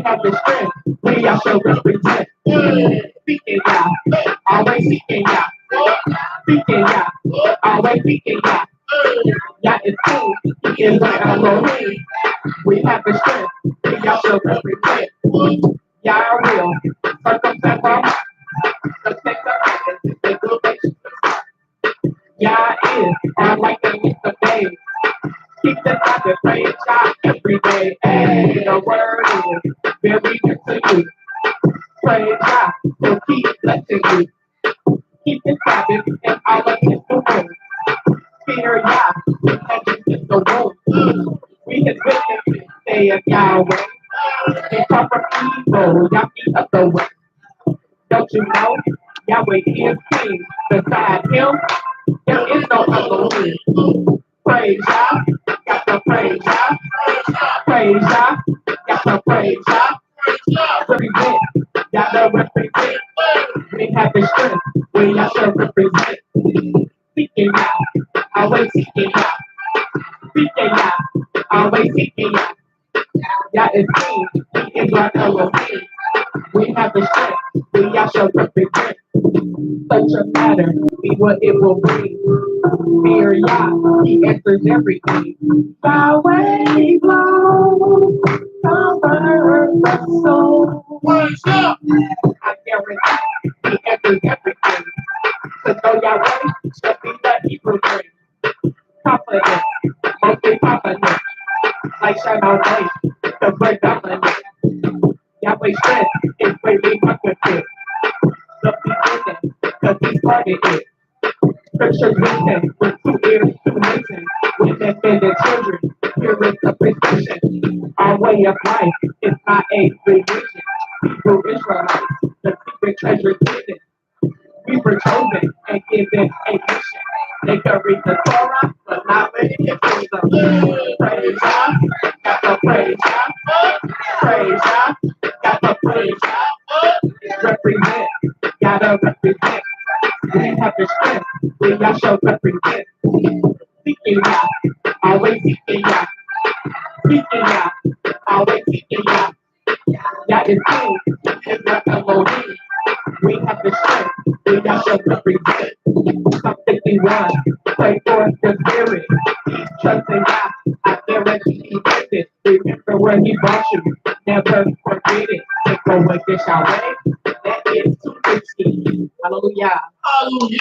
have the strength. We all shall represent. Speaking ya, always speaking ya. Speaking ya, always speaking ya. Ya is king, he is my Elohim. We have the strength. We all shall represent. Ya will circumcised our hearts. Protect the islands. They will make you. Yah is our light and it's the day. Keep the Sabbath, praise God every day. Hey, the word is very good to you. Praise God, so keep blessing you. Keep the Sabbath and all of His doing. Fear Yah, protection is the womb. We have witnessed this day of Yahweh. In proper evil, Yah be of the way. Don't you know? Yahweh is king. Beside Him, there is no Elohim. Praise Yah, got to praise Yah. Praise Yah, got to praise Yah. Represent, got to represent. We have the strength, we got to represent. Seeking Yah, always seeking Yah. Seeking Yah, always seeking Yah. Yah is king, He is our Elohim. We have the strength, we all shall represent. Such a matter, see what it will bring. Fear Yah, He answers everything. Yahweh blow, cover the soul. What's up? I guarantee He answers everything. To know Yahweh shall be the Hebrew dream. Confident, mostly confident, like Shadow Day, the break dominant. Yahweh strength is greatly comforted. The beginning, because He started it. Scriptures written with 2 ears, 2 nations, women, men, and children. Here is the prescription. Our way of life is not a religion. Hebrew Israelites, the secret treasure hidden. We were chosen and given a mission. They can read the Torah, but not ready to praise them. Praise God, got to praise God. Praise God, got to praise God. Represent, gotta represent. We have the strength, we all shall represent. Seeking Yah, always seeking Yah. Seeking Yah, always seeking Yah. Yah is king, is not Elohim. We have the strength, we all shall represent. Psalm 51, pray for the spirit. Trust in Yah, I guarantee He did this. Remember where He brought you, never forget it. Take away this Yahweh, that is too risky. Hallelujah. Hallelujah.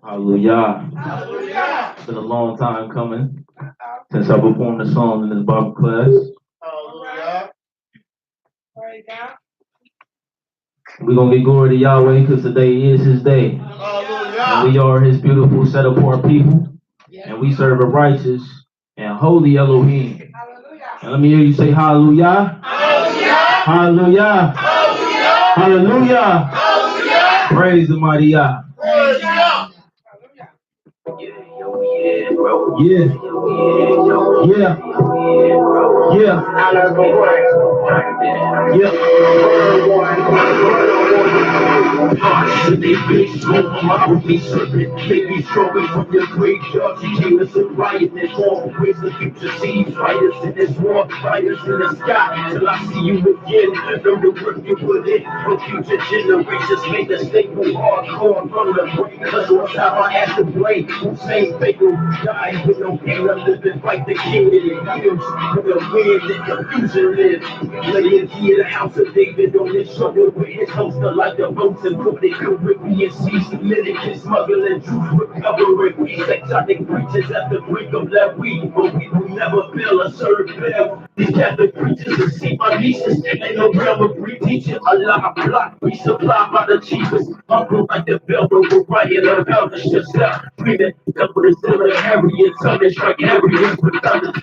Hallelujah. Hallelujah. It's been a long time coming since I performed the song in this Bible class. Hallelujah. We're going to give glory to Yahweh because today is His day. Hallelujah. And we are His beautiful, set apart people. And we serve a righteous and holy Elohim. Hallelujah. And let me hear you say hallelujah. Hallelujah. Hallelujah. Hallelujah. Hallelujah. Praise the mighty Yah. Praise Yah. Yeah. Yeah. They be smoke from my be serpent. They be strolling from your graveyard. She came to some riot and all ways the future sees. Fighters in this war, fighters in the sky. Till I see you again. Know the work you put in. For future generations make the staple hardcore from the brain. Cause one time I had to blame. Hussein Fatal died with no pain. I live and fight the king in the hills. With the wind and confusion lives. Laying here, the house of David on his shoulder with his holster like the boats and put it Caribbean seas. Dominican smuggling, truth recovering. We exotic preachers at the brink of that weed. But we will never fail or serve them. These Catholic preachers that see my nieces. Ain't no realm of pre-teaching. Allah, block, resupply by the cheapest. Uncle like the bell, but we're writing about the shit stuff. Screaming, double the silver, Harriet, Sunday strike Harriet with thunder.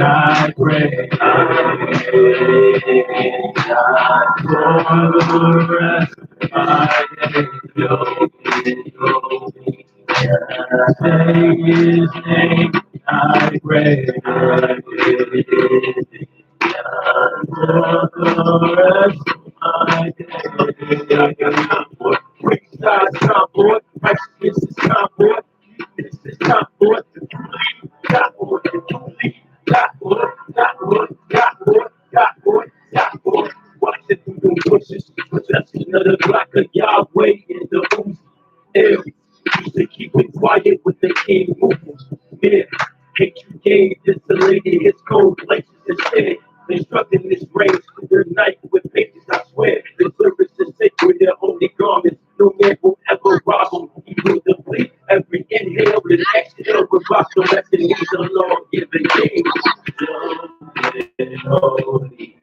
I pray, Say his name, I pray. The rest of my days. I got time for it. Praise God's time for it. Righteousness is time for it. This is time for it. Got for it. Got for it. Got for it. Got for it. Got for it. Got for it. Watch it through the bushes. Possession of the Glock of Yahweh in the ooze. Ew. Used to keep it quiet with the king moving. Yeah. Hate you gave this the lady his cold places instead. Instructing this rain through the night with pages, I swear. The service is sacred, their only garments. No man will ever rob them. He will deplete every inhale and exhale with rock the rest and he's a Lord given king. Holy.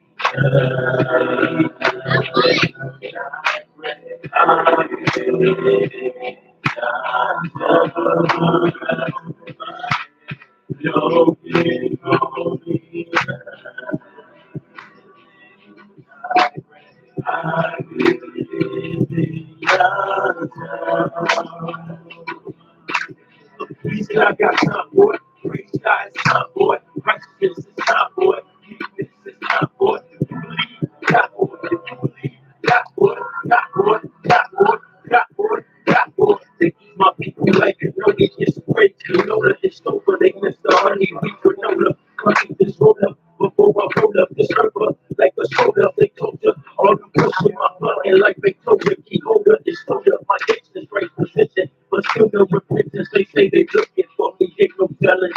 Please God got time for it. Praise God is time for it. Righteousness is time for it. Weakness is time for it. If you believe, God for it. If you believe, God for it. God for it. God for it. God for it. God for it. They keep my people like no, they just break. You know that it's over. They miss the honey. We granola. Clutching this roll up before I roll up this server like a soda. They told you all the pushing my button like they told you. Keep hold up this hold up my distance, right position. But still no repentance, they say they looking for me, ain't no telling.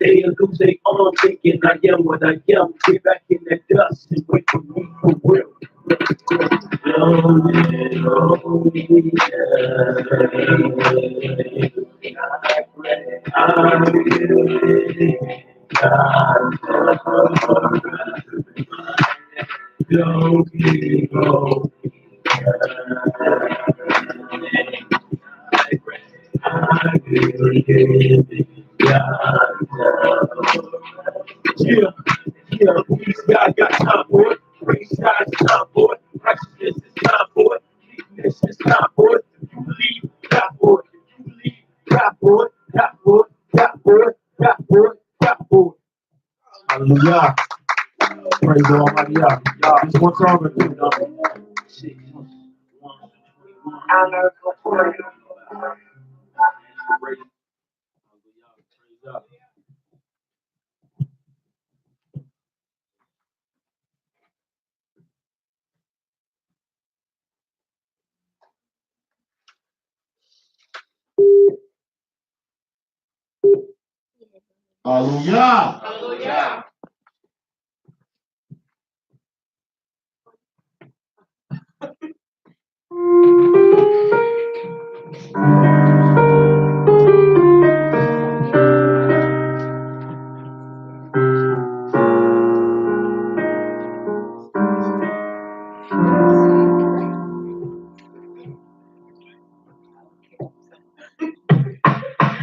They lose their arm thinking I am what I am. Get back in that dust and wait for me for real. Yeah, yeah, please God got time for it. Praise God is time for it. Righteousness is time for it. Weakness is time for it. If you believe, God for it. If you believe, God for it. God for it. God for it. God for it. God for it. Hallelujah. Praise the Almighty God. Y'all, just one song or two. Hallelujah. Hallelujah.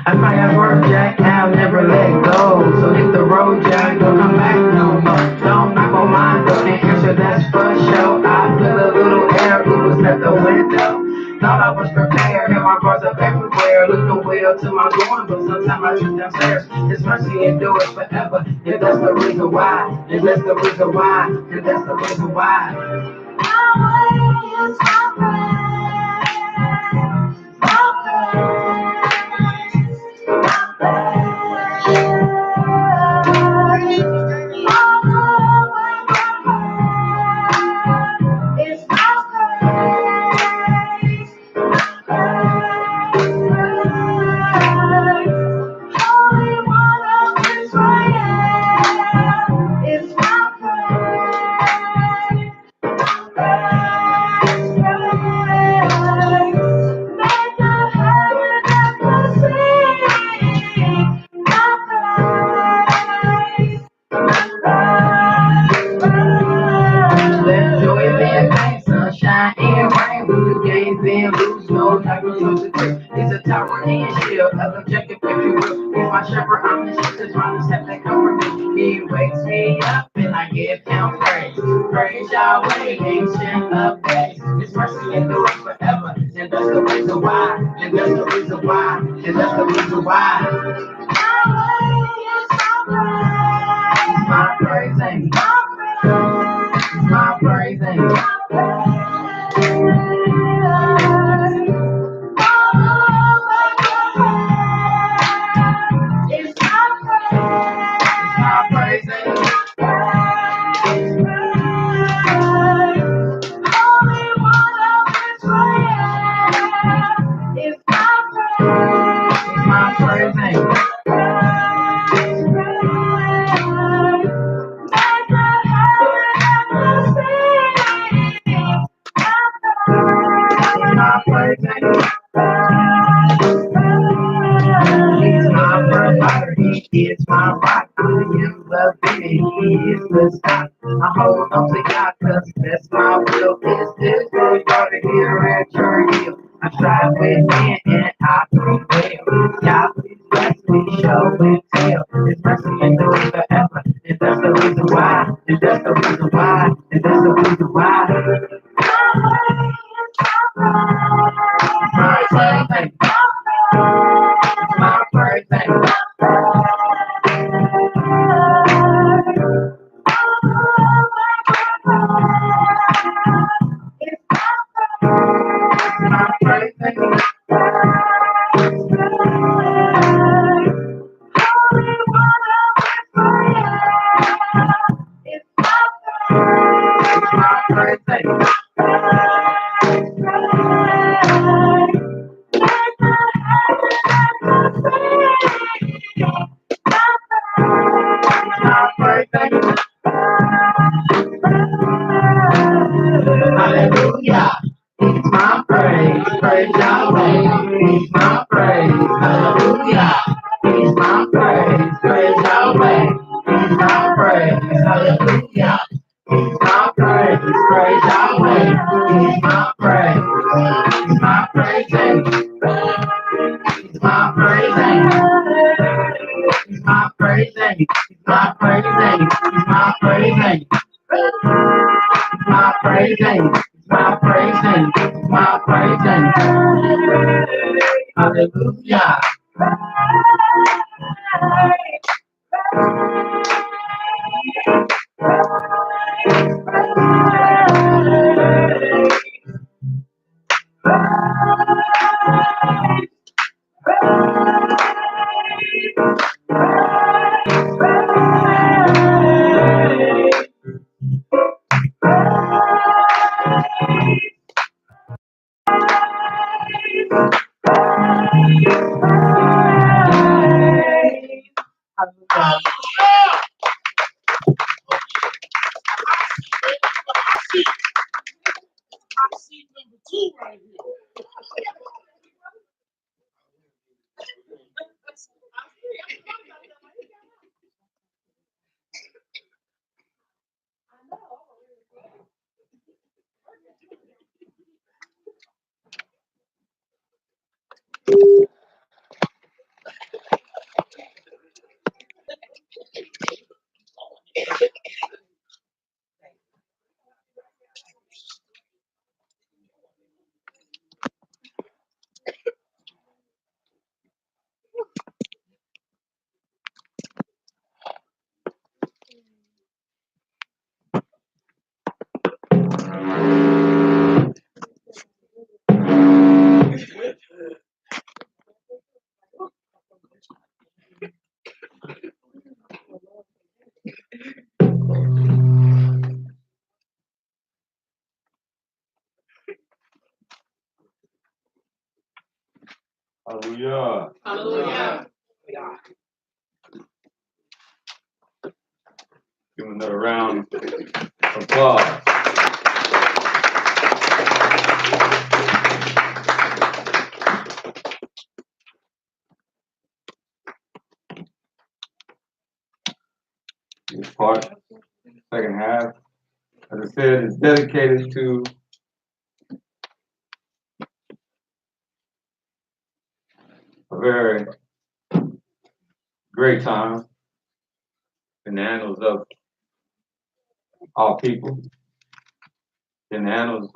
I might have worked, Jack, I'll never let go. So hit the road, Jack, don't come back no more. Don't knock on my door, the answer that's for sure. I feel a little air, it was at the window. Thought I was prepared, had my bars up everywhere. Looking well to my going, but sometimes I trip downstairs. This mercy endures forever, and that's the reason why. And that's the reason why. And that's the reason why. My way is my friend. Let joy be a night, sunshine and rain. Lose games and lose no type of substitute. He's a tower and shield, an objective if you will. He's my shepherd, I'm the sheep that's running step that come from me. He wakes me up and I give him praise. Praise Yahweh, ancient of days. His mercy endures forever, and that's the reason why. And and that's the reason why, and that's the reason why. My praise ain't my praise ain't my praise ain't my praise ain't my praise ain't He's my provider, he is my rock. I am the baby, he is the stock. I hold on to God, cause that's my will. Is this good brother here at your heel? I strive within and I prevail. God, please bless me, show and tell. His mercy endures forever, and that's the reason why. And that's the reason why. And that's the reason why. My praise, my praise, my praise. My birthday. My birthday. Hallelujah. It's my praise. Praise Yahweh. It's my praise. Hallelujah. It's my praise. Praise Yahweh. It's my praise. Hallelujah. It's my praise. Praise Yahweh. It's my praise. It's my praise. It's my praise. It's my praise. It's my praise. It's my praise. My praising, my praising, my praising. Hallelujah. Hallelujah. Hallelujah. Give him another round of applause. This part, second half, as I said, is dedicated to a very great time in the annals of our people, in the annals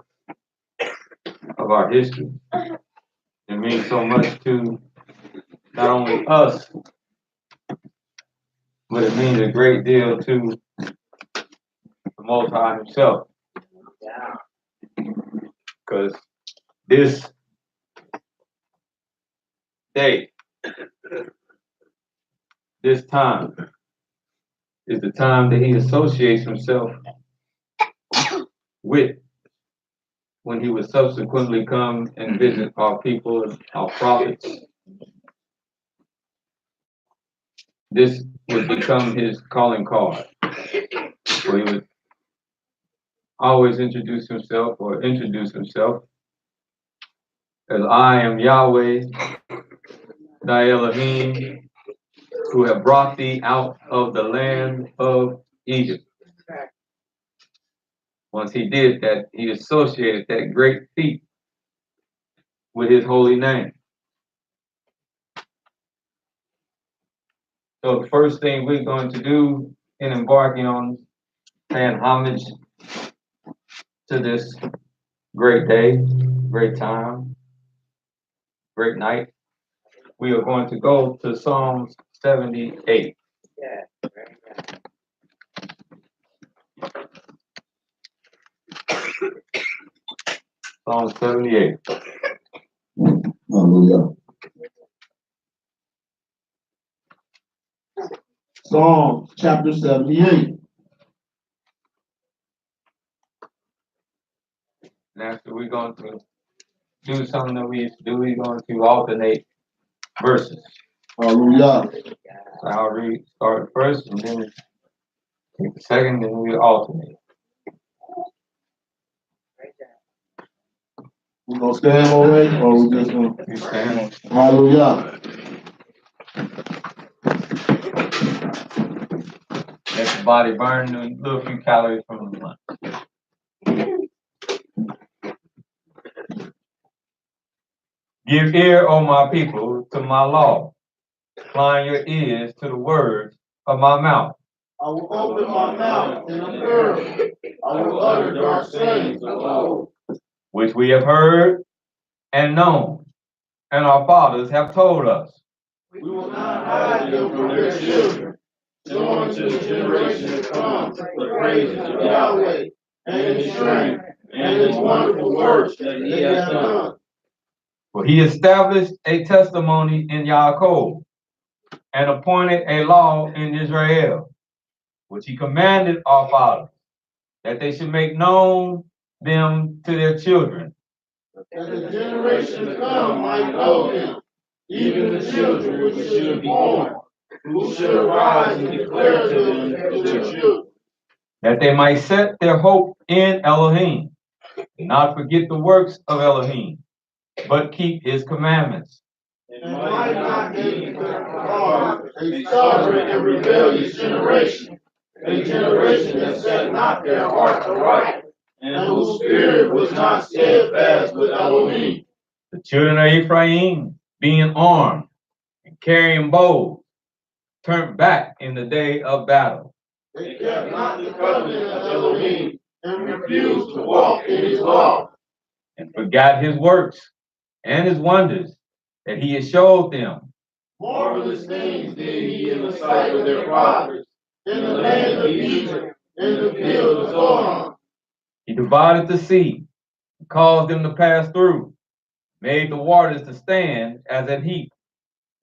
of our history. It means so much to not only us, but it means a great deal to the Most High Himself. Because this day, this time, is the time that He associates Himself with when He would subsequently come and visit our people and our prophets. This would become His calling card, where He would always introduce Himself as I am Yahweh, thy Elohim, who have brought thee out of the land of Egypt. Once He did that, He associated that great feat with His holy name. So the first thing we're going to do in embarking on paying homage to this great day, great time, great night, we are going to go to Psalms 78. Psalm 78. Hallelujah. Psalm chapter 78. And after we're going to do something that we used to do, we're going to alternate verses. Hallelujah. So I'll start first and then take the second, and we'll alternate. We're going to stand already, or we just going You stand. to? Hallelujah. Let the body burn a little few calories from the lunch. Give ear, O my people, to my law. Incline your ears to the words of my mouth. I will open my mouth in a parable. I will utter dark sayings of old, Which we have heard and known, and our fathers have told us. we will not hide them from their children, showing to the generation to come the praises of Yahweh and His strength and His wonderful works that He has done. For He established a testimony in Yaakov, and appointed a law in Israel, which He commanded our fathers, that they should make known them to their children, That the generation to come might know Him, even the children which should be born, who should arise and declare to them to their children. that they might set their hope in Elohim, and not forget the works of Elohim, but keep His commandments. And might not be hard, a stubborn and rebellious generation, a generation that set not their heart aright, and whose spirit was not steadfast with Elohim. The children of Ephraim, being armed and carrying bows, turned back in the day of battle. They kept not the covenant of Elohim, and refused to walk in His law, and forgot His works and His wonders that He had showed them. marvelous things did He in the sight of their fathers, in the land of Egypt, in the field of Zoan. He divided the sea, and caused them to pass through, made the waters to stand as at heap.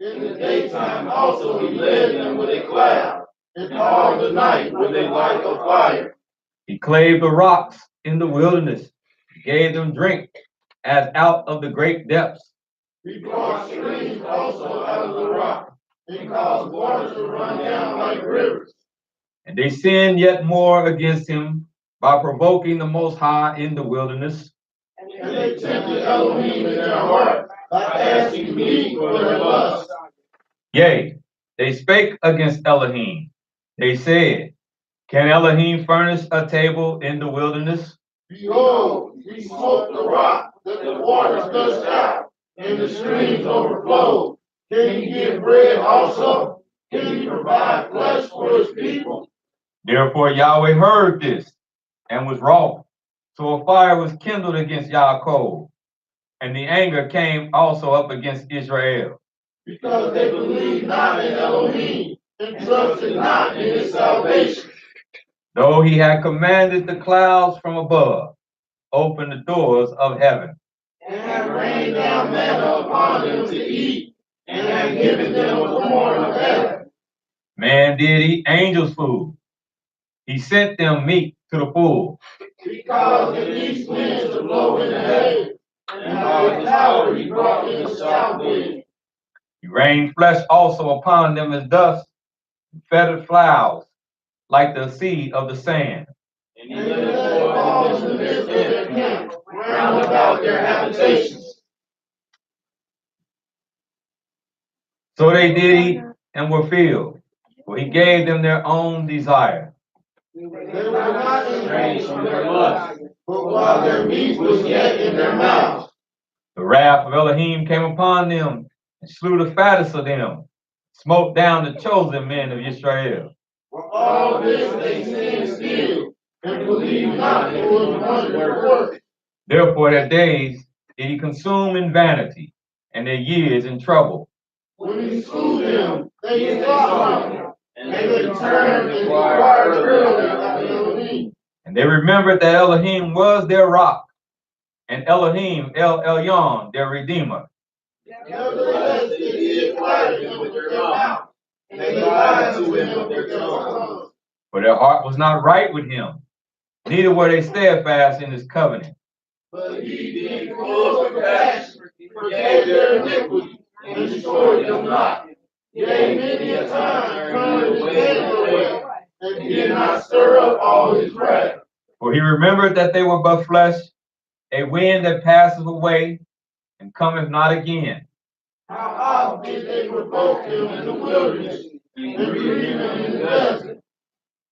In the daytime also He led them with a cloud, and all the night with a light of fire. He clave the rocks in the wilderness, gave them drink as out of the great depths. He brought streams also out of the rock, and caused waters to run down like rivers. And they sinned yet more against Him by provoking the Most High in the wilderness. And they tempted Elohim in their heart by asking meat for their lust. Yea, they spake against Elohim. They said, Can Elohim furnish a table in the wilderness? Behold, He smote the rock, that the waters gushed out, and the streams overflowed. Can He give bread also? Can He provide flesh for His people? Therefore Yahweh heard this, and was wroth. So a fire was kindled against Yaakov, And the anger came also up against Israel, because they believed not in Elohim and trusted not in his salvation. though he had commanded the clouds from above, opened the doors of heaven, And had rained down manna upon them to eat, and had given them a corn of heaven. Man did eat angels' food. He sent them meat to the full. Because the east winds to blow in the heaven, and by his power he brought in the south wind. He rained flesh also upon them as dust, and feathered flowers, like the seed of the sand. And he let it fall in the midst of their camp, round about their habitations. So they did eat and were filled, for he gave them their own desire. They were not estranged from their lust, but while their meat was yet in their mouths, The wrath of Elohim came upon them, and slew the fattest of them, smote down the chosen men of Israel. for all this they sinned still, and believed not it was wonder work. Therefore their days did he consume in vanity, and their years in trouble. When he slew them, they sought him, and they returned and inquired early of Elohim. And they remembered that Elohim was their rock, and Elohim El Elyon their redeemer. Nevertheless, they did flatter him with their mouth, and they lied to him with their tongues. For their heart was not right with him, neither were they steadfast in his covenant. But he, being full of compassion, forgave their iniquity, and destroyed them not. Yea, many a time turned his hand away, and did not stir up all his wrath. For he remembered that they were but flesh, a wind that passeth away, and cometh not again. How often did they provoke him in the wilderness, and grieve him in the desert?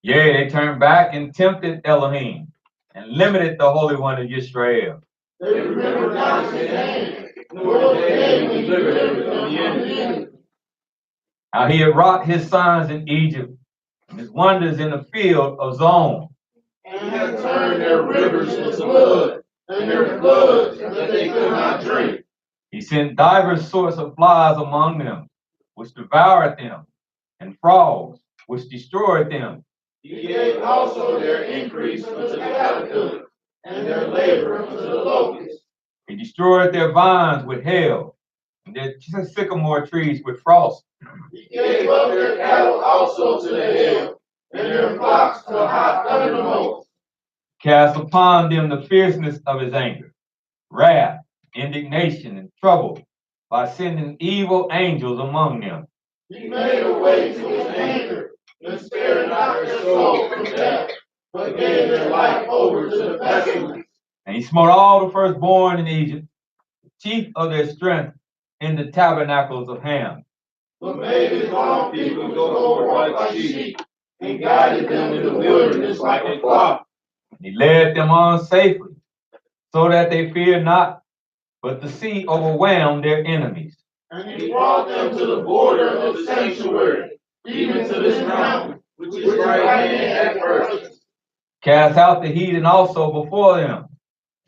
Yea, they turned back and tempted Elohim, and limited the Holy One of Israel. They remembered not his hand, nor the day when he delivered them from the enemy. How he had wrought his signs in Egypt, and his wonders in the field of Zon. And had turned their rivers into blood, and their floods that they could not drink. He sent divers sorts of flies among them, which devoured them, and frogs, which destroyed them. He gave also their increase unto the caterpillar, and their labor unto the locust. He destroyed their vines with hail, and their sycamore trees with frost. He gave up their cattle also to the hail, and their flocks to hot thunderbolts. Cast upon them the fierceness of his anger, wrath, indignation, and trouble, by sending evil angels among them. He made a way to his anger, and spared not their soul from death, but gave their life over to the pestilence. And he smote all the firstborn in Egypt, the chief of their strength, in the tabernacles of Ham. But made his own people go forth like sheep, and guided them in the wilderness like a flock. And he led them on safely, so that they feared not, but the sea overwhelmed their enemies. And he brought them to the border of the sanctuary, even to this mountain, which his right hand had purchased. Cast out the heathen also before them,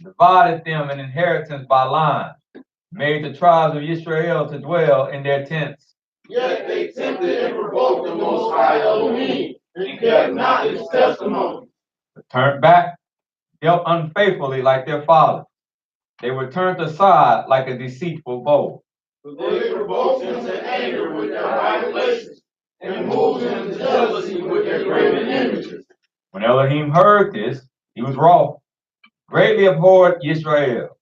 divided them an inheritance by line, made the tribes of Israel to dwell in their tents. Yet they tempted and provoked the Most High Elohim, and kept not his testimony. But turned back, dealt unfaithfully like their fathers. They were turned aside like a deceitful bow. But they provoked him to anger with their high places, and moved him to jealousy with their graven images. When Elohim heard this, he was wroth, greatly abhorred Israel.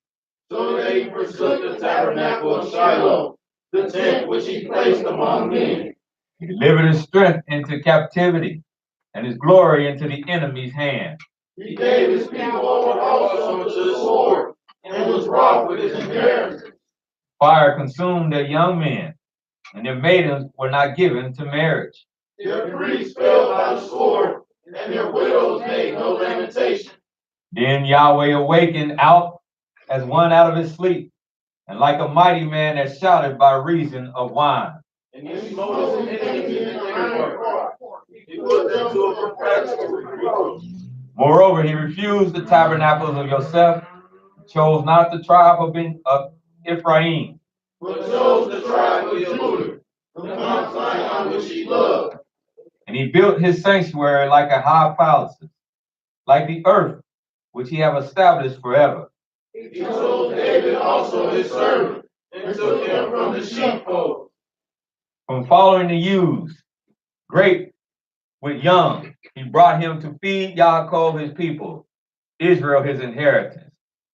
So they forsook the tabernacle of Shiloh, the tent which he placed among men. He delivered his strength into captivity, and his glory into the enemy's hand. He gave his people over also to the sword, and was wroth with his inheritance. Fire consumed their young men, and their maidens were not given to marriage. Their priests fell by the sword, and their widows made no lamentation. Then Yahweh awakened out as one out of his sleep, and like a mighty man that shouted by reason of wine. And he smote his enemies in the iron cross. He put them to a perpetual reproach. Moreover, he refused the tabernacles of Yosef, chose not the tribe of Ephraim, but chose the tribe of Judah, the Mount Zion which he loved. and he built his sanctuary like a high palace, like the earth which he have established forever. He chose David also his servant, and took him from the sheepfold. From following the ewes, great with young, he brought him to feed Yaakov his people, Israel his inheritance.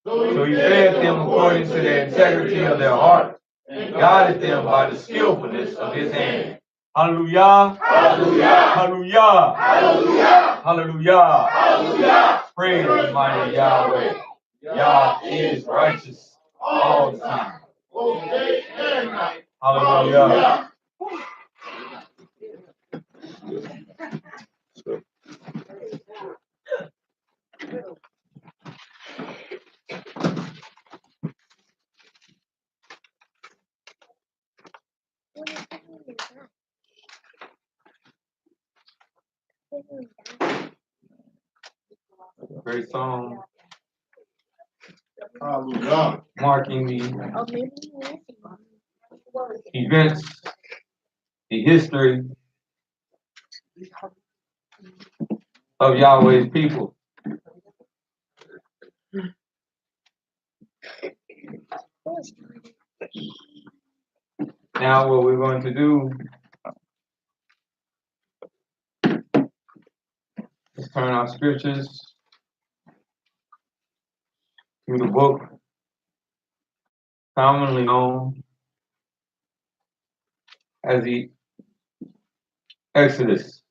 So he fed them according to the integrity of their heart, and guided them by the skillfulness of his hand. Hallelujah! Hallelujah! Hallelujah! Hallelujah! Hallelujah! Hallelujah! Praise the mighty Yahweh. Yah is righteous all the time. Both day and night. Hallelujah. Great song Hallelujah. marking the events, the history of Yahweh's people. Now what we're going to do is turn our scriptures to the book commonly known as the Exodus.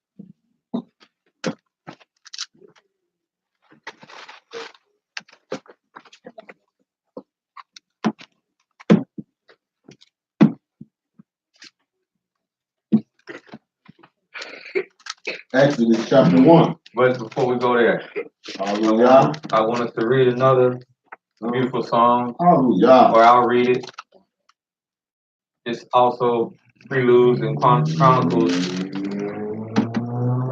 Exodus chapter 1. But before we go there, Hallelujah. I want us to read another beautiful song, Hallelujah. or I'll read it. It's also preludes and chronicles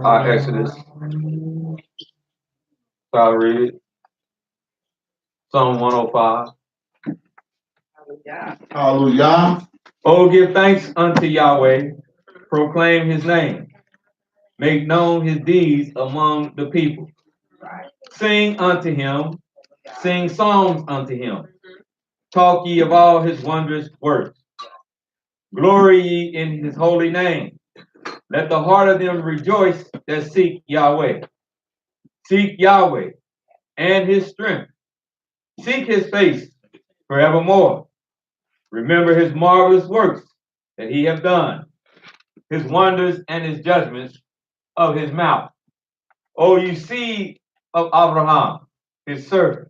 our Exodus. So I'll read it. Psalm 105. Hallelujah. Oh, give thanks unto Yahweh, proclaim his name, make known his deeds among the people. Sing unto him, sing songs unto him. Talk ye of all his wondrous works. Glory ye in his holy name. Let the heart of them rejoice that seek Yahweh. Seek Yahweh and his strength. Seek his face forevermore. Remember his marvelous works that he hath done, his wonders and his judgments of his mouth. O ye seed of Abraham, his servant,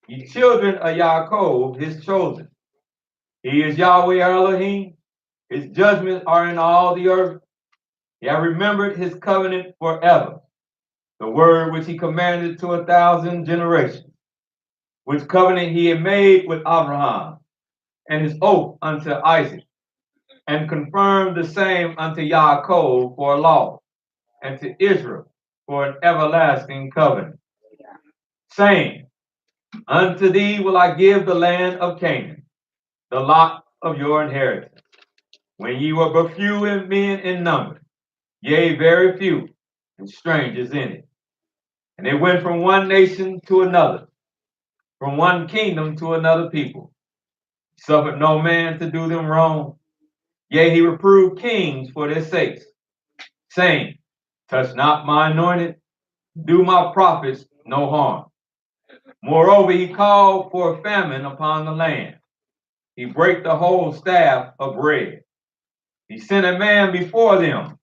ye children of Yaakov, his chosen. He is Yahweh Elohim. His judgments are in all the earth. He hath remembered his covenant forever, the word which he commanded to 1,000 generations, which covenant he had made with Abraham, and his oath unto Isaac, and confirmed the same unto Yaakov for a law, and to Israel for an everlasting covenant, saying, Unto thee will I give the land of Canaan, the lot of your inheritance. When ye were but few in men in number, yea, very few, and strangers in it. And they went from one nation to another, from one kingdom to another people. He suffered no man to do them wrong. Yea, he reproved kings for their sakes, saying, Touch not my anointed, do my prophets no harm. Moreover, he called for a famine upon the land. He brake the whole staff of bread. He sent a man before them,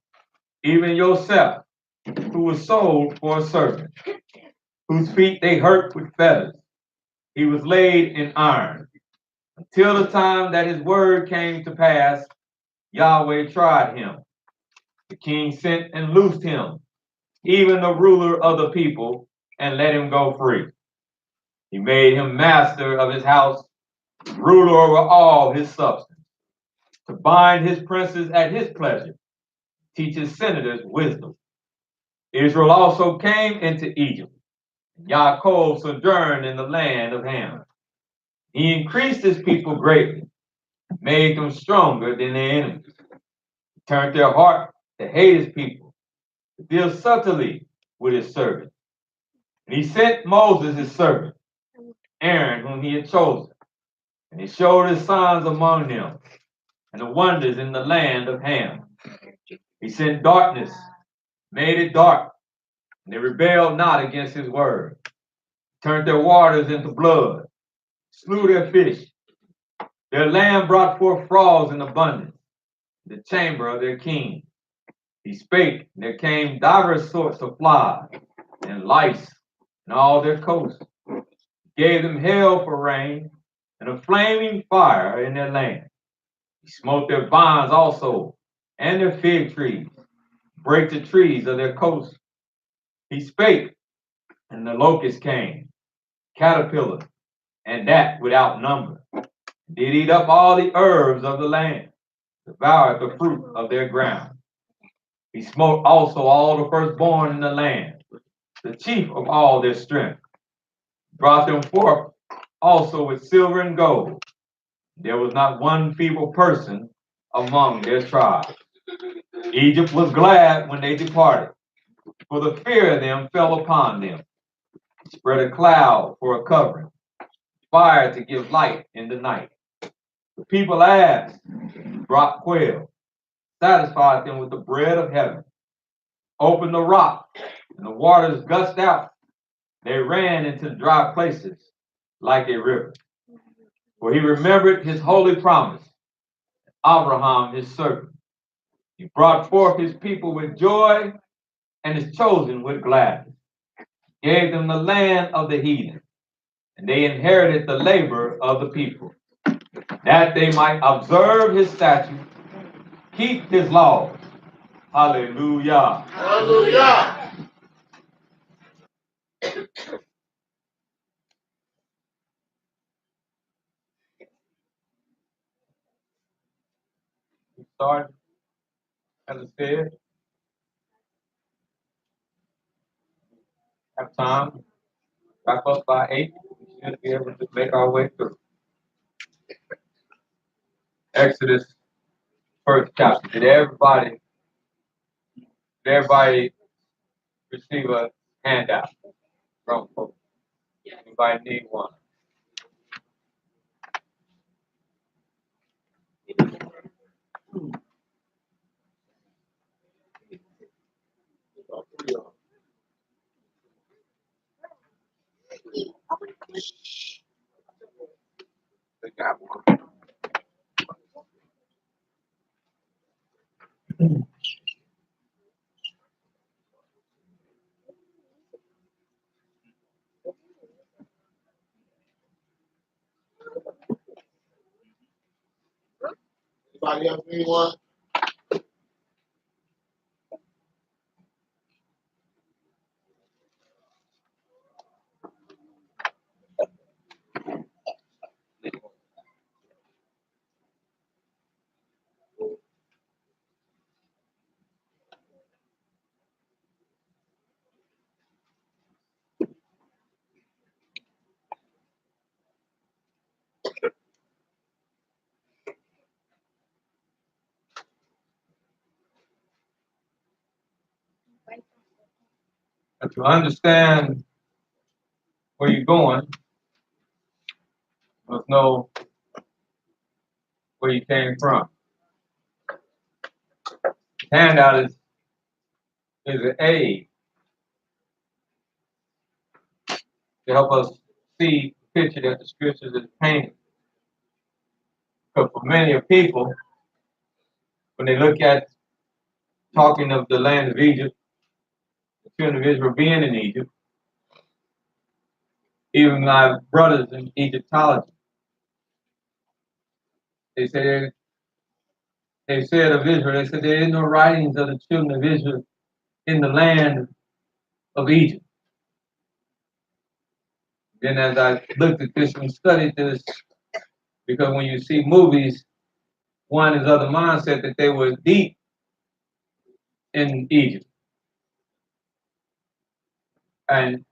even Joseph, who was sold for a servant, whose feet they hurt with fetters. He was laid in iron. Until the time that his word came to pass, Yahweh tried him. The king sent and loosed him, even the ruler of the people, and let him go free. He made him master of his house, ruler over all his substance, to bind his princes at his pleasure, teach his senators wisdom. Israel also came into Egypt. Yaakov sojourned in the land of Ham. He increased his people greatly, made them stronger than their enemies, turned their heart to hate his people, to deal subtly with his servant. And he sent Moses his servant, Aaron, whom he had chosen, and he showed his signs among them, and the wonders in the land of Ham. He sent darkness, made it dark, and they rebelled not against his word, turned their waters into blood, slew their fish. Their land brought forth frogs in abundance, the chamber of their king. He spake, and there came divers sorts of flies, and lice in all their coasts. He gave them hail for rain, and a flaming fire in their land. He smote their vines also, and their fig trees, brake the trees of their coasts. He spake, and the locust came, caterpillar, and that without number. Did eat up all the herbs of the land, devoured the fruit of their ground. He smote also all the firstborn in the land, the chief of all their strength. Brought them forth also with silver and gold. There was not one feeble person among their tribe. Egypt was glad when they departed, for the fear of them fell upon them. He spread a cloud for a covering, fire to give light in the night. The people asked, brought quail, satisfied them with the bread of heaven. Opened the rock, and the waters gushed out. They ran into dry places like a river. For he remembered his holy promise, Abraham his servant. He brought forth his people with joy and his chosen with gladness. Gave them the land of the heathen, and they inherited the labor of the people, that they might observe his statutes, keep his laws. Hallelujah. Hallelujah. We start, as I said, have time, wrap up by 8. We should be able to make our way through. Exodus first chapter. Did everybody receive a handout from folks? Anybody need one? They got one. Anybody else need one? But to understand where you're going, you must know where you came from. Handout is an aid to help us see the picture that the scriptures is painting. Because for many people, when they look at talking of the land of Egypt, the children of Israel being in Egypt, even my brothers in Egyptology, they said they said of Israel, they said there is no writings of the children of Israel in the land of Egypt. Then as I looked at this and studied this, because when you see movies, one is of the mindset that they were deep in Egypt. And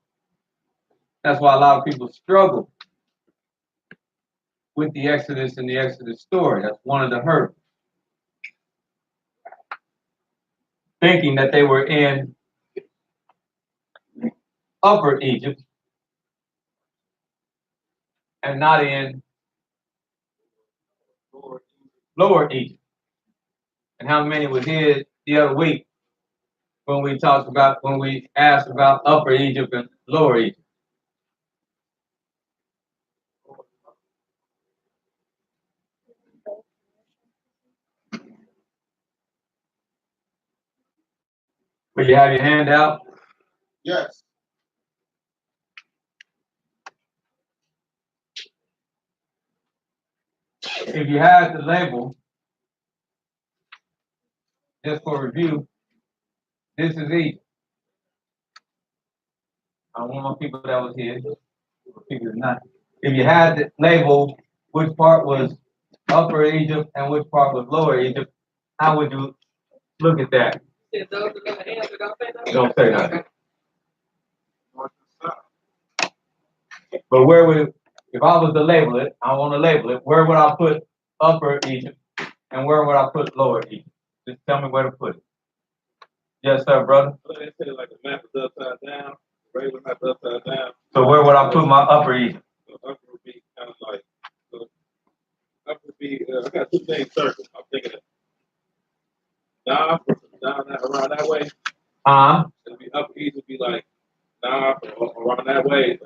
that's why a lot of people struggle with the Exodus and the Exodus story. That's one of the hurdles. Thinking that they were in Upper Egypt and not in Lower Egypt. And how many was here the other week when we asked about Upper Egypt and Lower Egypt? Will you have your hand out? Yes. If you had the label, just for review, this is Egypt. I want my people that was here, people that not. If you had the label, which part was Upper Egypt and which part was Lower Egypt, how would you look at that? Don't say nothing. But where would, if I was to label it, I want to label it, where would I put Upper Egypt and where would I put Lower Egypt? Just tell me where to put it. Yes, sir, brother. They say like the map is upside down, the regular map is upside down. So where would I put my Upper Egypt? So upper would be kind of like, so upper would be, I got two things circled. I'm thinking of down around that way. It'd be upper east would be like down around that way.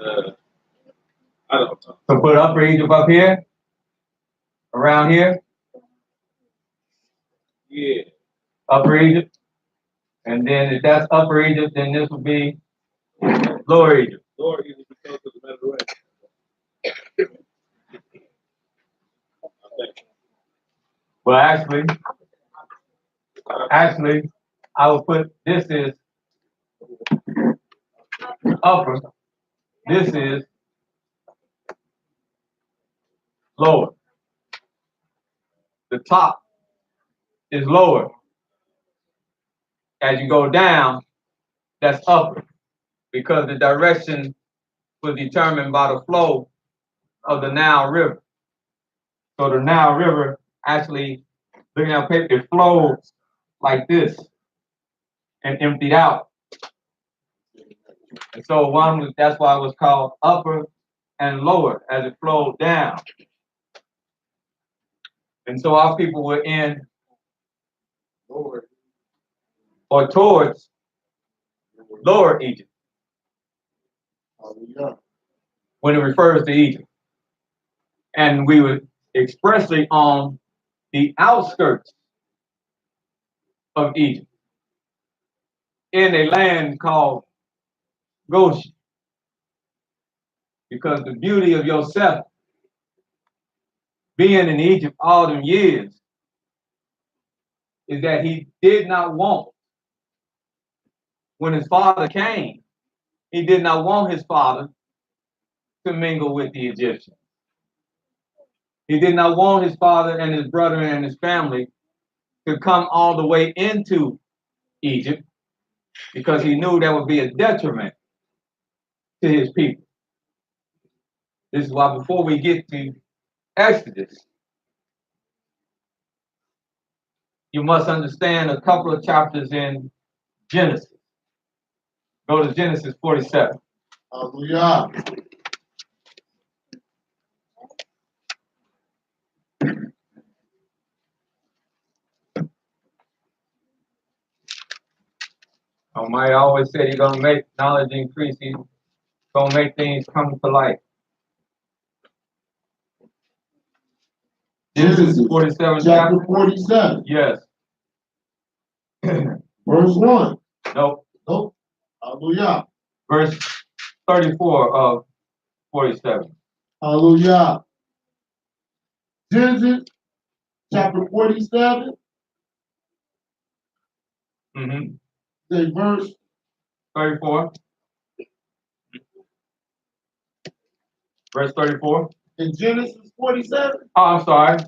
I don't know. So put Upper Egypt up here? Around here? Yeah. Upper Egypt? And then if that's Upper Egypt, then this would be Lower Egypt. Lower east would be close to the Mediterranean. Okay. Well, actually, I would put this is upper, this is lower. The top is lower. As you go down, that's upper, because the direction was determined by the flow of the Nile River. So the Nile River actually, looking at paper, it flows like this and emptied out. And so that's why it was called upper and lower as it flowed down. And so our people were in lower or towards Lower Egypt when it refers to Egypt. And we were expressly on the outskirts of Egypt in a land called Goshen. Because the beauty of Joseph being in Egypt all them years is that he did not want, when his father came, he did not want his father to mingle with the Egyptians. He did not want his father and his brother and his family to come all the way into Egypt because he knew that would be a detriment to his people. This is why before we get to Exodus, you must understand a couple of chapters in Genesis. Go to Genesis 47. Hallelujah. Almighty always said he's going to make knowledge increase. He's going to make things come to light. Genesis 47. Chapter 47. Yes. Verse 1. Nope. Nope. Hallelujah. Verse 34 of 47. Hallelujah. Genesis chapter 47. Mm-hmm. Say verse 34. Verse 34. in Genesis 47. Oh, I'm sorry.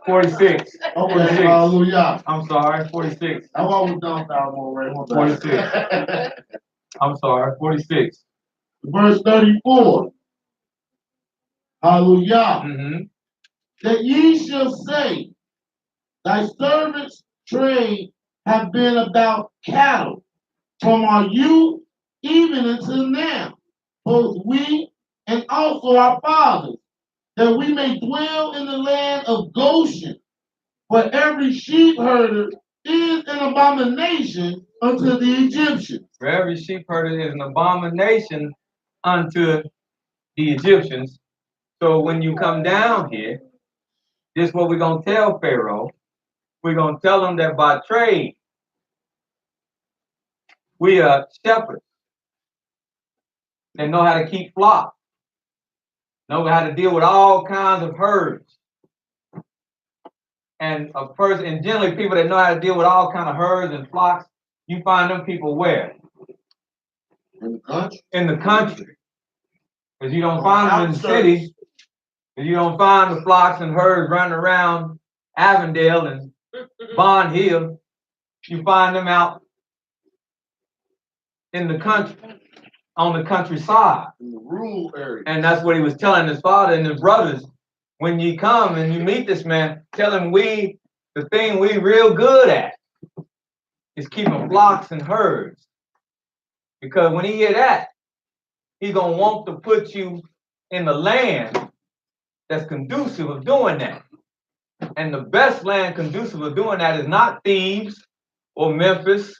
46. Okay, 46. hallelujah. I'm sorry. 46. I'm always down already. 46. I'm sorry. 46. Verse 34. Hallelujah. Mm-hmm. That ye shall say, thy servants' trade have been about cattle from our youth even until now, both we and also our fathers, that we may dwell in the land of Goshen. For every sheep herder is an abomination unto the Egyptians. For every sheep herder is an abomination unto the Egyptians. So when you come down here, this is what we're going to tell Pharaoh. We're going to tell him that by trade, we are shepherds that know how to keep flocks, know how to deal with all kinds of herds. And a person, and generally people that know how to deal with all kinds of herds and flocks, you find them people where? In the country. In the country. Because you don't find them in the cities. Because you don't find the flocks and herds running around Avondale and Bond Hill. You find them out in the country, on the countryside. In the rural area. And that's what he was telling his father and his brothers. When you come and you meet this man, tell him the thing we real good at is keeping flocks and herds. Because when he hear that, he's going to want to put you in the land that's conducive of doing that. And the best land conducive of doing that is not Thebes or Memphis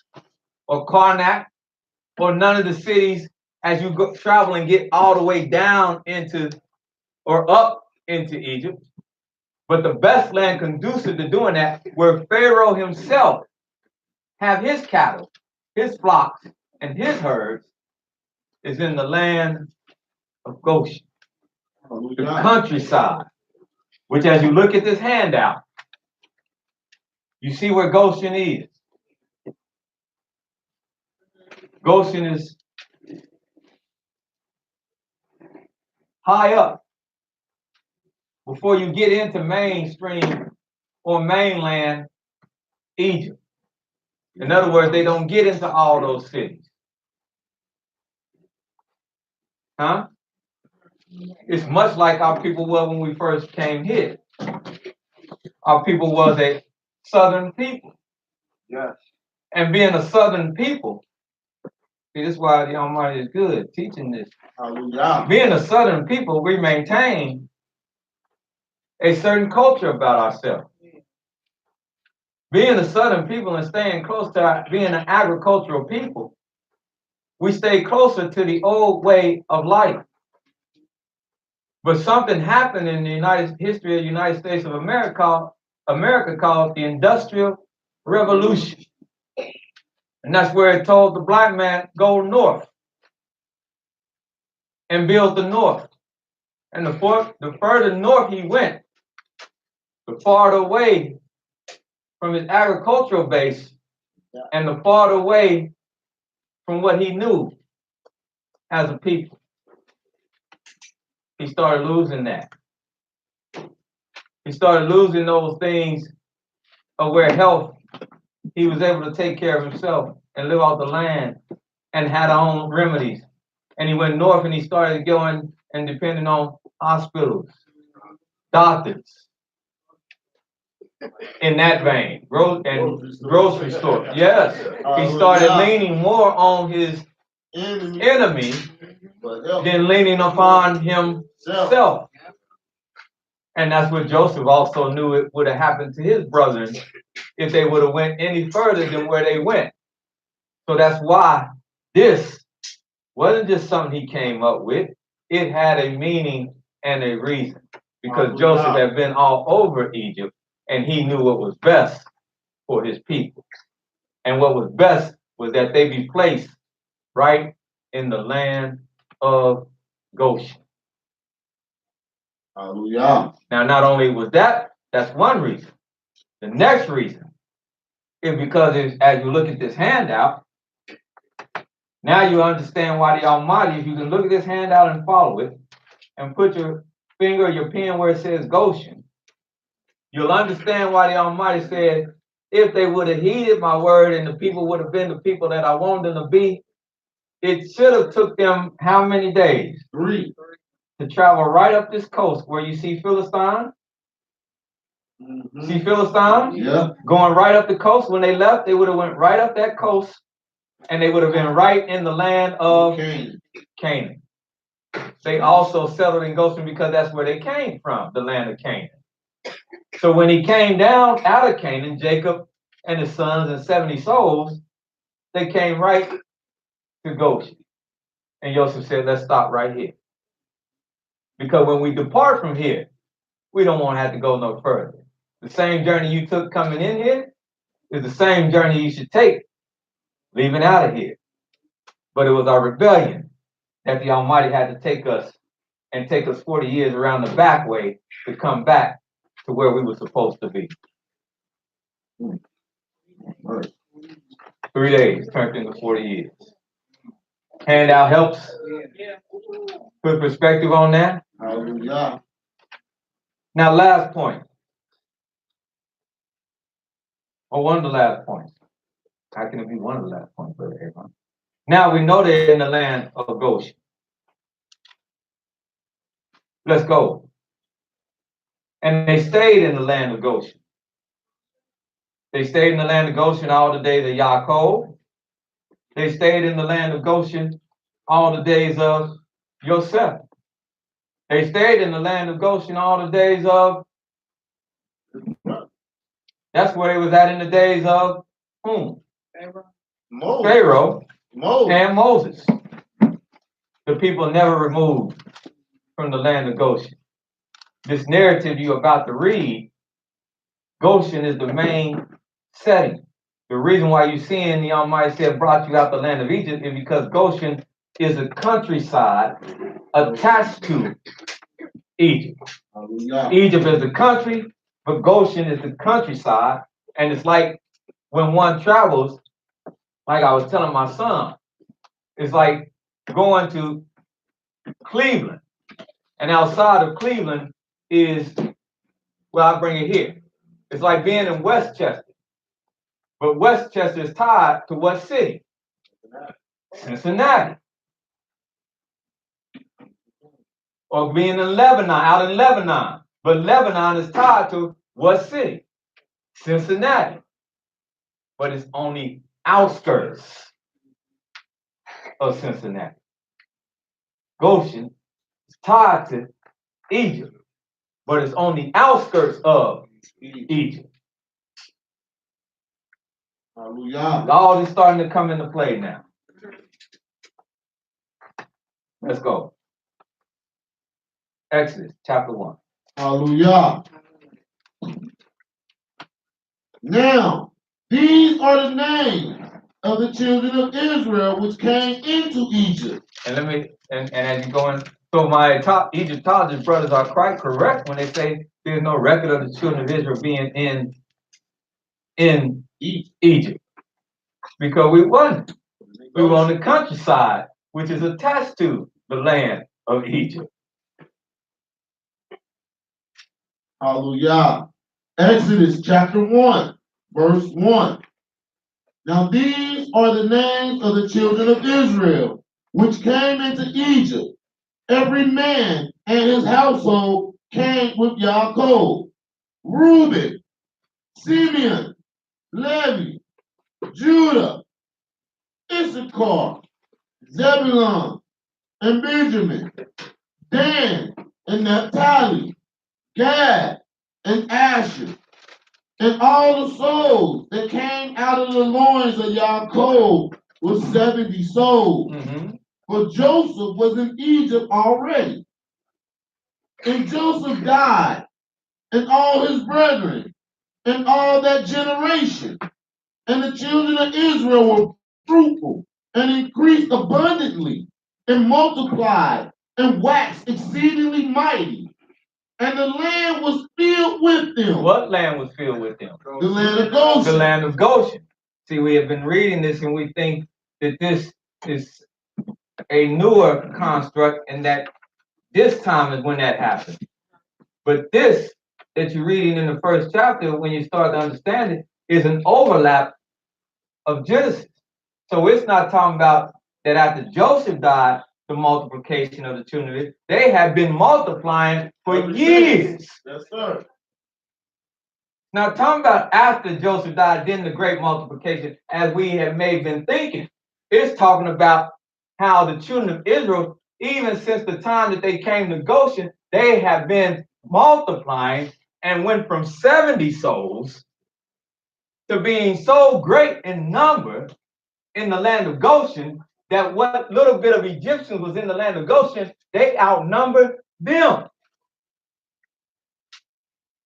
or Karnak or none of the cities as you go travel and get all the way down into or up into Egypt. But the best land conducive to doing that, where Pharaoh himself have his cattle, his flocks, and his herds, is in the land of Goshen, the countryside. Which, as you look at this handout, you see where Goshen is. Goshen is high up before you get into mainstream or mainland Egypt. In other words, they don't get into all those cities. Huh? It's much like our people were when we first came here. Our people was a southern people. Yes. And being a southern people, see, this is why the Almighty is good teaching this. Hallelujah. Being a southern people, we maintain a certain culture about ourselves. Being a southern people and staying close to being an agricultural people, we stay closer to the old way of life. But something happened in the history of the United States of America called the Industrial Revolution. And that's where it told the black man, go north and build the north. And the further north he went, the farther away from his agricultural base and the farther away from what he knew as a people. He started losing that. He started losing those things of where health, he was able to take care of himself and live off the land and had our own remedies. And he went north and he started going and depending on hospitals, doctors, in that vein, grocery store. Yes, he started leaning more on his enemy than leaning upon himself. And that's what Joseph also knew it would have happened to his brothers if they would have went any further than where they went. So that's why this wasn't just something he came up with. It had a meaning and a reason. Because Joseph had been all over Egypt and he knew what was best for his people. And what was best was that they be placed right in the land of Goshen. Hallelujah. Now, not only was that's one reason. The next reason is because as you look at this handout, now you understand why the Almighty, if you can look at this handout and follow it, and put your finger or your pen where it says Goshen, you'll understand why the Almighty said, if they would have heeded my word and the people would have been the people that I wanted them to be, it should have took them how many days? 3. to travel right up this coast where you see Philistine. See Philistine? Yeah. Going right up the coast. When they left, they would have went right up that coast, and they would have been right in the land of Canaan. They also settled in Goshen because that's where they came from, the land of Canaan. So when he came down out of Canaan, Jacob and his sons and 70 souls, they came right to Goshen. And Joseph said, let's stop right here. Because when we depart from here, we don't want to have to go no further. The same journey you took coming in here is the same journey you should take leaving out of here. But it was our rebellion that the Almighty had to take us 40 years around the back way to come back to where we were supposed to be. 3 days turned into 40 years. Handout helps put perspective on that. Hallelujah. Now, last point. Or one of the last points. How can it be one of the last points, Brother Aaron? Now we know they're in the land of Goshen. Let's go. And they stayed in the land of Goshen. They stayed in the land of Goshen all the days of Yaakov. They stayed in the land of Goshen all the days of Yosef. They stayed in the land of Goshen all the days of, that's where they was at in the days of whom? Pharaoh and Moses. The people never removed from the land of Goshen. This narrative you're about to read, Goshen is the main setting. The reason why you're seeing the Almighty said brought you out the land of Egypt is because Goshen is a countryside attached to Egypt. Egypt is the country, but Goshen is the countryside. And it's like when one travels, like I was telling my son, it's like going to Cleveland. And outside of Cleveland is, well, I'll bring it here. It's like being in Westchester. But Westchester is tied to what city? Cincinnati. Or being in Lebanon, out in Lebanon. But Lebanon is tied to what city? Cincinnati. But it's only outskirts of Cincinnati. Goshen is tied to Egypt, but it's on the outskirts of Egypt. Hallelujah. All is starting to come into play now. Let's go. Exodus chapter 1. Hallelujah. Now, these are the names of the children of Israel which came into Egypt. And as you go in, so my Egyptologist brothers are quite correct when they say there's no record of the children of Israel being in Egypt. Because we wasn't. We were on the countryside, which is attached to the land of Egypt. Hallelujah. Exodus chapter 1, verse 1. Now these are the names of the children of Israel, which came into Egypt. Every man and his household came with Yaakov. Reuben, Simeon, Levi, Judah, Issachar, Zebulun, and Benjamin, Dan and Naphtali, Gad and Asher, and all the souls that came out of the loins of Yaakov was 70 souls. For Joseph was in Egypt already. And Joseph died, and all his brethren, and all that generation. And the children of Israel were fruitful, and increased abundantly, and multiplied, and waxed exceedingly mighty. And the land was filled with them. What land was filled with them? The land of Goshen. The land of Goshen. See, we have been reading this and we think that this is a newer construct and that this time is when that happened. But this that you're reading in the first chapter, when you start to understand it, is an overlap of Genesis. So it's not talking about that after Joseph died, the multiplication of the children of Israel. They have been multiplying for Ever since. years. Yes, sir. Now, talking about after Joseph died, then the great multiplication, as we have been thinking, it's talking about how the children of Israel, even since the time that they came to Goshen, they have been multiplying and went from 70 souls to being so great in number in the land of Goshen that what little bit of Egyptians was in the land of Goshen, they outnumbered them.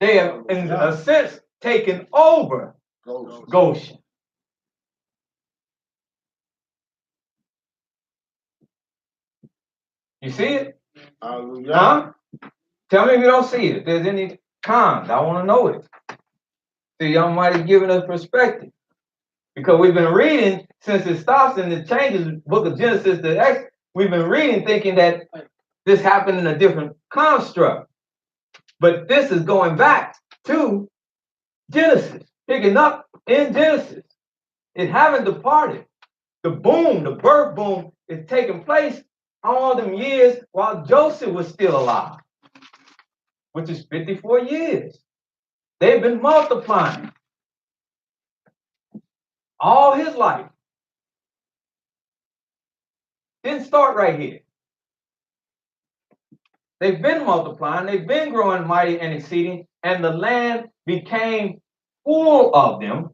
They have, in a sense, taken over Goshen. You see it? Hallelujah. Huh? Tell me if you don't see it. If there's any cons, I want to know it. See, y'all might have given us perspective. Because we've been reading, since it stops and it changes, book of Genesis to Exodus, we've been reading thinking that this happened in a different construct. But this is going back to Genesis, picking up in Genesis. It haven't departed. The boom, the birth boom is taking place all them years while Joseph was still alive, which is 54 years. They've been multiplying all his life. Didn't start right here. They've been multiplying, they've been growing mighty and exceeding, and the land became full of them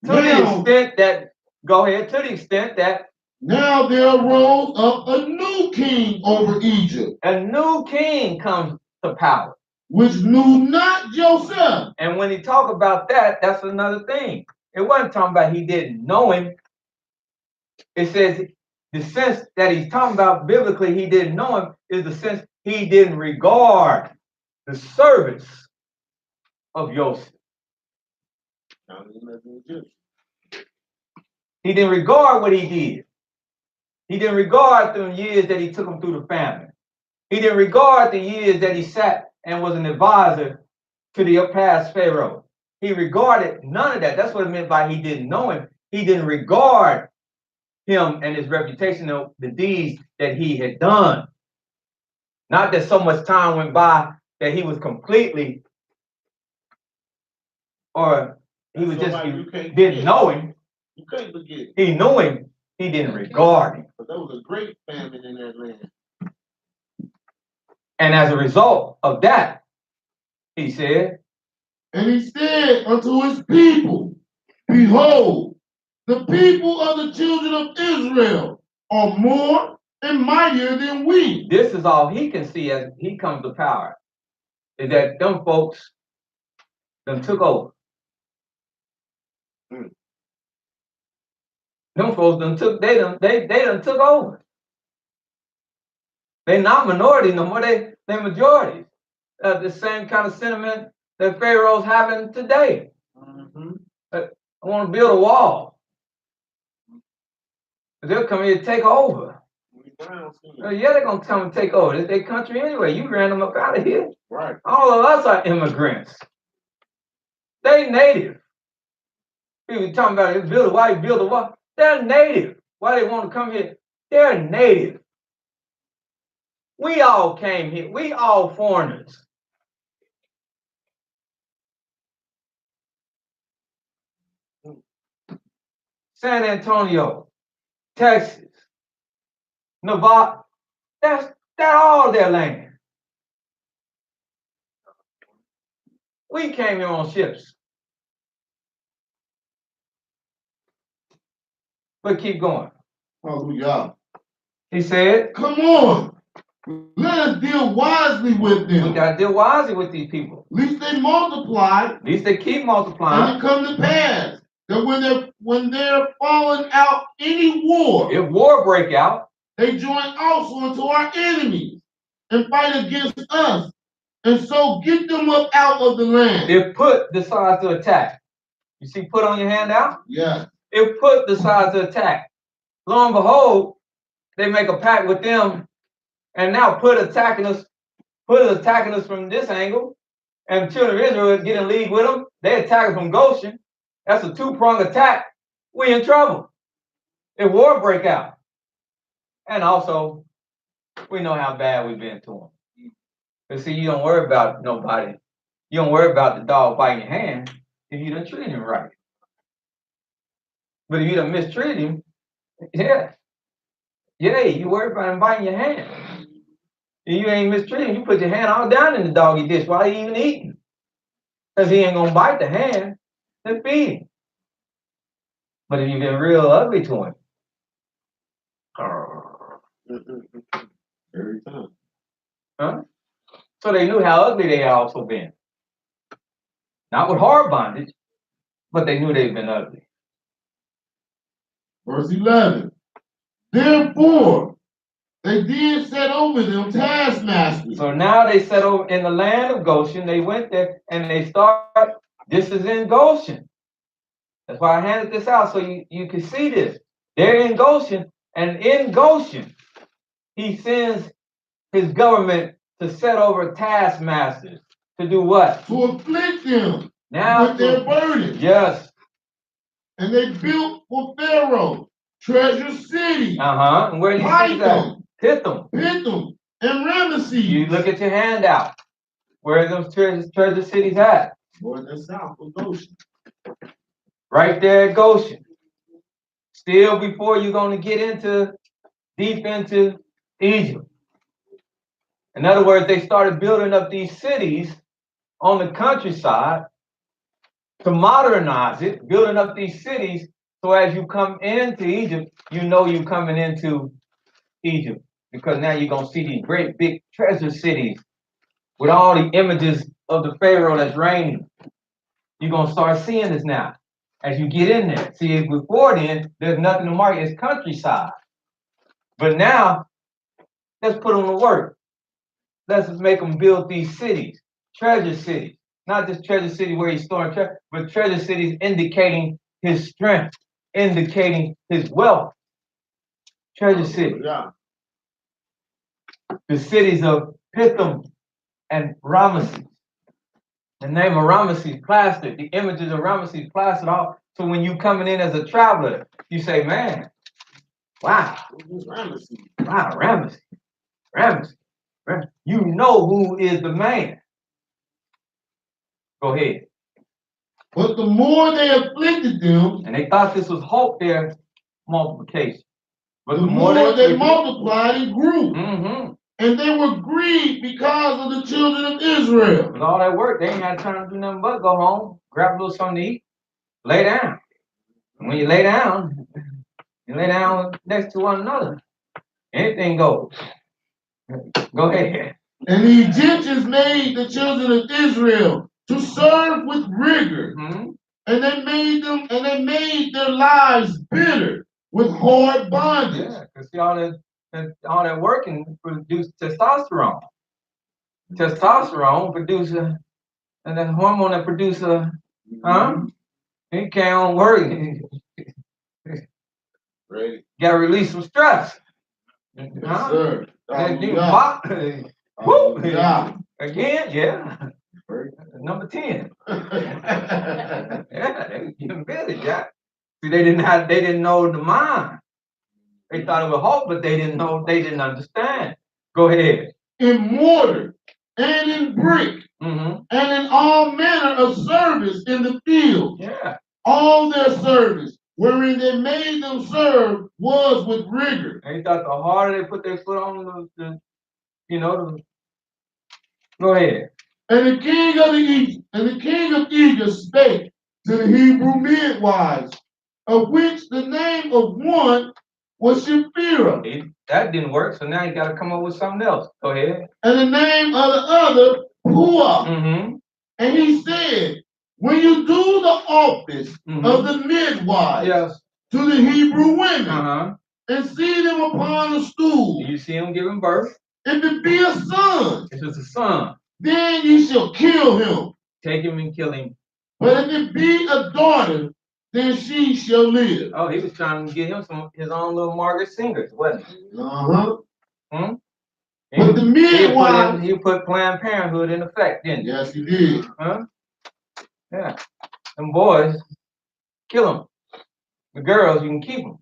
to the extent that, go ahead, to the extent that now there arose up a new king over Egypt, a new king comes to power. which knew not Joseph. And when he talk about that, that's another thing. It wasn't talking about he didn't know him. It says the sense that he's talking about biblically, he didn't know him, is the sense he didn't regard the service of Joseph. He didn't regard what he did. He didn't regard the years that he took him through the famine. He didn't regard the years that he sat and was an advisor to the past Pharaoh. He regarded none of that. That's what it meant by he didn't know him. He didn't regard him and his reputation of the deeds that he had done. Not that so much time went by that he was completely, or he was just, he didn't know him. You can't forget. He knew him. He didn't regard him. But there was a great famine in that land. And as a result of that, he said, and he said unto his people, behold, the people of the children of Israel are more and mightier than we. This is all he can see as he comes to power, is that them folks done took over. Them folks done took, they done took over. They're not minority no more, they're majority. The same kind of sentiment that Pharaoh's having today. I want to build a wall. They'll come here to take over. Yeah, they're going to come and take over. It's their country anyway. You ran them up out of here. Right. All of us are immigrants. They native. People talking about build a wall, you build a wall. They're native. Why they want to come here? They're native. We all came here. We all foreigners. San Antonio, Texas, Nevada, that's all their land. We came here on ships. But keep going. Hallelujah. He said, come on. Let us deal wisely with them. We got to deal wisely with these people. At least they multiply. At least they keep multiplying. And it come to pass that when they're falling out any war, if war break out, they join also into our enemies and fight against us, and so get them up out of the land. If Put decides to attack, you see Put on your handout? Yeah. If Put decides to attack, lo and behold, they make a pact with them, and now Put is attacking us from this angle, and the children of Israel get in league with them. They attack us from Goshen. That's a two-pronged attack. We in trouble if war break out. And also, We know how bad we've been to them. But see, you don't worry about nobody. You don't worry about the dog biting your hand if you don't treat him right. But if you don't mistreat him, yeah, you worry about him biting your hand. If you ain't mistreating, you put your hand all down in the doggy dish while he even eating. Because he ain't gonna bite the hand, then feed him. But if you've been real ugly to him, Every time. huh? So they knew how ugly they had also been. Not with hard bondage, but they knew they'd been ugly. Verse 11. Therefore, they did set over them taskmasters. So now they settled in the land of Goshen. They went there and they started. This is in Goshen. That's why I handed this out so you can see this. They're in Goshen, and in Goshen, he sends his government to set over taskmasters to do what? To afflict them Now with their burdens. Yes. And they built for Pharaoh treasure cities. And where do you see that? Pithom, and Ramesses. You look at your handout. Where are those treasure cities at? North and south of Goshen. Right there at Goshen. Still before you're going to get deep into Egypt. In other words, they started building up these cities on the countryside to modernize it, building up these cities so as you come into Egypt, you know you're coming into Egypt. Because now you're going to see these great big treasure cities with all the images of the Pharaoh that's reigning. You're going to start seeing this now as you get in there. See, before then, there's nothing to mark. It's countryside. But now, let's put them to work. Let's make them build these cities, treasure cities. Not just treasure city where he's storing treasure, but treasure cities indicating his strength, indicating his wealth. Treasure city. Yeah. The cities of Pithom and Ramesses. The name of Ramesses plastered, the images of Ramesses plastered off. So when you coming in as a traveler, you say, man, wow. Ramesses. Wow, Ramesses. You know who is the man. Go ahead. But the more they afflicted them, and they thought this was hope, their multiplication. But the more they multiplied and grew. Mm-hmm. And they were grieved because of the children of Israel. With all that work, they ain't had time to do nothing but go home, grab a little something to eat, lay down. And when you lay down next to one another. Anything goes. Go ahead. And the Egyptians made the children of Israel to serve with rigor. Mm-hmm. And they made their lives bitter with hard bondage. Yeah, because see all that working produce testosterone. Testosterone produces and that hormone that produces he can't work. Ready. Got to release some stress. Yes, sir. Again, yeah. Number 10. Yeah, they getting busy, Jack. See, they didn't know the mind. They thought it was hope, but they didn't understand. Go ahead. In mortar and in brick and in all manner of service in the field. Yeah. All their service, wherein they made them serve, was with rigor. They thought the harder they put their foot on go ahead. And the king of Egypt spake to the Hebrew midwives, of which the name of one was Shiphrah. That didn't work, so now you got to come up with something else. Go ahead. And the name of the other, Puah. Mm-hmm. And he said, when you do the office of the midwives to the Hebrew women and see them upon a stool, you see them giving birth? If it be a son, if it's a son, then you shall kill him. Take him and kill him. But if it be a daughter, then she shall live. Oh, he was trying to get him his own little Margaret Singers, wasn't he? But the midwife, he put Planned Parenthood in effect, didn't he? Yes, he did. Yeah. Them boys, kill them. The girls, you can keep them.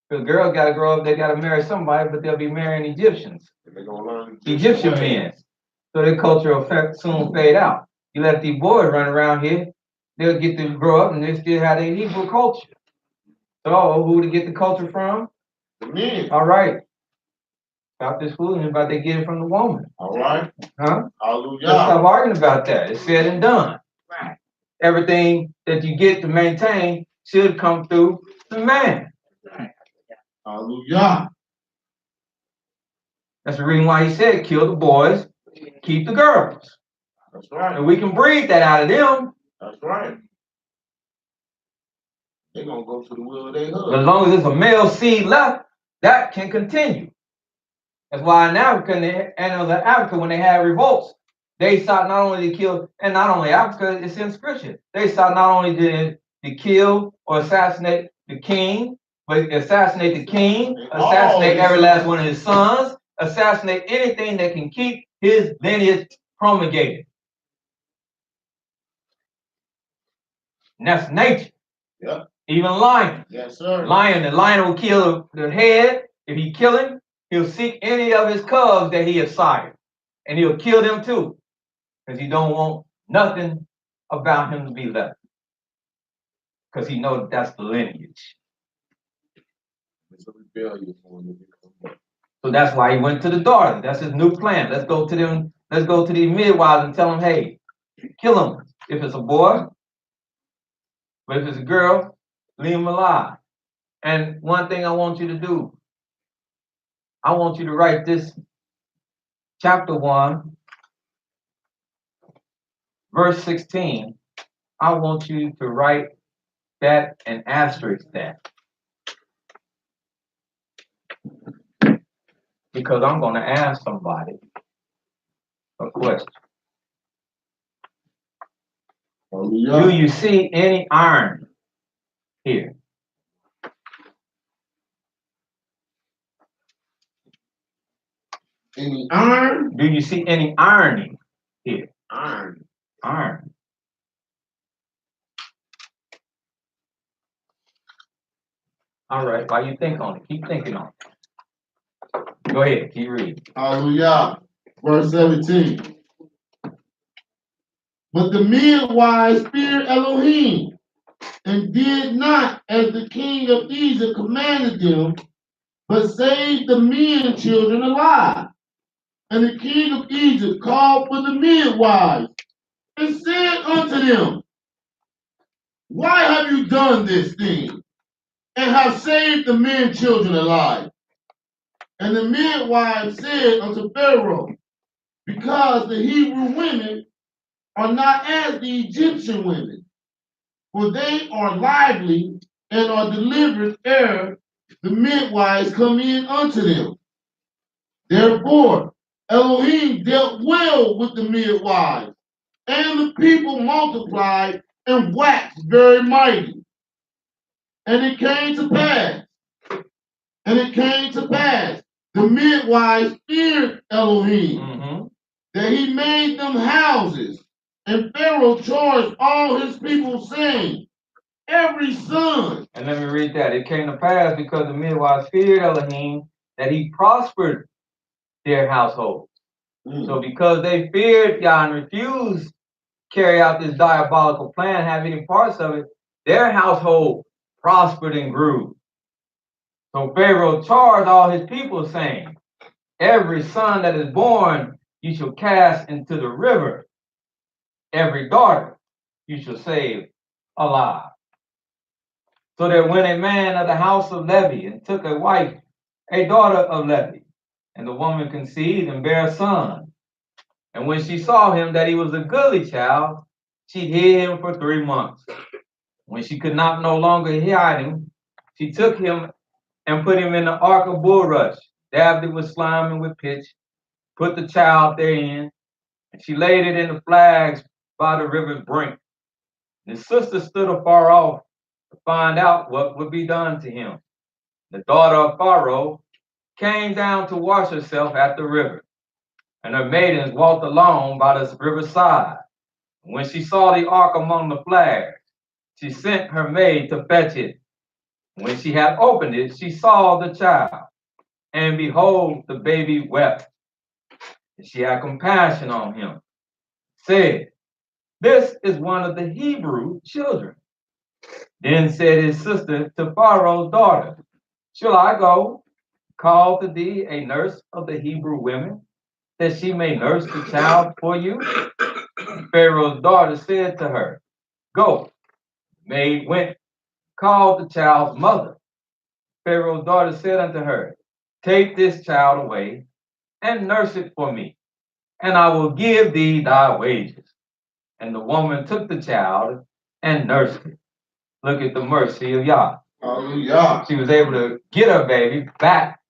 Because girls got to grow up, they got to marry somebody, but they'll be marrying Egyptians, They're gonna learn Egyptian men. So their culture will soon fade out. You let these boys run around here, they'll get to grow up and they still have their Hebrew culture. So who to get the culture from? The men. All right. Stop this fooling about they get it from the woman. All right. Huh? Hallelujah. Let's stop arguing about that. It's said and done. Right. Everything that you get to maintain should come through the man. Right. Hallelujah. That's the reason why he said, kill the boys, keep the girls. That's right. And we can breed that out of them. That's right. They're going to go to the will of their But as husband. long as there's a male seed left, that can continue. That's why in Africa when they had revolts, they sought not only to kill, and not only Africa, it's in scripture. They sought not only to kill or assassinate the king, but assassinate the king, assassinate every last one of his sons, assassinate anything that can keep his lineage promulgated. And that's nature. Yep. Even lion. Yes, sir. The lion will kill the head. If he kill him, he'll seek any of his cubs that he has sired. And he'll kill them too. Because he don't want nothing about him to be left. Because he knows that's the lineage. It's a rebellious one. So that's why he went to the daughters. That's his new plan. Let's go to them. Let's go to these midwives and tell them, hey, kill him. If it's a boy, but if it's a girl, leave him alive. And one thing I want you to do, I want you to write this chapter 1, verse 16. I want you to write that and asterisk that. Because I'm going to ask somebody a question. Do you see any iron here? Any iron? Do you see any irony here? Iron. Iron. All right, while you think on it, keep thinking on it. Go ahead, keep reading. Hallelujah. Verse 17. But the midwives feared Elohim and did not as the king of Egypt commanded them, but saved the men children alive. And the king of Egypt called for the midwives and said unto them, why have you done this thing, and have saved the men children alive? And the midwives said unto Pharaoh, because the Hebrew women are not as the Egyptian women, for they are lively and are delivered ere the midwives come in unto them. Therefore, Elohim dealt well with the midwives, and the people multiplied and waxed very mighty. And it came to pass, the midwives feared Elohim, that he made them houses. And Pharaoh charged all his people, saying, every son. And let me read that. It came to pass because the midwives feared Elohim that he prospered their households. So because they feared Yah and refused to carry out this diabolical plan, have any parts of it, their household prospered and grew. So Pharaoh charged all his people, saying, every son that is born you shall cast into the river. Every daughter you shall save alive. So there went a man of the house of Levi and took a wife, a daughter of Levi. And the woman conceived and bare a son. And when she saw him that he was a goodly child, she hid him for 3 months. When she could not no longer hide him, she took him and put him in the ark of bulrush, dabbed it with slime and with pitch, put the child therein, and she laid it in the flags by the river's brink. And his sister stood afar off to find out what would be done to him. The daughter of Pharaoh came down to wash herself at the river, and her maidens walked along by the riverside. When she saw the ark among the flags, she sent her maid to fetch it. When she had opened it, she saw the child, and behold, the baby wept. And she had compassion on him, said, "This is one of the Hebrew children." Then said his sister to Pharaoh's daughter, "Shall I go call to thee a nurse of the Hebrew women, that she may nurse the child for you?" Pharaoh's daughter said to her, "Go." The maid went, called the child's mother. Pharaoh's daughter said unto her, "Take this child away and nurse it for me, and I will give thee thy wages." And the woman took the child and nursed it. Look at the mercy of Yah. Hallelujah. She was able to get her baby back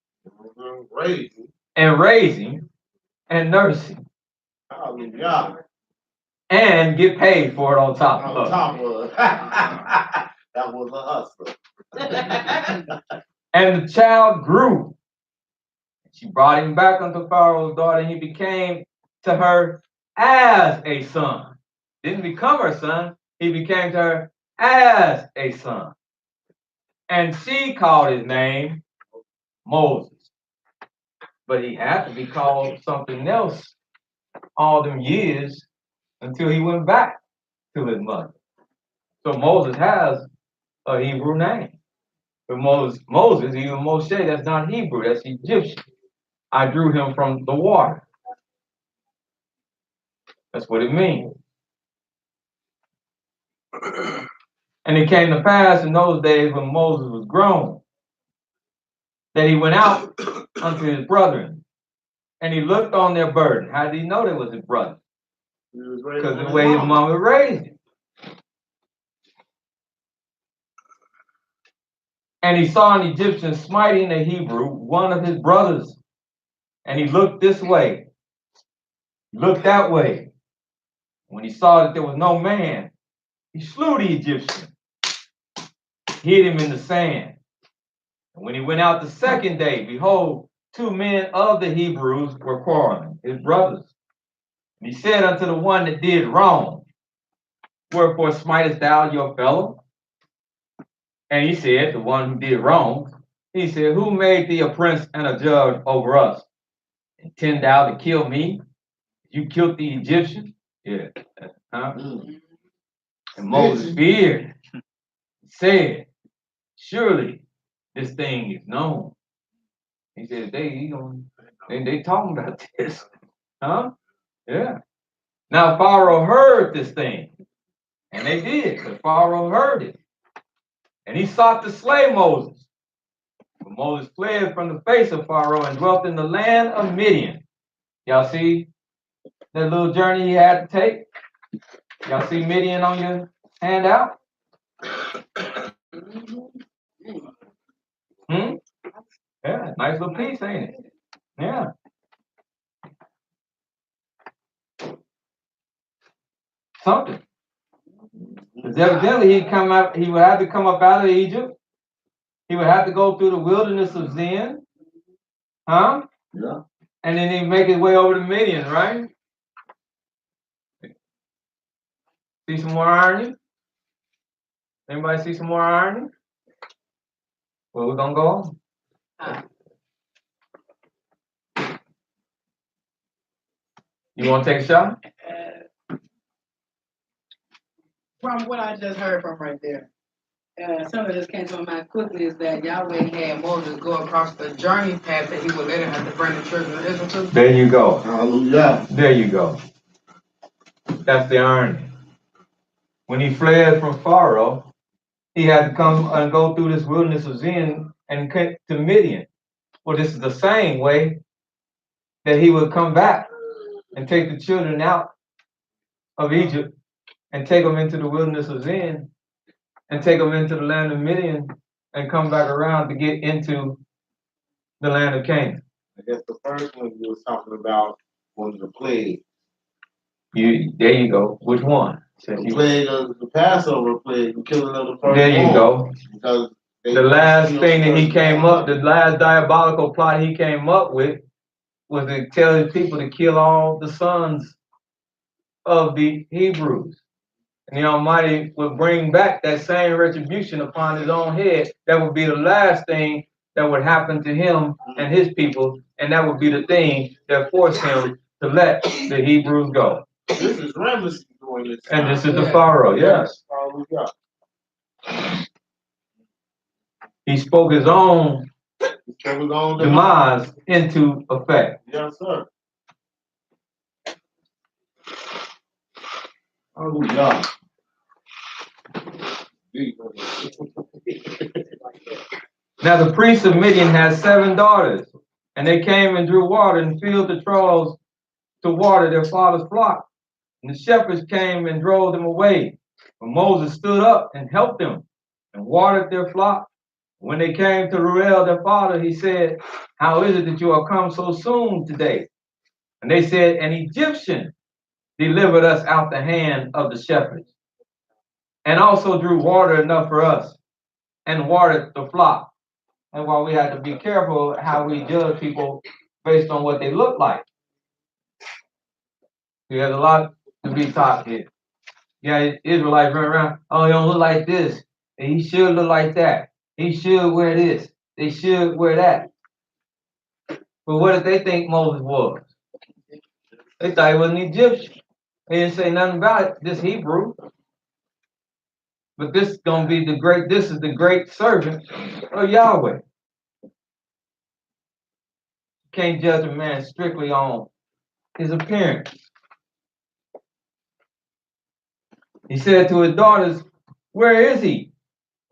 and raise him and nurse him Hallelujah. and get paid for it on top On of it. top of that was a hustler. And the child grew. She brought him back unto Pharaoh's daughter, and he became to her as a son. Didn't become her son, he became to her as a son. And she called his name Moses. But he had to be called something else all them years until he went back to his mother. So Moses has a Hebrew name. But Moses, even Moshe, that's not Hebrew, that's Egyptian. I drew him from the water. That's what it means. And it came to pass in those days when Moses was grown, that he went out unto his brethren, and he looked on their burden. How did he know they was his brother? Because the way his mama raised him. And he saw an Egyptian smiting a Hebrew, one of his brothers. And he looked this way, looked that way. When he saw that there was no man, he slew the Egyptian, hid him in the sand. And when he went out the second day, behold, 2 men of the Hebrews were quarreling, his brothers. And he said unto the one that did wrong, "Wherefore smitest thou your fellow?" And he said, the one who did wrong, he said, "Who made thee a prince and a judge over us? Intend thou to kill me? You killed the Egyptian?" Yeah. Huh? And Moses feared, said, "Surely this thing is known." He said, they talking about this. Huh? Yeah. Now Pharaoh heard this thing. And they did, but Pharaoh heard it. And he sought to slay Moses. But Moses fled from the face of Pharaoh and dwelt in the land of Midian. Y'all see that little journey he had to take? Y'all see Midian on your handout? Yeah, nice little piece, ain't it? Yeah. Something. Because evidently he would have to come up out of Egypt. He would have to go through the wilderness of Zin. Huh? Yeah. And then he'd make his way over to Midian, right? See some more irony? Anybody see some more irony? Well, we're gonna go on. You want to take a shot? From what I just heard from right there, something that just came to my mind quickly is that Yahweh had Moses go across the journey path that he would later have to bring the children of Israel to. There you go. Hallelujah. There you go. That's the irony. When he fled from Pharaoh, he had to come and go through this wilderness of Zin and get to Midian. Well, this is the same way that he would come back and take the children out of Egypt and take them into the wilderness of Zin and take them into the land of Midian and come back around to get into the land of Canaan. I guess the first one you was talking about was the plague. There you go. Which one? The plague of the Passover plague, the killing of the first. There you go. Because the last thing that he came up, the last diabolical plot he came up with was to tell his people to kill all the sons of the Hebrews. And the Almighty would bring back that same retribution upon his own head. That would be the last thing that would happen to him and his people, and that would be the thing that forced him to let the Hebrews go. This is Ramesses doing this. And this is the Pharaoh, yes. All we got. He spoke his own On demise into effect. Yes, sir. Hallelujah. Now the priest of Midian had 7 daughters, and they came and drew water and filled the troughs to water their father's flock. And the shepherds came and drove them away. But Moses stood up and helped them and watered their flock. When they came to Ruel, their father, he said, "How is it that you are come so soon today?" And they said, "An Egyptian delivered us out the hand of the shepherds, and also drew water enough for us, and watered the flock." And while we have to be careful how we judge people based on what they look like, we have a lot to be taught here. Yeah, Israelites run around, "Oh, he don't look like this, and he should look like that. He should wear this. They should wear that." But what did they think Moses was? They thought he was an Egyptian. They didn't say nothing about it, this Hebrew. But this is gonna be this is the great servant of Yahweh. You can't judge a man strictly on his appearance. He said to his daughters, "Where is he?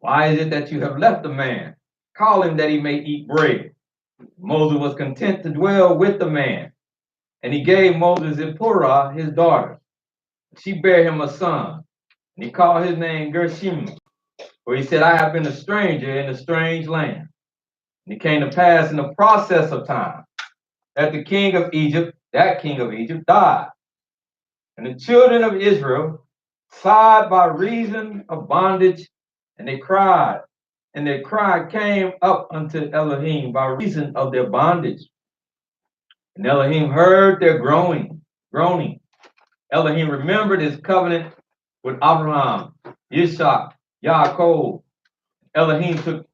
Why is it that you have left the man? Call him that he may eat bread." Moses was content to dwell with the man, and he gave Moses Zipporah his daughter. She bare him a son, and he called his name Gershom, for he said, "I have been a stranger in a strange land." And it came to pass in the process of time that that king of Egypt, died. And the children of Israel sighed by reason of bondage, and they cried. And their cry came up unto Elohim by reason of their bondage. And Elohim heard their groaning. Elohim remembered his covenant with Abraham, Yitzhak, Yaakov. Elohim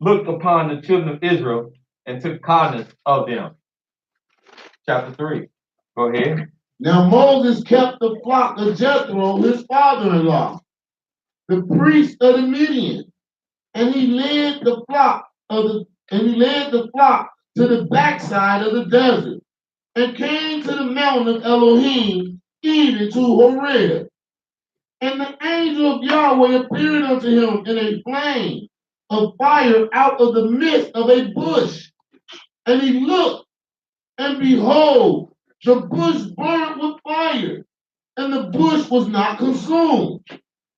looked upon the children of Israel and took cognizance of them. Chapter 3. Go ahead. Now Moses kept the flock of Jethro, his father-in-law, the priest of the Midian, and he led the flock to the backside of the desert, and came to the mountain of Elohim, even to Horeb. And the angel of Yahweh appeared unto him in a flame of fire out of the midst of a bush. And he looked, and behold, the bush burned with fire, and the bush was not consumed.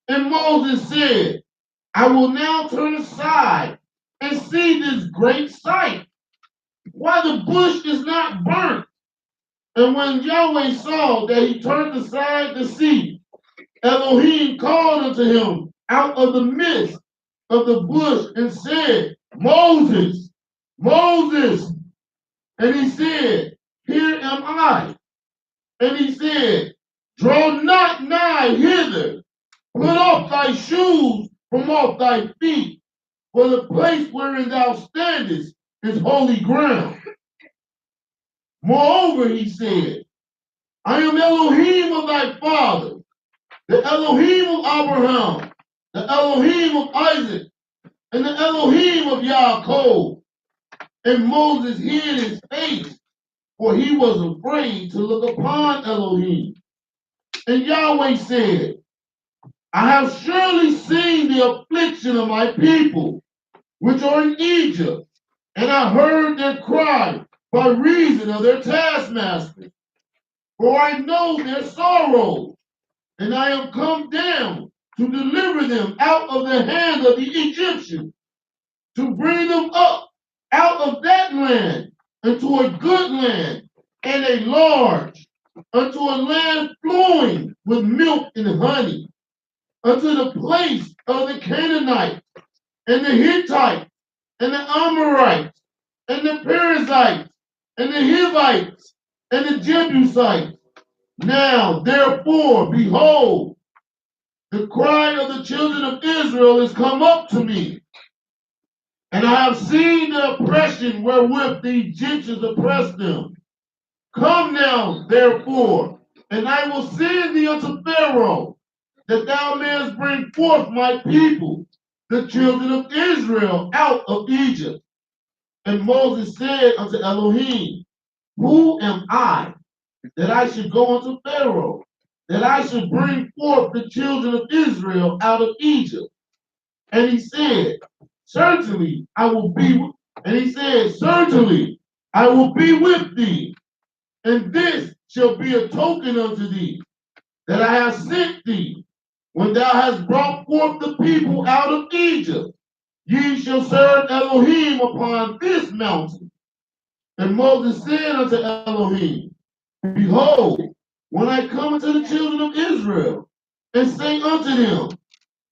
And Moses said, "I will now turn aside and see this great sight, why the bush is not burnt." And when Yahweh saw that he turned aside to see, Elohim called unto him out of the midst of the bush and said, "Moses, Moses." And he said, "Here am I." And he said, "Draw not nigh hither. Put off thy shoes from off thy feet, for the place wherein thou standest is holy ground." Moreover, he said, "I am Elohim of thy father, the Elohim of Abraham, the Elohim of Isaac, and the Elohim of Yaakov." And Moses hid his face, for he was afraid to look upon Elohim. And Yahweh said, "I have surely seen the affliction of my people, which are in Egypt, and I heard their cry by reason of their taskmasters. For I know their sorrows, and I am come down to deliver them out of the hand of the Egyptians, to bring them up out of that land into a good land, and a large, unto a land flowing with milk and honey, unto the place of the Canaanites, and the Hittites, and the Amorites, and the Perizzites, and the Hivites, and the Jebusites. Now, therefore, behold, the cry of the children of Israel is come up to me. And I have seen the oppression wherewith the Egyptians oppressed them. Come now, therefore, and I will send thee unto Pharaoh, that thou mayest bring forth my people, the children of Israel, out of Egypt. And Moses said unto Elohim, who am I, that I should go unto Pharaoh, that I should bring forth the children of Israel out of Egypt? And he said, certainly I will be, and he said, certainly I will be with thee, and this shall be a token unto thee, that I have sent thee. When thou hast brought forth the people out of Egypt, ye shall serve Elohim upon this mountain. And Moses said unto Elohim, behold, when I come unto the children of Israel, and say unto them,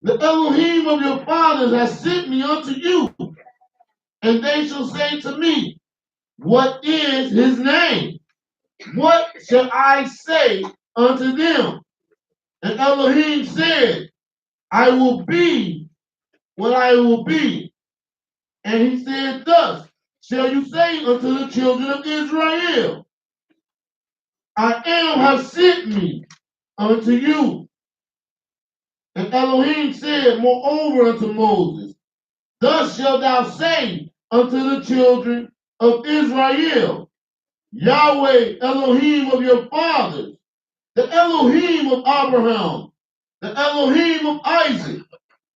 the Elohim of your fathers has sent me unto you, and they shall say to me, what is his name? What shall I say unto them? And Elohim said, I will be what I will be. And he said, thus shall you say unto the children of Israel, I am have sent me unto you. And Elohim said moreover unto Moses, thus shalt thou say unto the children of Israel, Yahweh Elohim of your fathers, the Elohim of Abraham, the Elohim of Isaac,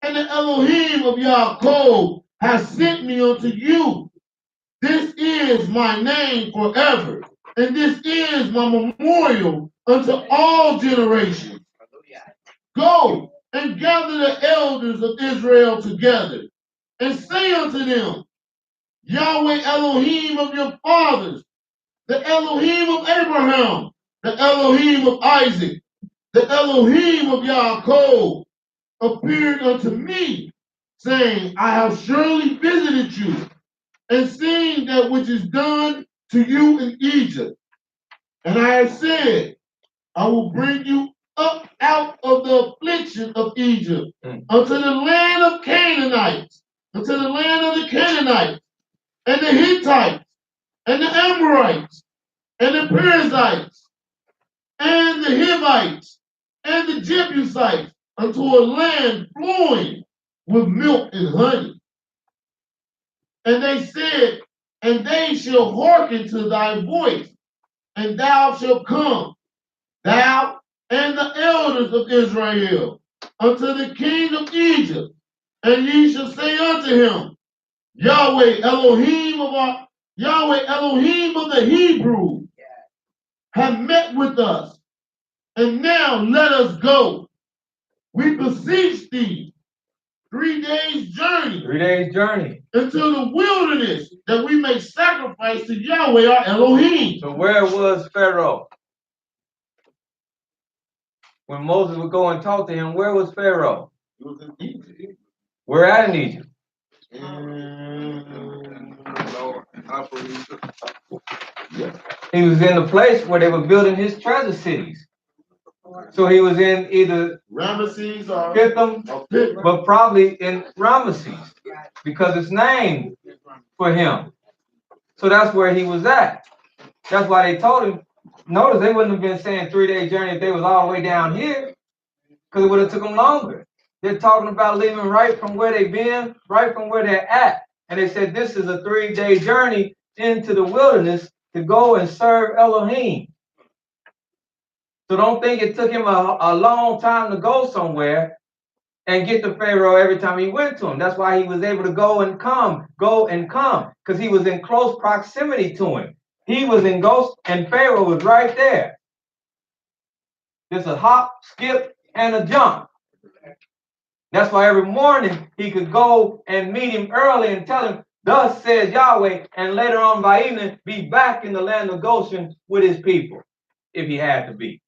and the Elohim of Yaakov has sent me unto you. This is my name forever, and this is my memorial unto all generations. Go and gather the elders of Israel together, and say unto them, Yahweh Elohim of your fathers, the Elohim of Abraham, the Elohim of Isaac, the Elohim of Yaakov, appeared unto me, saying, I have surely visited you, and seen that which is done to you in Egypt. And I have said, I will bring you up out of the affliction of Egypt, unto the land of Canaanites, unto the land of the Canaanites, and the Hittites, and the Amorites, and the Perizzites, and the Hivites, and the Jebusites, unto a land flowing with milk and honey. And they said, and they shall hearken to thy voice, and thou shalt come, thou and the elders of Israel, unto the king of Egypt, and ye shall say unto him, Yahweh Elohim of the Hebrews have met with us, and now let us go. We beseech thee, 3 days journey. 3 days journey. Into the wilderness, that we may sacrifice to Yahweh our Elohim. So where was Pharaoh? When Moses would go and talk to him, where was Pharaoh? He was in Egypt. Where at in Egypt? He was in the place where they were building his treasure cities. So he was in either Ramesses or Pithom, Pithom, but probably in Ramesses, because it's named for him. So that's where he was at. That's why they told him, notice they wouldn't have been saying 3 day journey if they was all the way down here, because it would have took them longer. They're talking about leaving right from where they've been, right from where they're at. And they said this is a 3 day journey into the wilderness to go and serve Elohim. So don't think it took him a long time to go somewhere and get to Pharaoh every time he went to him. That's why he was able to go and come, because he was in close proximity to him. He was in Ghost, and Pharaoh was right there. There's a hop, skip, and a jump. That's why every morning he could go and meet him early and tell him, thus says Yahweh, and later on by evening be back in the land of Goshen with his people, if he had to be.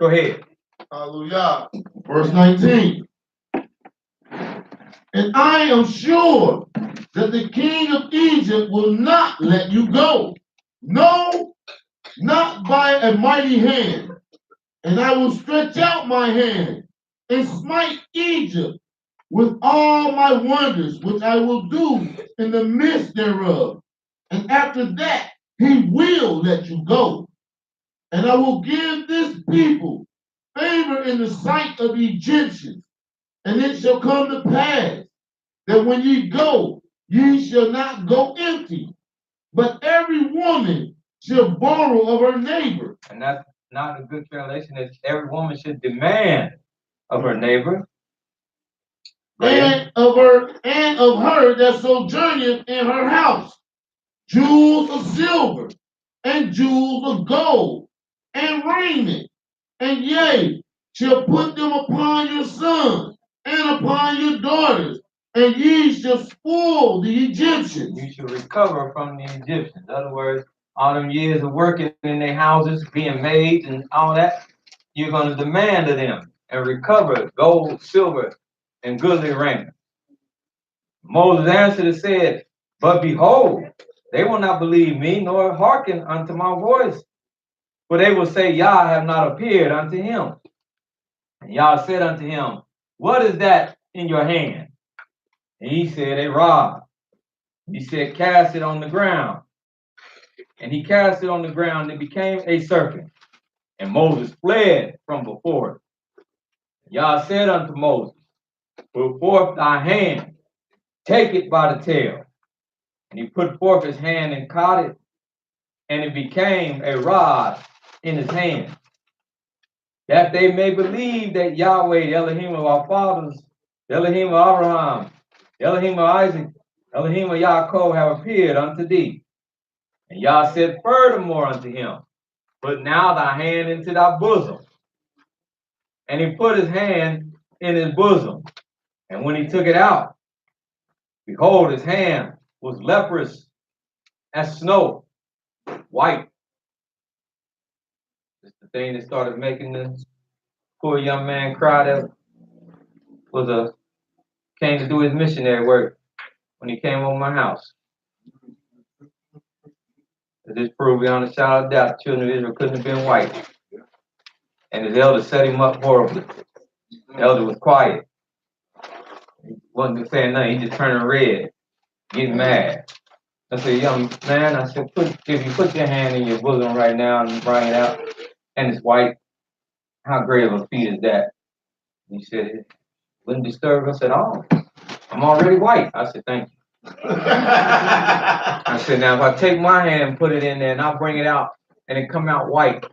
Go ahead. Hallelujah. Verse 19. And I am sure that the king of Egypt will not let you go. No, not by a mighty hand. And I will stretch out my hand and smite Egypt with all my wonders, which I will do in the midst thereof. And after that, he will let you go. And I will give this people favor in the sight of the Egyptians. And it shall come to pass that when ye go, ye shall not go empty, but every woman shall borrow of her neighbor. And that's not a good translation. It's every woman should demand of her neighbor. And of her that sojourneth in her house, jewels of silver, and jewels of gold, and raiment, and yea, shall put them upon your sons and upon your daughters, and ye shall spoil the Egyptians. You should recover from the Egyptians. In other words, all them years of working in their houses, being maids and all that, you're going to demand of them and recover gold, silver, and goodly raiment. Moses answered and said, but behold, they will not believe me, nor hearken unto my voice. For they will say, Yah have not appeared unto him. And Yah said unto him, what is that in your hand? And he said, a rod. He said, cast it on the ground. And he cast it on the ground, and it became a serpent. And Moses fled from before it. Yah said unto Moses, put forth thy hand, take it by the tail. And he put forth his hand and caught it, and it became a rod in his hand, that they may believe that Yahweh, the Elohim of our fathers, the Elohim of Abraham, the Elohim of Isaac, the Elohim of Yaakov have appeared unto thee. And Yah said furthermore unto him, put now thy hand into thy bosom. And he put his hand in his bosom. And when he took it out, behold, his hand was leprous as snow, white. It's the thing that started making the poor young man cry that came to do his missionary work when he came over my house. This proved beyond a shadow of doubt the children of Israel couldn't have been white. And his elder set him up horribly. The elder was quiet. He wasn't saying nothing. He just turning red, getting mad. I said, young man, I said, if you put your hand in your bosom right now and bring it out, and it's white, how great of a feat is that? He said, it wouldn't disturb us at all. I'm already white. I said, thank you. I said, now if I take my hand and put it in there and I'll bring it out and it come out white,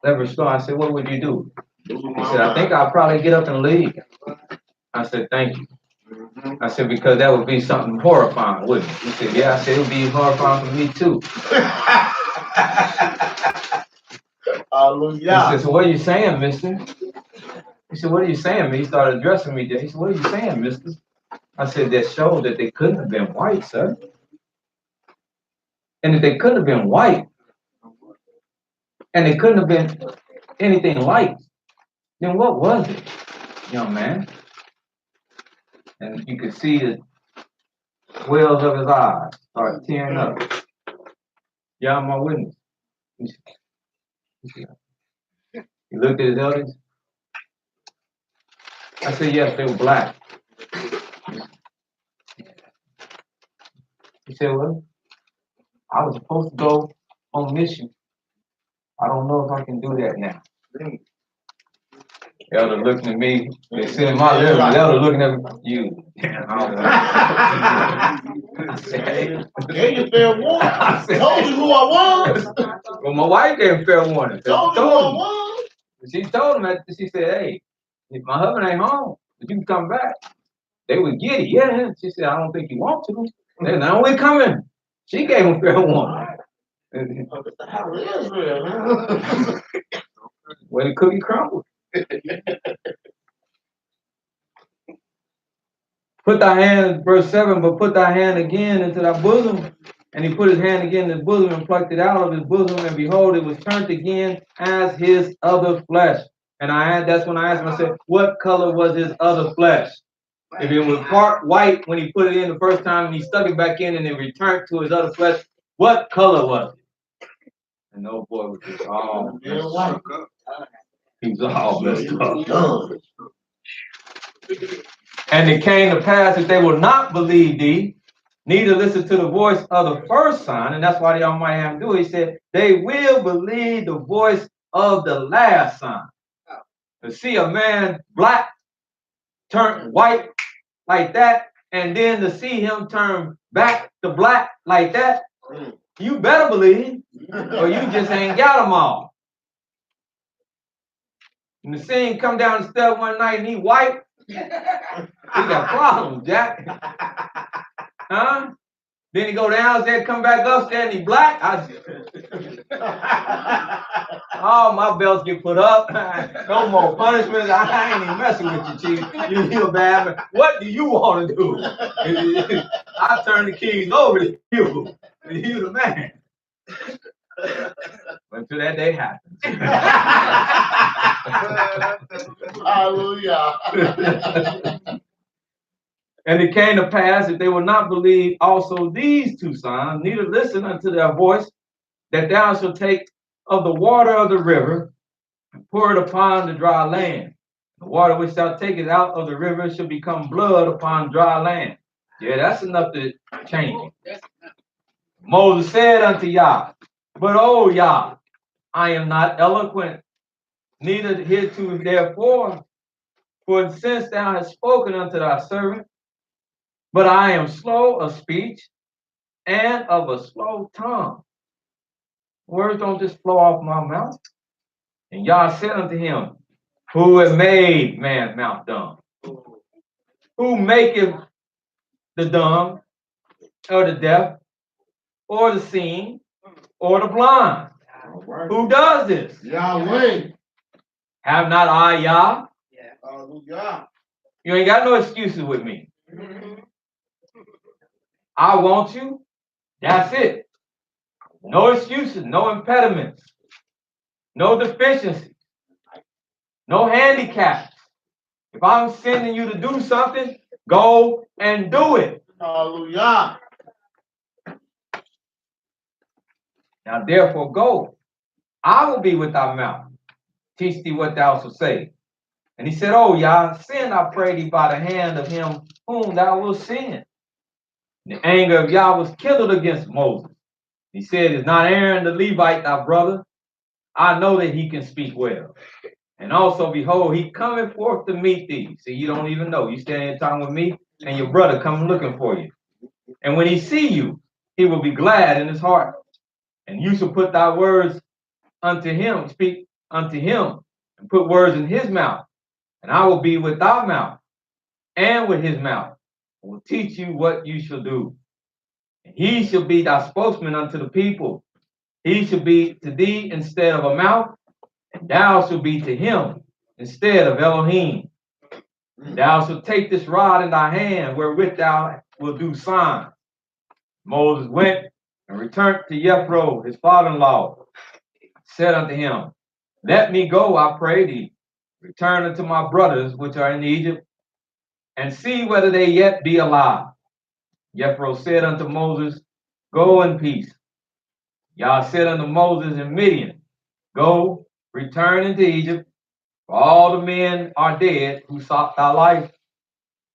leverage store, I said, what would you do? He said, I think I'll probably get up and leave. I said, thank you. I said, because that would be something horrifying, wouldn't it? He said, yeah. I said, it would be horrifying for me too. Hallelujah. He said, so what are you saying, mister? He said, what are you saying? He started addressing me there. He said, what are you saying, mister? I said, that showed that they couldn't have been white, sir. And if they couldn't have been white, and they couldn't have been anything like, then what was it, young man? And you could see the wells of his eyes start tearing up. Yeah, I'm my witness. He looked at his elders. I said, yes, they were black. He said, well, I was supposed to go on mission. I don't know if I can do that now. The elder looking at me, they said in my living, the elder looking at me, you. I said, hey. Gave you fair warning. I told you who I was. Well, my wife gave him fair warning. Told you who I was. She told him that, she said, hey, if my husband ain't home, if you can come back, they would get it. Yeah. She said, I don't think you want to. They said, no, we're coming. She gave him fair warning. What the hell is real, man? Where the cookie crumbled. Put thy hand, verse 7, but put thy hand again into thy bosom. And he put his hand again in his bosom and plucked it out of his bosom. And behold, it was turned again as his other flesh. And that's when I asked him, I said, what color was his other flesh? If it was part white when he put it in the first time and he stuck it back in and it returned to his other flesh, what color was it? And the old boy was just, oh, white. He's all messed up. Done. And it came to pass that they will not believe thee, neither listen to the voice of the first sign. And that's why the Almighty have to do it. He said, they will believe the voice of the last sign. To see a man black turn white like that, and then to see him turn back to black like that, you better believe, or you just ain't got them all. And the scene come down the step one night and he white, he got problems, Jack. Huh? Then he go downstairs, come back upstairs, and he black. All my belts get put up. No more punishments. I ain't even messing with you, Chief. You a bad man. What do you want to do? I turn the keys over to you. You the man. Until that day happens. Hallelujah. And it came to pass that they will not believe also these two signs, neither listen unto their voice, that thou shalt take of the water of the river and pour it upon the dry land. The water which thou takest out of the river shall become blood upon dry land. Yeah, that's enough to change it. Moses said unto Yah, but O Yah, I am not eloquent, neither hereto therefore, for since thou hast spoken unto thy servant, but I am slow of speech and of a slow tongue. Words don't just flow off my mouth. And Yah said unto him, who had made man's mouth dumb? Who maketh the dumb, or the deaf, or the seeing, or the blind? Who does this? Yahweh. Have not I Yah? Hallelujah. You ain't got no excuses with me. I want you. That's it. No excuses, no impediments, no deficiencies, no handicaps. If I'm sending you to do something, go and do it. Hallelujah. Now therefore go. I will be with thy mouth. Teach thee what thou shalt say. And he said, oh Yah, send, I pray thee, by the hand of him whom thou wilt send. And the anger of Yah was kindled against Moses. He said, is not Aaron the Levite thy brother? I know that he can speak well. And also, behold, he cometh forth to meet thee. See, you don't even know. You standing here talking with me, and your brother coming looking for you. And when he see you, he will be glad in his heart. And you shall put thy words unto him, speak unto him, and put words in his mouth. And I will be with thy mouth, and with his mouth, and will teach you what you shall do. And he shall be thy spokesman unto the people. He shall be to thee instead of a mouth, and thou shalt be to him instead of Elohim. And thou shalt take this rod in thy hand, wherewith thou wilt do signs. Moses went and returned to Jethro, his father-in-law, said unto him, let me go, I pray thee, return unto my brothers which are in Egypt, and see whether they yet be alive. Jethro said unto Moses, go in peace. Yah said unto Moses in Midian, go, return into Egypt, for all the men are dead who sought thy life.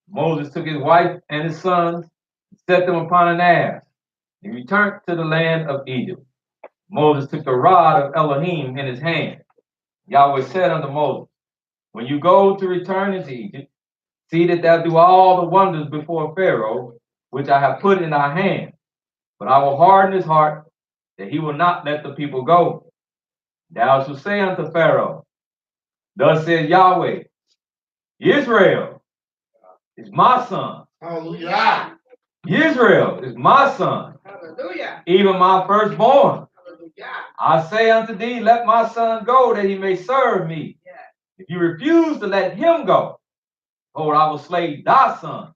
Moses took his wife and his sons, and set them upon an ass, and returned to the land of Egypt. Moses took the rod of Elohim in his hand. Yahweh said unto Moses, when you go to return into Egypt, see that thou do all the wonders before Pharaoh, which I have put in thy hand. But I will harden his heart, that he will not let the people go. Thou shalt say unto Pharaoh, thus says Yahweh, Israel is my son. Hallelujah. Israel is my son. Hallelujah. Even my firstborn. Hallelujah. I say unto thee, let my son go, that he may serve me. Yeah. If you refuse to let him go, behold, I will slay thy son,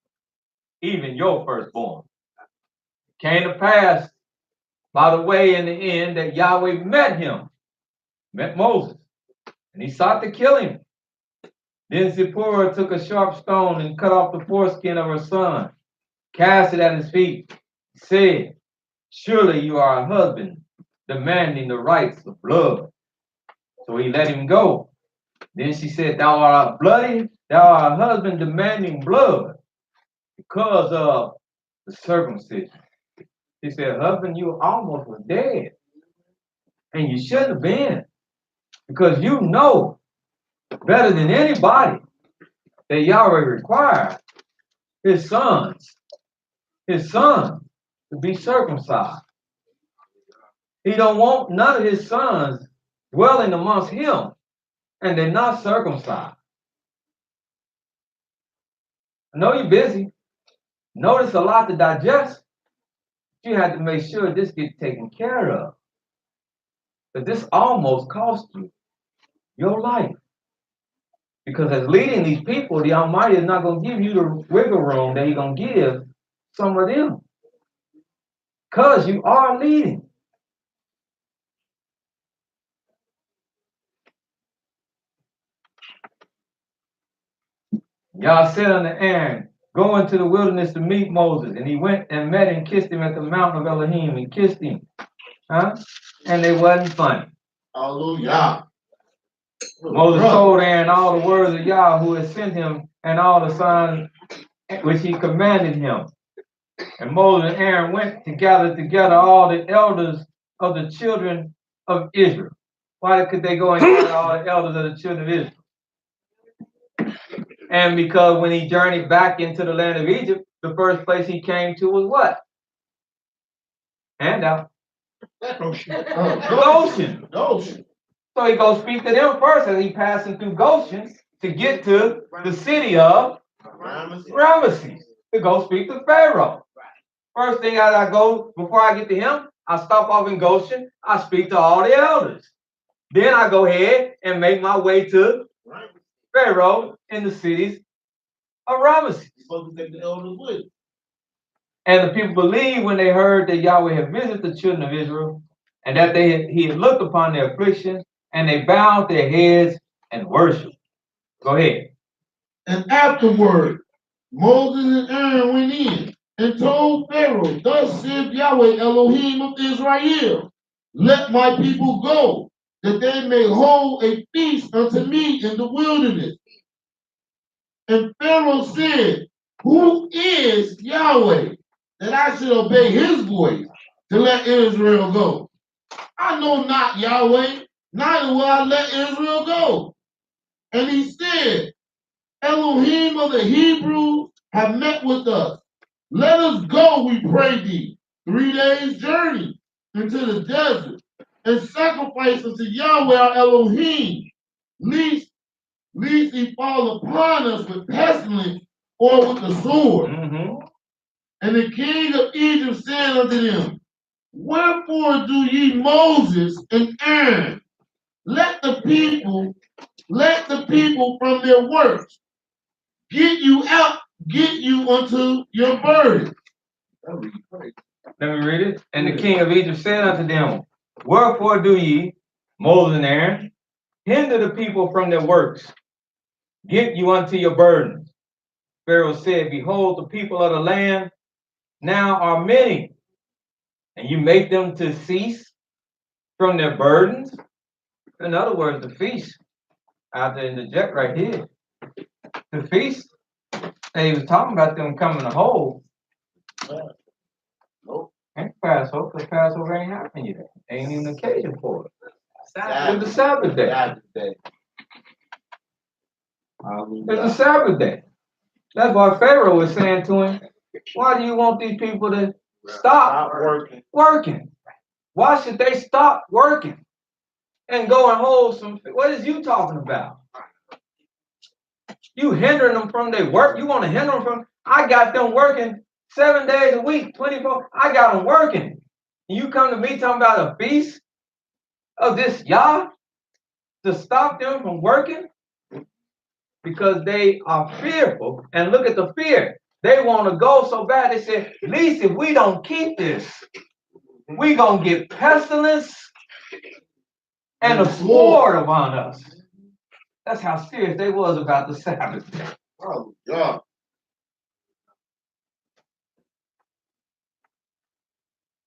even your firstborn. It came to pass, by the way, in the end, that Yahweh met Moses, and he sought to kill him. Then Zipporah took a sharp stone and cut off the foreskin of her son, cast it at his feet, said, surely you are a husband, demanding the rights of blood. So he let him go. Then she said, thou art bloody, thou art a husband demanding blood because of the circumcision. He said, husband, you almost was dead. And you shouldn't have been. Because you know better than anybody that Yahweh required his sons to be circumcised. He don't want none of his sons dwelling amongst him, and they're not circumcised. I know you're busy. Notice a lot to digest. You had to make sure this gets taken care of. But this almost cost you your life. Because as leading these people, the Almighty is not going to give you the wiggle room that he's going to give some of them. Because you are leading. Y'all said unto Aaron, go into the wilderness to meet Moses. And he went and met and kissed him at the mountain of Elohim and kissed him. And they wasn't funny. Hallelujah. Moses told Aaron all the words of Yah who had sent him and all the signs which he commanded him. And Moses and Aaron went to gather together all the elders of the children of Israel. Why could they go and gather all the elders of the children of Israel? And because when he journeyed back into the land of Egypt, the first place he came to was what? Handout. Goshen. So he goes speak to them first as he passing through Goshen to get to the city of Ramesses to go speak to Pharaoh. First thing as I go, before I get to him, I stop off in Goshen, I speak to all the elders. Then I go ahead and make my way to Pharaoh in the cities of Ramesses. And the people believed when they heard that Yahweh had visited the children of Israel and that he had looked upon their affliction, and they bowed their heads and worshiped. Go ahead. And afterward, Moses and Aaron went in and told Pharaoh, thus saith Yahweh Elohim of Israel, let my people go, that they may hold a feast unto me in the wilderness. And Pharaoh said, who is Yahweh, that I should obey his voice to let Israel go? I know not Yahweh, neither will I let Israel go. And he said, Elohim of the Hebrews have met with us. Let us go, we pray thee, 3 days' journey into the desert, and sacrifice unto Yahweh our Elohim, lest he fall upon us with pestilence or with the sword. And the king of Egypt said unto them, wherefore do ye Moses and Aaron let the people from their works get you unto your burden? Let me read it. And the king of Egypt said unto them, wherefore do ye, Moses and Aaron, hinder the people from their works? Get you unto your burdens. Pharaoh said, behold, the people of the land now are many, and you make them to cease from their burdens. In other words, the feast, I have to interject right here. The feast, and he was talking about them coming to hold. Ain't Passover, because Passover ain't happening yet. Ain't even an occasion for it. It's the Sabbath day. It's the Sabbath day. That's why Pharaoh was saying to him, why do you want these people to stop working? Why should they stop working and go and hold some? What is you talking about? You hindering them from their work? You want to hinder them from? I got them working 7 days a week, 24. I got them working. And you come to me talking about a feast of this Yah to stop them from working? Because they are fearful. And look at the fear. They want to go so bad. They say, at least if we don't keep this, we going to get pestilence and a sword upon us. That's how serious they was about the Sabbath day. Oh, God.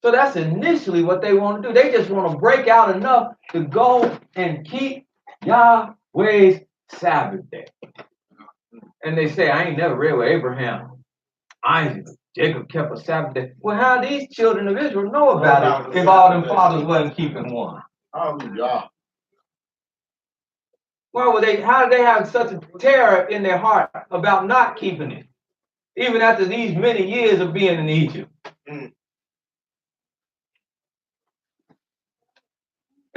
So that's initially what they want to do. They just want to break out enough to go and keep Yah Where's Sabbath day? And they say, I ain't never read with Abraham, Isaac, Jacob kept a Sabbath day. Well, how these children of Israel know about it if all them fathers wasn't keeping one? Hallelujah. Why would they? How did they have such a terror in their heart about not keeping it, even after these many years of being in Egypt?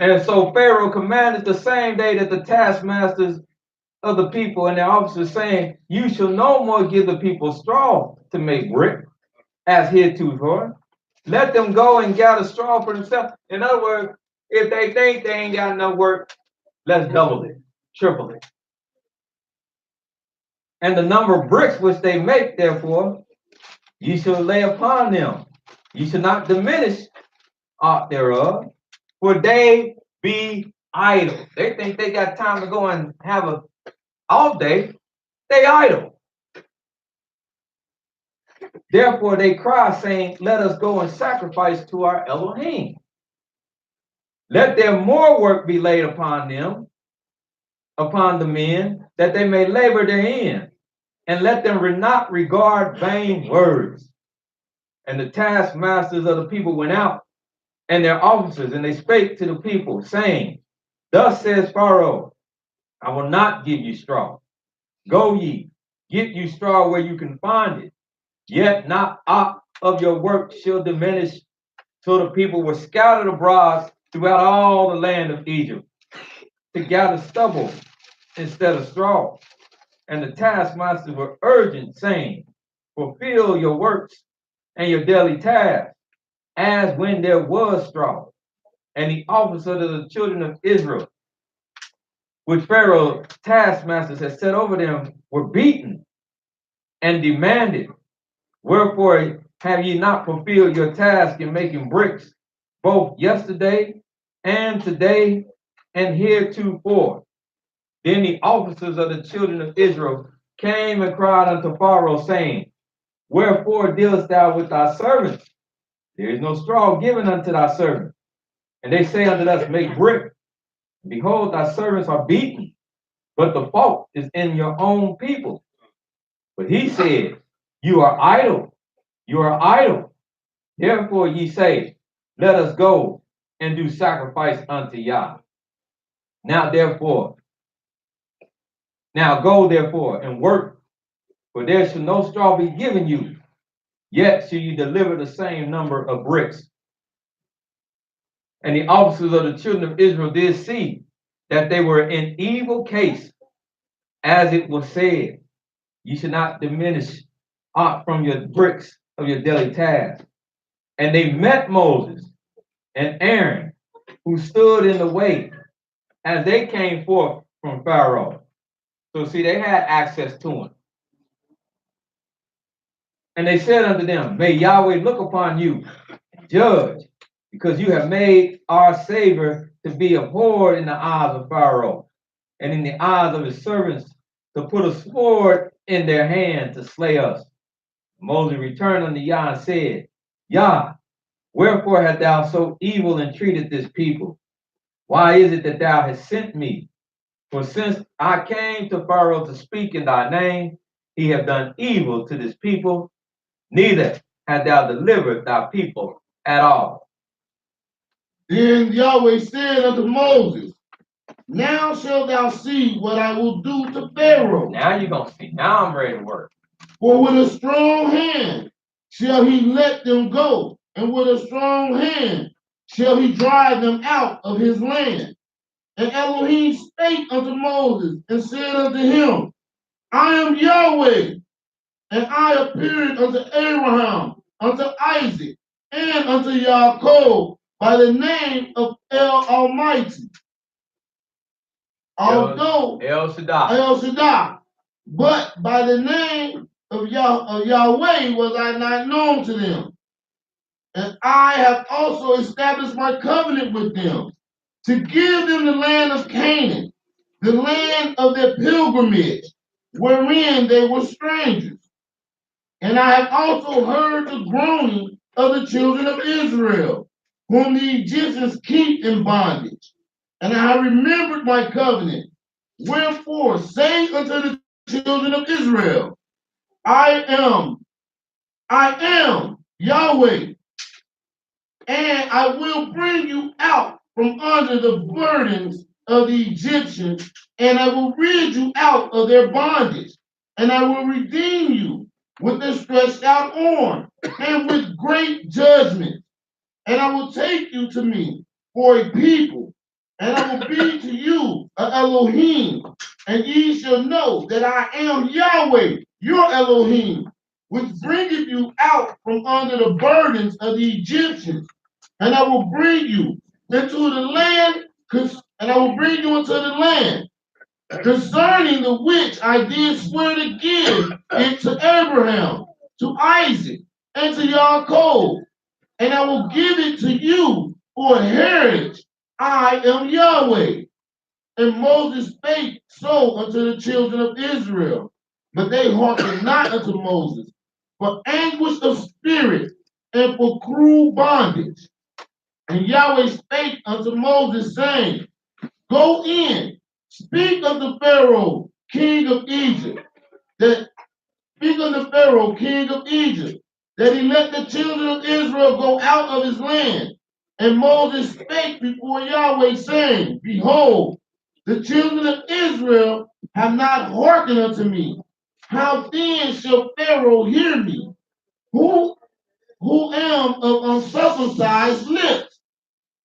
And so Pharaoh commanded the same day that the taskmasters of the people and their officers, saying, "You shall no more give the people straw to make brick, as heretofore. Let them go and gather straw for themselves." In other words, if they think they ain't got enough work, let's double it, triple it. And the number of bricks which they make, therefore, ye shall lay upon them. Ye shall not diminish aught thereof, for they be idle. They think they got time to go and have a off day. They idle. Therefore they cry, saying, "Let us go and sacrifice to our Elohim. Let there more work be laid upon them, upon the men, that they may labor therein, and let them not regard vain words." And the taskmasters of the people went out, and their officers, and they spake to the people, saying, "Thus says Pharaoh, I will not give you straw. Go ye, get you straw where you can find it. Yet not aught of your work shall diminish." So the people were scattered abroad throughout all the land of Egypt to gather stubble instead of straw. And the taskmasters were urgent, saying, "Fulfill your works and your daily tasks, as when there was straw." And the officers of the children of Israel, which Pharaoh's taskmasters had set over them, were beaten and demanded, "Wherefore have ye not fulfilled your task in making bricks, both yesterday and today and heretofore?" Then the officers of the children of Israel came and cried unto Pharaoh, saying, "Wherefore dealest thou with thy servants? There is no straw given unto thy servants. And they say unto us, Make brick. Behold, thy servants are beaten, but the fault is in your own people." But he said, "You are idle. You are idle. Therefore ye say, Let us go and do sacrifice unto Yah. Now go therefore and work, for there shall no straw be given you, yet shall you deliver the same number of bricks." And the officers of the children of Israel did see that they were in evil case, as it was said, "You should not diminish aught from your bricks of your daily task." And they met Moses and Aaron, who stood in the way as they came forth from Pharaoh. So see, they had access to him. And they said unto them, "May Yahweh look upon you, judge, because you have made our Savior to be abhorred in the eyes of Pharaoh, and in the eyes of his servants, to put a sword in their hand to slay us." Moses returned unto Yah and said, "Yah, wherefore hast thou so evil entreated this people? Why is it that thou hast sent me? For since I came to Pharaoh to speak in thy name, he have done evil to this people, neither hast thou delivered thy people at all." Then Yahweh said unto Moses, "Now shalt thou see what I will do to Pharaoh. Now you're going to see. Now I'm ready to work. For with a strong hand shall he let them go, and with a strong hand shall he drive them out of his land." And Elohim spake unto Moses and said unto him, "I am Yahweh, and I appeared unto Abraham, unto Isaac, and unto Jacob by the name of El Almighty. Although El Shaddai. El Shaddai, but by the name of Yahweh was I not known to them. And I have also established my covenant with them, to give them the land of Canaan, the land of their pilgrimage, wherein they were strangers. And I have also heard the groaning of the children of Israel, whom the Egyptians keep in bondage. And I have remembered my covenant Wherefore say unto the children of Israel, I am Yahweh, and I will bring you out from under the burdens of the Egyptians, and I will rid you out of their bondage, and I will redeem you with a stretched out arm and with great judgment. And I will take you to me for a people, and I will be to you a Elohim, and ye shall know that I am Yahweh, your Elohim, which bringeth you out from under the burdens of the Egyptians, and I will bring you into the land, and I will bring you into the land concerning the which I did swear to give it to Abraham, to Isaac, and to Yaakov, and I will give it to you for a heritage. I am Yahweh. And Moses spake so unto the children of Israel, but they hearkened not unto Moses, for anguish of spirit and for cruel bondage. And Yahweh spake unto Moses, saying, Go in, speak unto Pharaoh, king of Egypt, that speak unto Pharaoh, king of Egypt, that he let the children of Israel go out of his land. And Moses spake before Yahweh, saying, Behold, the children of Israel have not hearkened unto me. How then shall Pharaoh hear me, who am of uncircumcised lips?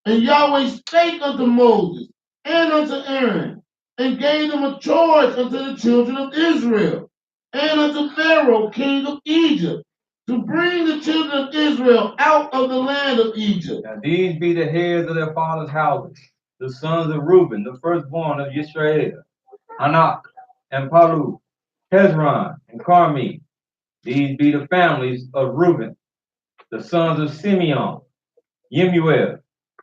And Yahweh spake unto Moses and unto Aaron, and gave them a charge unto the children of Israel, and unto Pharaoh, king of Egypt, to bring the children of Israel out of the land of Egypt. Now these be the heads of their fathers' houses, the sons of Reuben, the firstborn of Yisrael, Anak, and Palu, Hezron, and Carmi. These be the families of Reuben, the sons of Simeon, Yemuel,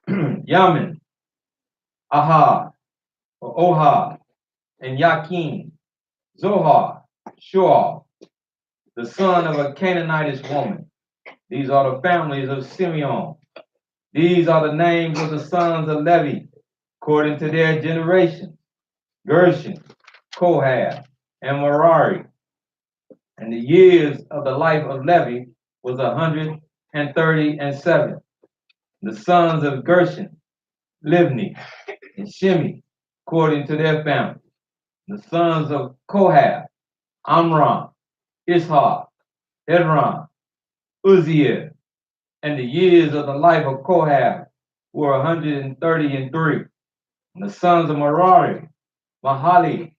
Yamin, Ahad, or Ohad, and Yakin, Zohar, Shoal, the son of a Canaanitish woman. These are the families of Simeon. These are the names of the sons of Levi, according to their generations: Gershon, Kohath, and Merari. And the years of the life of Levi was 137. The sons of Gershon, Livni, and Shimi, according to their families. The sons of Kohath, Amram, Ishar, Hedron, Uzziel. And the years of the life of Kohath were 133. And the sons of Merari, Mahali,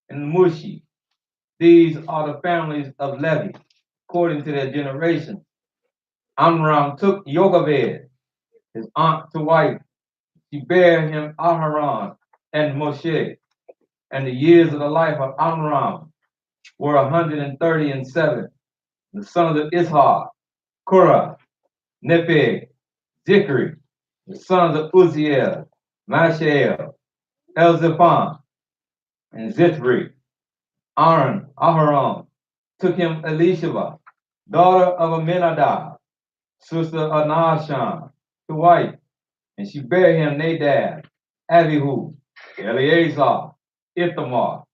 and Mushi. These are the families of Levi, according to their generations. Amram took Yogabed, his aunt, to wife. She bare him Aharon and Moshe. And the years of the life of Amram were 137. The sons of Ishar, Korah, Nepheg, Zikri. The sons of Uzziel, Mashael, Elzaphan, and Zithri. Aharon took him Elisheva, daughter of Aminadab, sister of Nahshon, to wife, and she bare him Nadab, Abihu, Eleazar, Ithamar.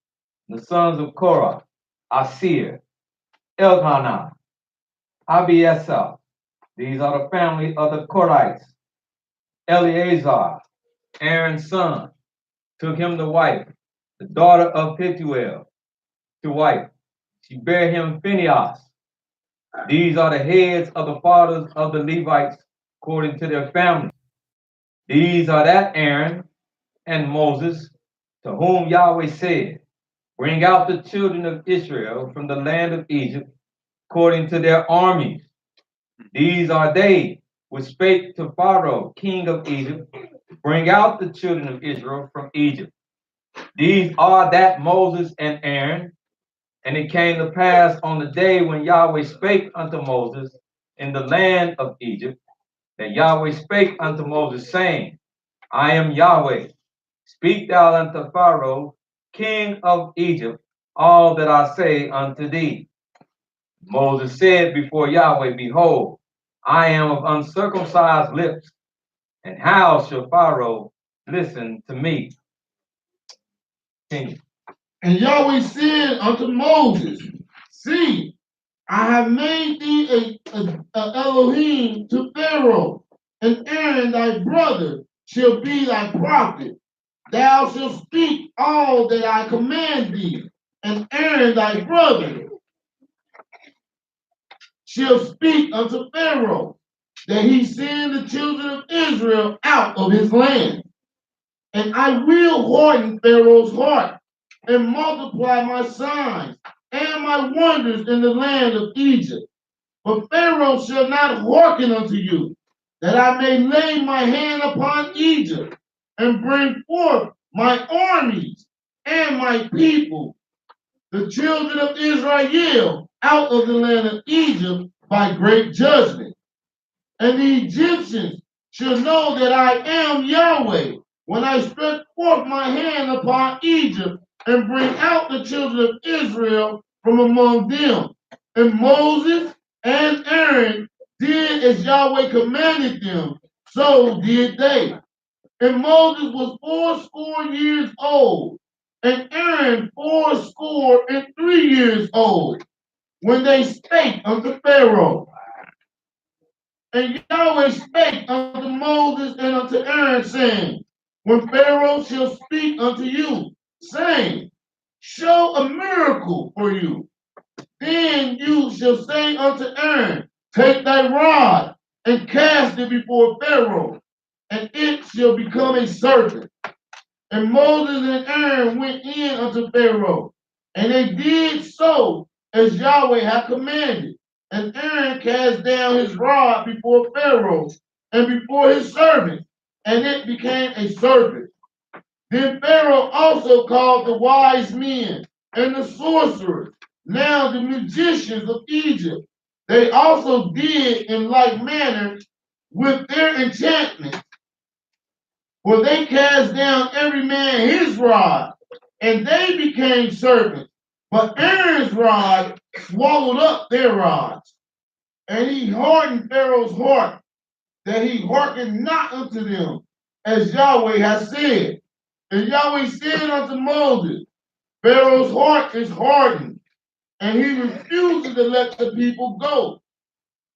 The sons of Korah, Asir, Elkanah, Abiasaph. These are the family of the Korites. Eleazar, Aaron's son, took him to wife, the daughter of Pethuel, to wife. She bare him Phinehas. These are the heads of the fathers of the Levites according to their families. These are that Aaron and Moses, to whom Yahweh said, Bring out the children of Israel from the land of Egypt according to their armies. These are they which spake to Pharaoh, king of Egypt, Bring out the children of Israel from Egypt. These are that Moses and Aaron. And it came to pass on the day when Yahweh spake unto Moses in the land of Egypt, that Yahweh spake unto Moses, saying, I am Yahweh. Speak thou unto Pharaoh, king of Egypt, all that I say unto thee. Moses said before Yahweh, Behold, I am of uncircumcised lips, and how shall Pharaoh listen to me? Continue. And Yahweh said unto Moses, see, I have made thee a Elohim to Pharaoh, and Aaron thy brother shall be thy prophet. Thou shalt speak all that I command thee, and Aaron thy brother shall speak unto Pharaoh, that he send the children of Israel out of his land. And I will harden Pharaoh's heart, and multiply my signs and my wonders in the land of Egypt. But Pharaoh shall not hearken unto you, that I may lay my hand upon Egypt, and bring forth my armies and my people, the children of Israel, out of the land of Egypt by great judgment. And the Egyptians shall know that I am Yahweh, when I stretch forth my hand upon Egypt, and bring out the children of Israel from among them. And Moses and Aaron did as Yahweh commanded them, so did they. And Moses was 80 years old, and Aaron 83 years old, when they spake unto Pharaoh. And Yahweh spake unto Moses and unto Aaron, saying, when Pharaoh shall speak unto you, saying, show a miracle for you, then you shall say unto Aaron, take thy rod and cast it before Pharaoh, and it shall become a serpent. And Moses and Aaron went in unto Pharaoh, and they did so as Yahweh had commanded. And Aaron cast down his rod before Pharaoh and before his servants, and it became a serpent. Then Pharaoh also called the wise men and the sorcerers, now the magicians of Egypt. They also did in like manner with their enchantments, for they cast down every man his rod, and they became serpents. But Aaron's rod swallowed up their rods. And he hardened Pharaoh's heart, that he hearkened not unto them, as Yahweh has said. And Yahweh said unto Moses, Pharaoh's heart is hardened, and he refuses to let the people go.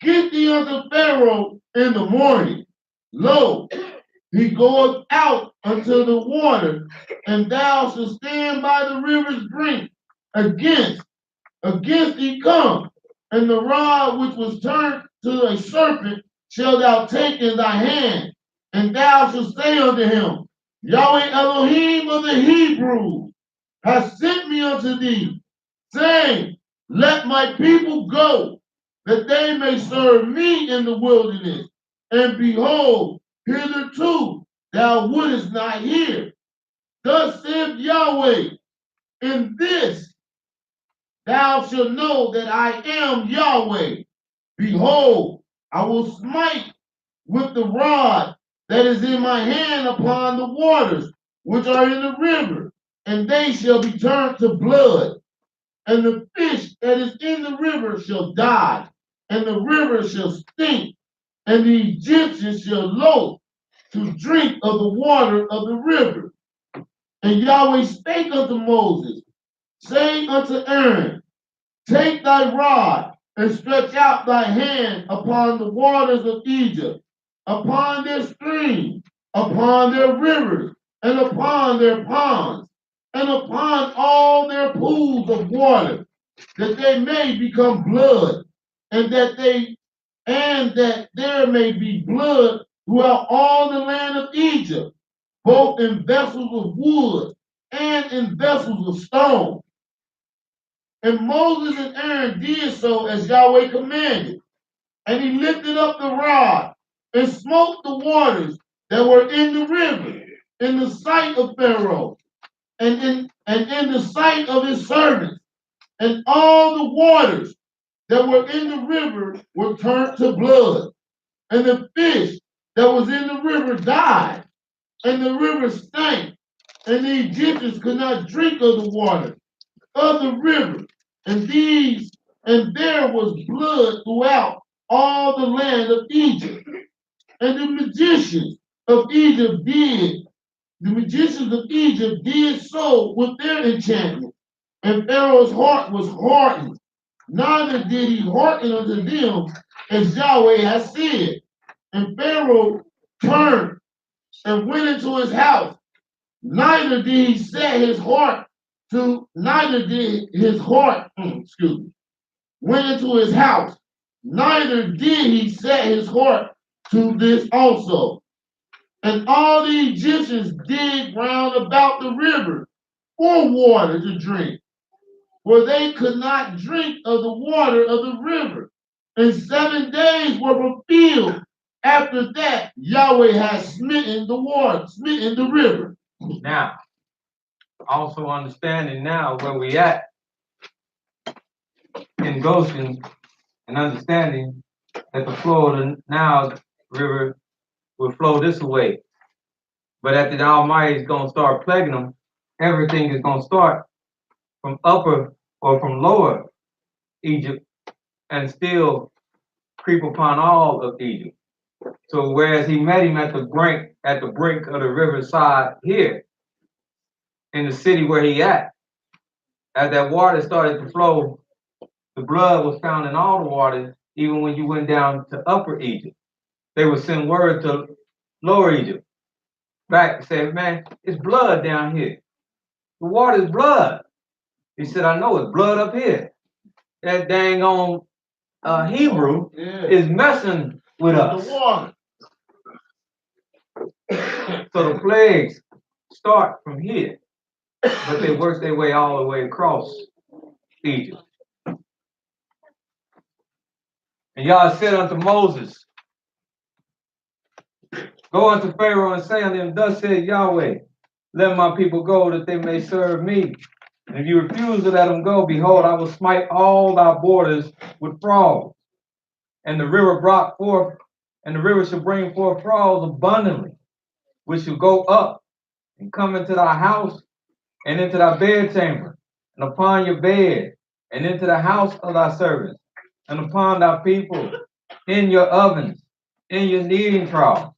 Get thee unto Pharaoh in the morning. Lo, he goeth out unto the water, and thou shalt stand by the river's brink against thee come, and the rod which was turned to a serpent shalt thou take in thy hand, and thou shalt say unto him, Yahweh Elohim of the Hebrews has sent me unto thee, saying, let my people go, that they may serve me in the wilderness. And behold, hitherto thou wouldest not hear. Thus saith Yahweh, in this thou shalt know that I am Yahweh. Behold, I will smite with the rod that is in my hand upon the waters which are in the river, and they shall be turned to blood. And the fish that is in the river shall die, and the river shall stink, and the Egyptians shall loathe to drink of the water of the river. And Yahweh spake unto Moses, saying unto Aaron, take thy rod and stretch out thy hand upon the waters of Egypt, upon their streams, upon their rivers, and upon their ponds, and upon all their pools of water, that they may become blood, and that there may be blood throughout all the land of Egypt, both in vessels of wood and in vessels of stone. And Moses and Aaron did so as Yahweh commanded. And he lifted up the rod and smote the waters that were in the river in the sight of Pharaoh and in the sight of his servants. And all the waters that were in the river were turned to blood. And the fish that was in the river died, and the river stank, and the Egyptians could not drink of the water of the river. And there was blood throughout all the land of Egypt. And the magicians of Egypt did so with their enchantment, And Pharaoh's heart was hardened, neither did he hearken unto them as Yahweh has said. And Pharaoh turned and went into his house. Neither did he set his heart to, neither did his heart, went into his house. Neither did he set his heart to this also. And all the Egyptians digged round about the river for water to drink, for they could not drink of the water of the river. And 7 days were fulfilled. After that, Yahweh had smitten the river. Now, also understanding now where we at in Goshen and understanding that the flow of the Nile River will flow this way. But after the Almighty is going to start plaguing them, everything is going to start from upper or from lower Egypt and still creep upon all of Egypt. So whereas he met him at the brink of the riverside here in the city where he at, as that water started to flow, the blood was found in all the waters, even when you went down to upper Egypt. They would send word to lower Egypt back and say, man, it's blood down here. The water is blood. He said, I know it's blood up here. That dang on Hebrew is messing with us. So the plagues start from here, but they work their way all the way across Egypt. And Yah said unto Moses, go unto Pharaoh and say unto him, thus said Yahweh, let my people go that they may serve me. And if you refuse to let them go, behold, I will smite all thy borders with frogs. And the river brought forth, and the river shall bring forth frogs abundantly, which shall go up and come into thy house and into thy bedchamber, and upon your bed, and into the house of thy servants, and upon thy people, in your ovens, in your kneading trough.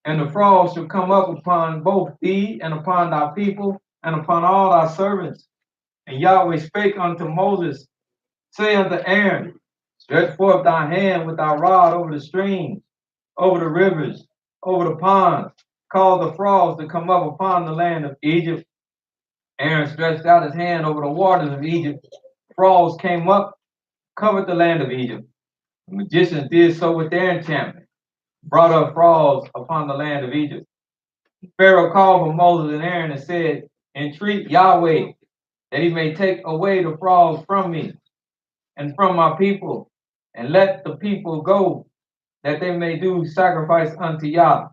And the frogs shall come up upon both thee, and upon thy people, and upon all thy servants. And Yahweh spake unto Moses, say unto Aaron, stretch forth thy hand with thy rod over the streams, over the rivers, over the ponds, cause the frogs to come up upon the land of Egypt. Aaron stretched out his hand over the waters of Egypt. Frogs came up, covered the land of Egypt. The magicians did so with their enchantment, brought up frogs upon the land of Egypt. Pharaoh called for Moses and Aaron and said, entreat Yahweh that he may take away the frogs from me and from my people, and let the people go, that they may do sacrifice unto Yah.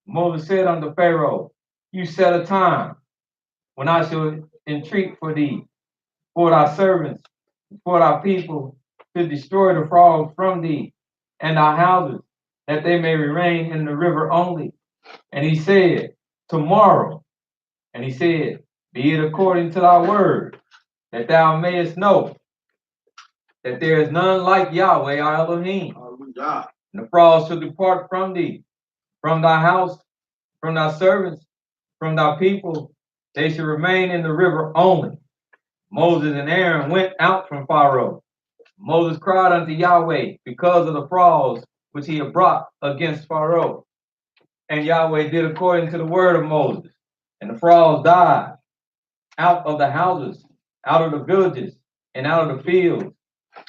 Moses said unto Pharaoh, you set a time when I shall entreat for thee, for thy servants, for thy people, to destroy the frogs from thee and thy houses, that they may remain in the river only. And he said, tomorrow. And he said, be it according to thy word, that thou mayest know that there is none like Yahweh our Elohim. And the frogs shall depart from thee, from thy house, from thy servants, from thy people. They shall remain in the river only. Moses and Aaron went out from Pharaoh. Moses cried unto Yahweh because of the frogs which he had brought against Pharaoh. And Yahweh did according to the word of Moses. And the frogs died out of the houses, out of the villages, and out of the fields.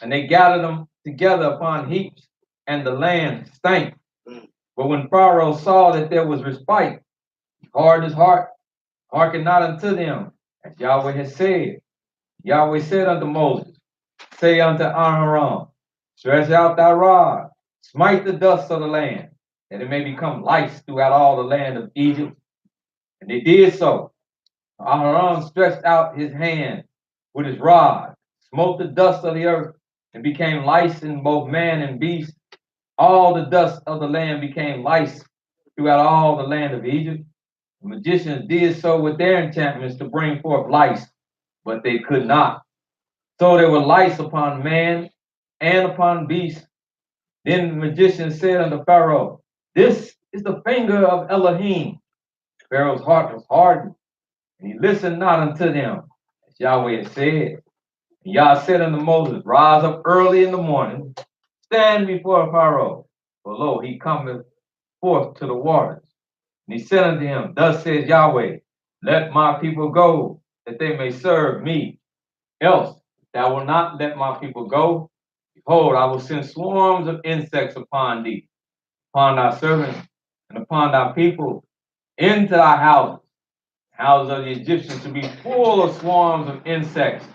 And they gathered them together upon heaps, and the land stank. But when Pharaoh saw that there was respite, he hardened his heart, hearkened not unto them, as Yahweh had said. Yahweh said unto Moses, say unto Aharon, stretch out thy rod, smite the dust of the land, that it may become lice throughout all the land of Egypt. And they did so. Aharon stretched out his hand with his rod, smote the dust of the earth, and became lice in both man and beast. All the dust of the land became lice throughout all the land of Egypt. The magicians did so with their enchantments to bring forth lice, but they could not. So there were lice upon man and upon beast. Then the magician said unto Pharaoh, this is the finger of Elohim. Pharaoh's heart was hardened, and he listened not unto them, as Yahweh had said. And Yah said unto Moses, rise up early in the morning, stand before Pharaoh, for lo, he cometh forth to the waters. And he said unto him, thus says Yahweh, let my people go, that they may serve me. Else, if thou wilt not let my people go, behold, I will send swarms of insects upon thee, upon thy servants, and upon thy people, into thy houses. Houses of the Egyptians to be full of swarms of insects,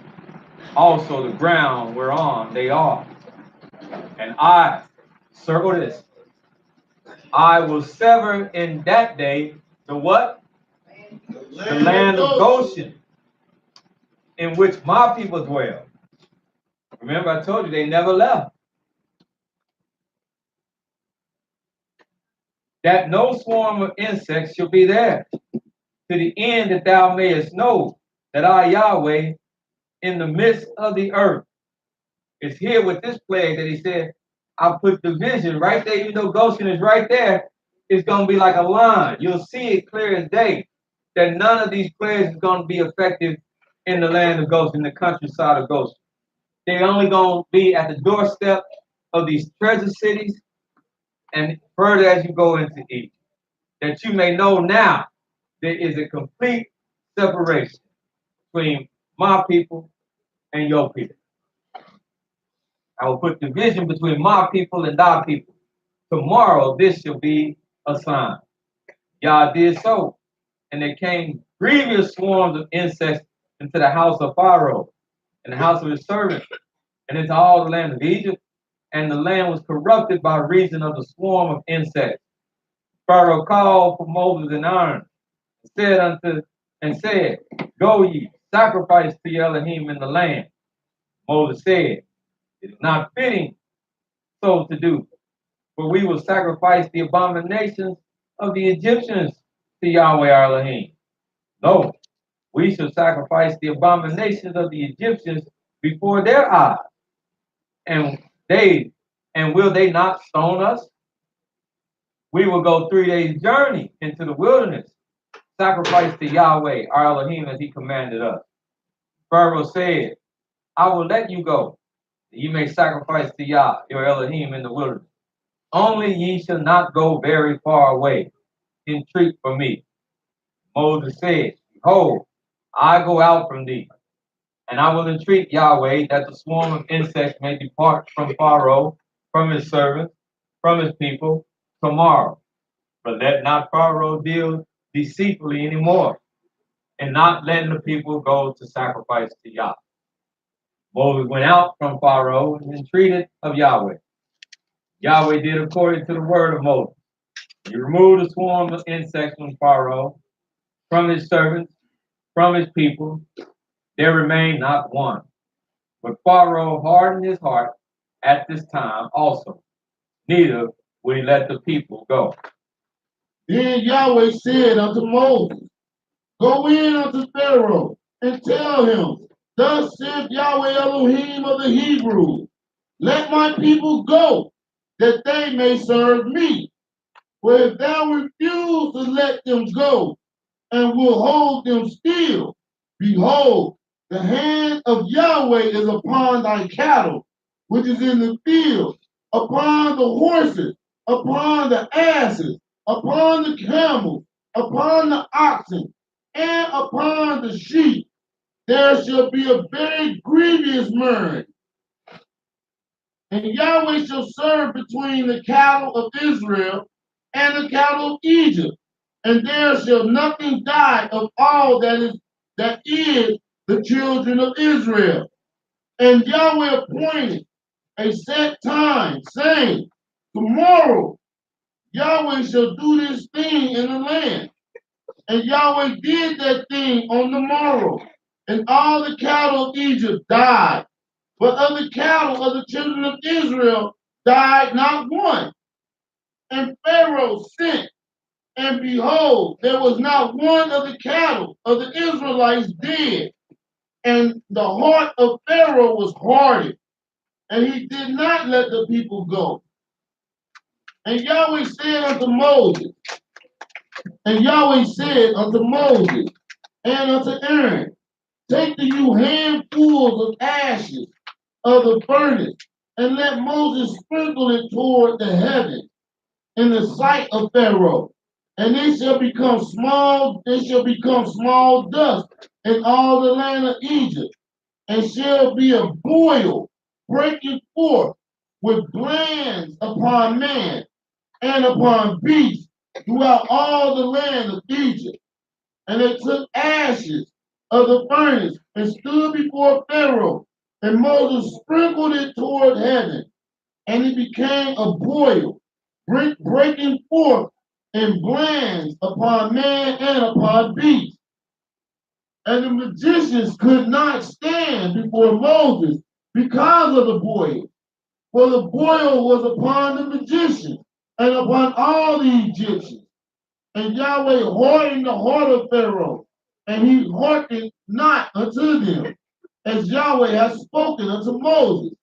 also the ground whereon they are. And I, circle this, I will sever in that day the what? The land of Goshen, in which my people dwell. Remember, I told you they never left. That no swarm of insects shall be there, to the end that thou mayest know that I, Yahweh, in the midst of the earth. It's here with this plague that he said, I put division right there, even though Goshen is right there, it's going to be like a line. You'll see it clear as day that none of these plagues is going to be effective in the land of Goshen, the countryside of Goshen. They're only going to be at the doorstep of these treasure cities and further as you go into Egypt. That you may know now there is a complete separation between my people and your people. I will put division between my people and thy people. Tomorrow this shall be a sign. Yah did so, and there came grievous swarms of insects into the house of Pharaoh, and the house of his servants, and into all the land of Egypt, and the land was corrupted by reason of the swarm of insects. Pharaoh called for Moses and Aaron, and said, go ye, sacrifice to your Elohim in the land. Moses said, it is not fitting so to do, for we will sacrifice the abominations of the Egyptians to Yahweh our Elohim. No, we shall sacrifice the abominations of the Egyptians before their eyes. And will they not stone us? We will go 3 days' journey into the wilderness, sacrifice to Yahweh our Elohim as he commanded us. Pharaoh said, I will let you go, that ye may sacrifice to Yah your Elohim in the wilderness. Only ye shall not go very far away. Entreat for me. Moses said, behold, I go out from thee, and I will entreat Yahweh that the swarm of insects may depart from Pharaoh, from his servants, from his people, tomorrow. But let not Pharaoh deal deceitfully anymore, and not letting the people go to sacrifice to Yah. Moses went out from Pharaoh and entreated of Yahweh. Yahweh did according to the word of Moses. He removed the swarm of insects from Pharaoh, from his servants, from his people. There remained not one. But Pharaoh hardened his heart at this time also. Neither would he let the people go. Then Yahweh said unto Moses, go in unto Pharaoh, and tell him, thus saith Yahweh Elohim of the Hebrews, let my people go, that they may serve me. For if thou refuse to let them go, and will hold them still, behold, the hand of Yahweh is upon thy cattle, which is in the field, upon the horses, upon the asses, upon the camels, upon the oxen, and upon the sheep. There shall be a very grievous murder. And Yahweh shall serve between the cattle of Israel and the cattle of Egypt. And there shall nothing die of all that is the children of Israel. And Yahweh appointed a set time, saying, tomorrow Yahweh shall do this thing in the land. And Yahweh did that thing on the morrow. And all the cattle of Egypt died. But of the cattle of the children of Israel died not one. And Pharaoh sent, and behold, there was not one of the cattle of the Israelites dead. And the heart of Pharaoh was hardened, and he did not let the people go. And Yahweh said unto Moses, and unto Aaron, Take to you handfuls of ashes of the furnace, and let Moses sprinkle it toward the heaven in the sight of Pharaoh. And it shall become small dust in all the land of Egypt, and shall be a boil breaking forth with glands upon man and upon beast throughout all the land of Egypt. And they took ashes of the furnace and stood before Pharaoh, and Moses sprinkled it toward heaven, and it became a boil, breaking forth in glands upon man and upon beast. And the magicians could not stand before Moses because of the boil, for the boil was upon the magicians and upon all the Egyptians. And Yahweh hardened the heart of Pharaoh, and he hearkened not unto them, as Yahweh has spoken unto Moses.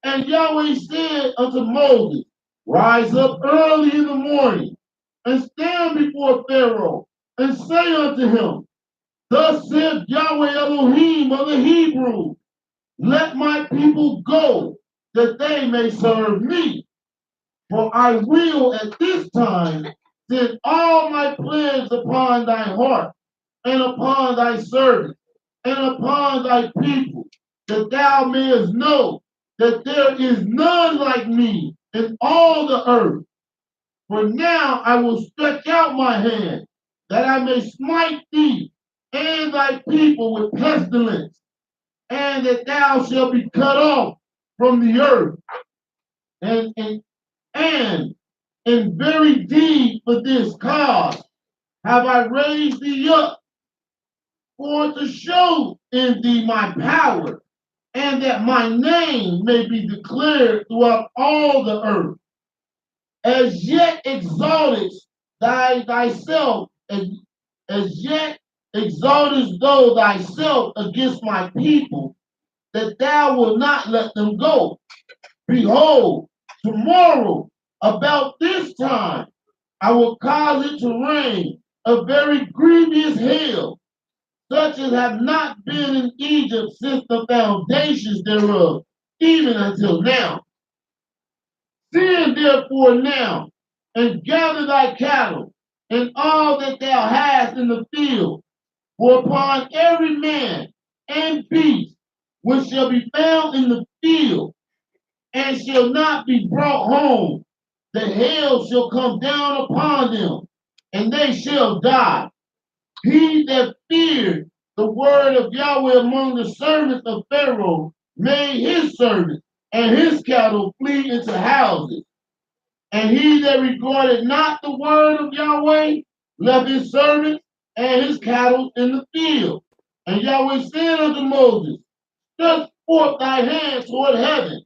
And Yahweh said unto Moses, Rise up early in the morning, and stand before Pharaoh, and say unto him, Thus saith Yahweh Elohim of the Hebrews, Let my people go, that they may serve me. For I will at this time send all my plagues upon thy heart, and upon thy servants, and upon thy people, that thou mayest know that there is none like me in all the earth. For now I will stretch out my hand, that I may smite thee and thy people with pestilence, and that thou shalt be cut off from the earth. And in very deed for this cause have I raised thee up, for to show in thee my power, and that my name may be declared throughout all the earth. As yet exaltest thyself, as yet exaltest thou thyself against my people, that thou wilt not let them go. Behold, tomorrow, about this time, I will cause it to rain a very grievous hail, such as have not been in Egypt since the foundations thereof, even until now. Send therefore now, and gather thy cattle, and all that thou hast in the field, for upon every man and beast which shall be found in the field, and shall not be brought home, the hail shall come down upon them, and they shall die. He that feared the word of Yahweh among the servants of Pharaoh made his servants and his cattle flee into houses. And he that regarded not the word of Yahweh left his servants and his cattle in the field. And Yahweh said unto Moses, Stretch forth thy hand toward heaven,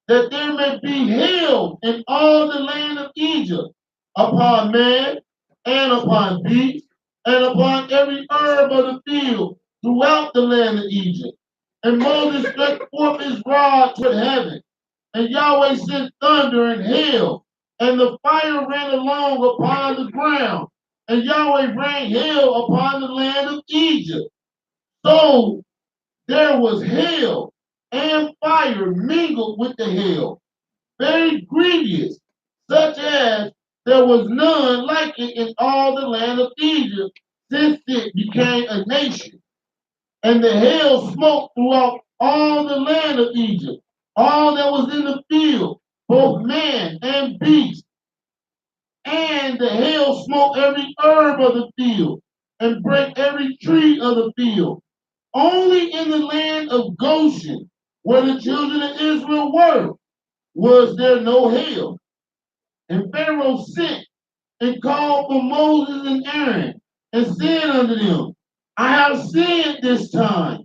that there may be hail in all the land of Egypt, upon man, and upon beast, and upon every herb of the field throughout the land of Egypt. And Moses stretched forth his rod toward heaven, and Yahweh sent thunder and hail, and the fire ran along upon the ground, and Yahweh rained hail upon the land of Egypt. So there was hail and fire mingled with the hail, very grievous, such as there was none like it in all the land of Egypt since it became a nation. And the hail smote throughout all the land of Egypt, all that was in the field, both man and beast. And the hail smote every herb of the field, and brake every tree of the field. Only in the land of Goshen, where the children of Israel were, was there no hail. And Pharaoh sent and called for Moses and Aaron, and said unto them, I have sinned this time.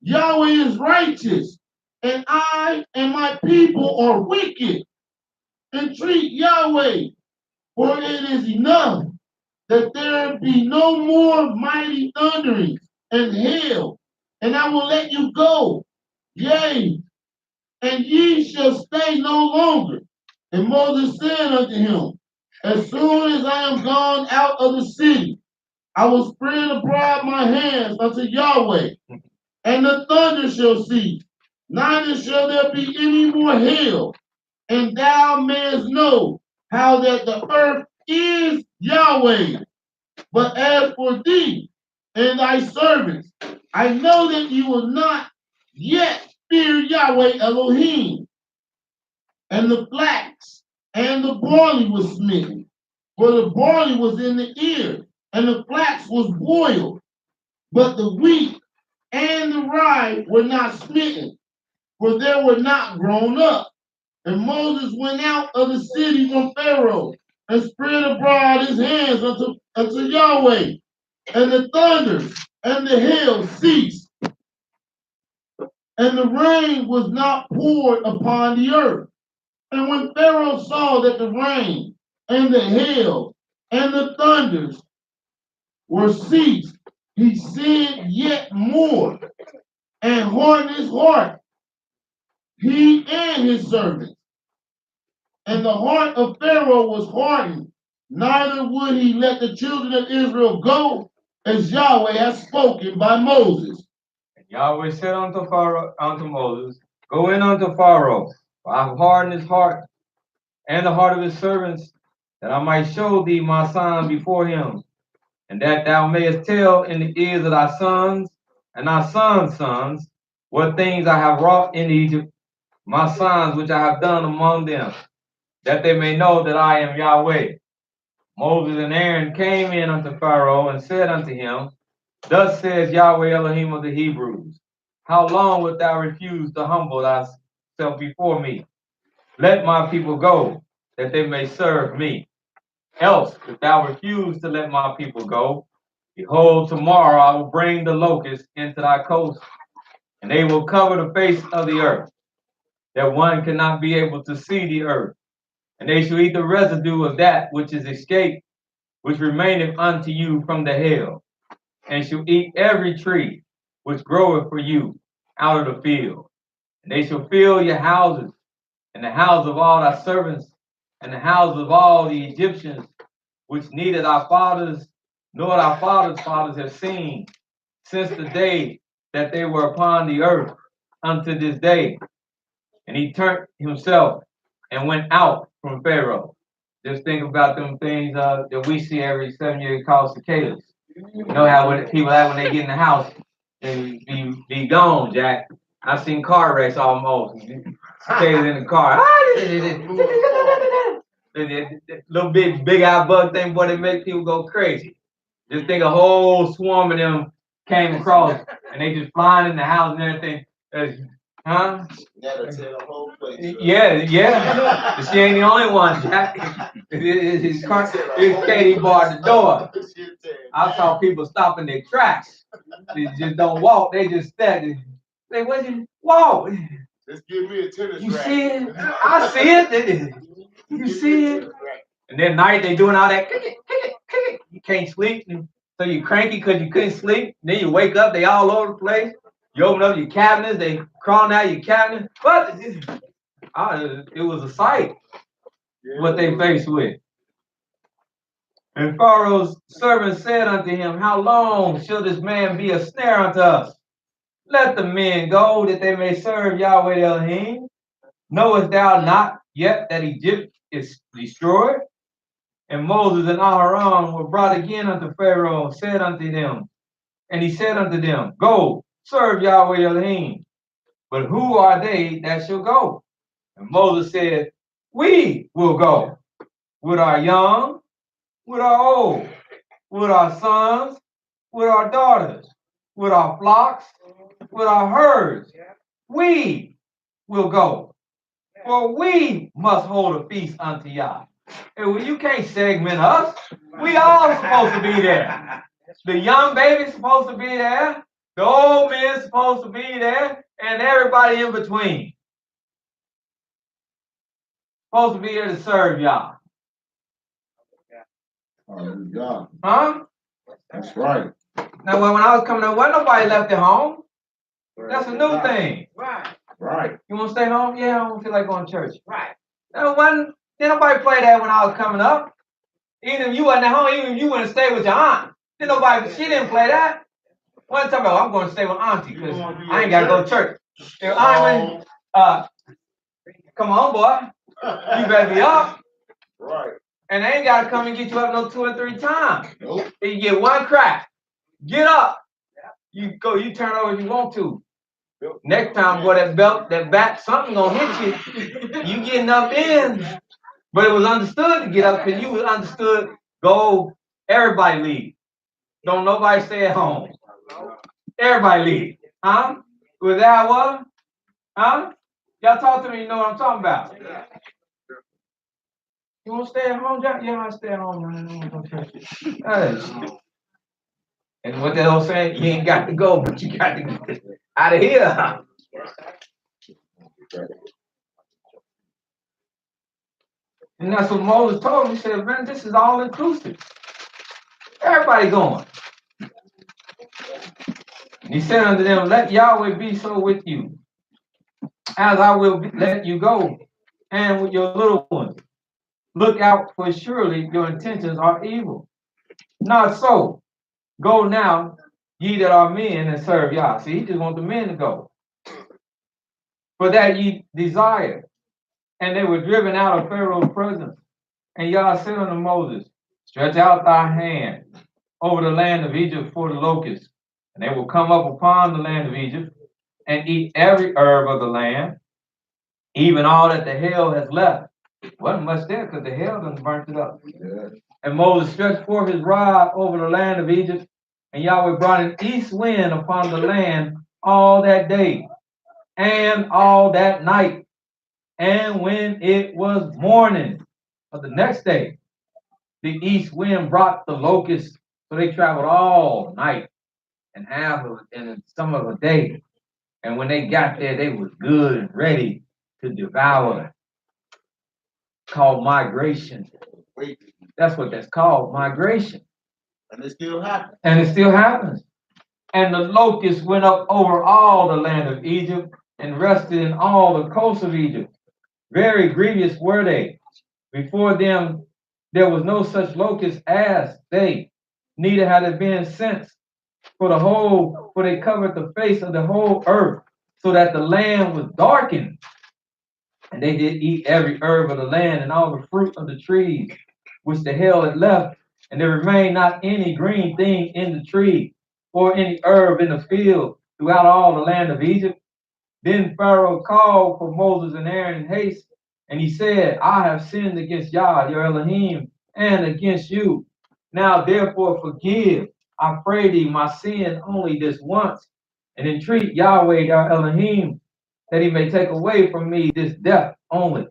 Yahweh is righteous, and I and my people are wicked. Entreat Yahweh, for it is enough that there be no more mighty thunderings and hail, and I will let you go. Yea, and ye shall stay no longer. And Moses said unto him, As soon as I am gone out of the city, I will spread abroad my hands unto Yahweh, and the thunder shall cease, neither shall there be any more hail, and thou mayest know how that the earth is Yahweh. But as for thee and thy servants, I know that you will not yet fear Yahweh Elohim. And the flax and the barley was smitten, for the barley was in the ear, and the flax was boiled, but the wheat and the rye were not smitten, for they were not grown up. And Moses went out of the city from Pharaoh, and spread abroad his hands unto Yahweh, and the thunders and the hail ceased, and the rain was not poured upon the earth. And when Pharaoh saw that the rain and the hail and the thunders were ceased, he sinned yet more and hardened his heart, he and his servants. And the heart of Pharaoh was hardened, neither would he let the children of Israel go, as Yahweh has spoken by Moses. And Yahweh said unto Pharaoh, unto Moses, Go in unto Pharaoh, for I have hardened his heart and the heart of his servants, that I might show thee my sign before him, and that thou mayest tell in the ears of thy sons and thy sons' sons what things I have wrought in Egypt, my signs which I have done among them, that they may know that I am Yahweh. Moses and Aaron came in unto Pharaoh and said unto him, Thus says Yahweh Elohim of the Hebrews, How long wilt thou refuse to humble thyself before me? Let my people go, that they may serve me. Else, if thou refuse to let my people go, behold, tomorrow I will bring the locusts into thy coast, and they will cover the face of the earth, that one cannot be able to see the earth. And they shall eat the residue of that which is escaped, which remaineth unto you from the hail, and shall eat every tree which groweth for you out of the field. And they shall fill your houses, and the house of all thy servants, and the house of all the Egyptians, which neither thy fathers nor thy fathers' fathers have seen, since the day that they were upon the earth unto this day. And he turned himself and went out from Pharaoh. Just think about them things that we see every 7 years called cicadas. You know how when people act when they get in the house and be gone, Jack. I've seen car wrecks almost. Cicadas in the car. Little big eye bug thing, boy, they make people go crazy. Just think a whole swarm of them came across and they just flying in the house and everything. Huh? That'll tear the whole place. Yeah. She ain't the only one, Jack. His Katie barred the door. I saw people stopping their tracks. They just don't walk. They just stand. They wasn't walk. Just give me a tennis You racket. see it? I see it. You see it? And then night they doing all that. You can't sleep. So you cranky because you couldn't sleep. Then you wake up, they all over the place. You open up your cabinets, they crawling out your cabinet. But it was a sight what they faced with. And Pharaoh's servant said unto him, How long shall this man be a snare unto us? Let the men go, that they may serve Yahweh Elohim. Knowest thou not yet that Egypt is destroyed? And Moses and Aharon were brought again unto Pharaoh, and said unto them, and he said unto them, Go, serve Yahweh Elohim. But who are they that shall go? And Moses said, We will go, with our young, with our old, with our sons, with our daughters, with our flocks, with our herds. We will go, for we must hold a feast unto Yah. Hey, well, you can't segment us. We all supposed to be there. The young baby's supposed to be there. The old man's supposed to be there. And everybody in between. Supposed to be here to serve Yah. Hallelujah. Huh? That's right. Now, when I was coming up, wasn't nobody left at home. That's a new thing. Right. You want to stay home? Yeah, I don't feel like going to church. Right. Didn't nobody play that when I was coming up. Even if you wasn't at home, even if you wouldn't stay with your aunt. Didn't nobody, she didn't play that. One time, I'm going to stay with Auntie because I ain't got to go to church. If Auntie, come on, boy. You better be up. Right. And they ain't got to come and get you up no 2 or 3 times. Nope. You get one crack. Get up. You go, you turn over if you want to. Next time, boy, that belt, that bat, something gonna hit you. You getting up in. But it was understood to get up because you was understood, go, everybody leave. Don't nobody stay at home. Everybody leave. Huh? Was that how it was? Huh? Y'all talk to me, you know what I'm talking about. You want to stay at home, John? Yeah, I stay at home. And what the hell saying? You ain't got to go, but you got to get out of here. And that's what Moses told him. He said, man, this is all inclusive. Everybody going. And he said unto them, let Yahweh be so with you, as I will let you go, and with your little ones. Look out, for surely your intentions are evil. Not so. Go now, ye that are men, and serve Yah. See, he just want the men to go. For that ye desire. And they were driven out of Pharaoh's presence. And Yah said unto Moses, stretch out thy hand over the land of Egypt for the locusts. And they will come up upon the land of Egypt, and eat every herb of the land, even all that the hail has left. Wasn't much there, because the hail done burnt it up. Yeah. And Moses stretched forth his rod over the land of Egypt, and Yahweh brought an east wind upon the land all that day, and all that night. And when it was morning of the next day, the east wind brought the locusts, so they traveled all night and some of the day. And when they got there, they was good and ready to devour. Called migration. That's what that's called, migration. And it still happens. And it still happens. And the locusts went up over all the land of Egypt and rested in all the coasts of Egypt. Very grievous were they. Before them there was no such locust as they, neither had it been since. For they covered the face of the whole earth, so that the land was darkened. And they did eat every herb of the land and all the fruit of the trees, which the hail had left, and there remained not any green thing in the tree, or any herb in the field throughout all the land of Egypt. Then Pharaoh called for Moses and Aaron in haste, and he said, I have sinned against Yah, your Elohim, and against you. Now therefore forgive, I pray thee, my sin only this once, and entreat Yahweh, your Elohim, that he may take away from me this death only.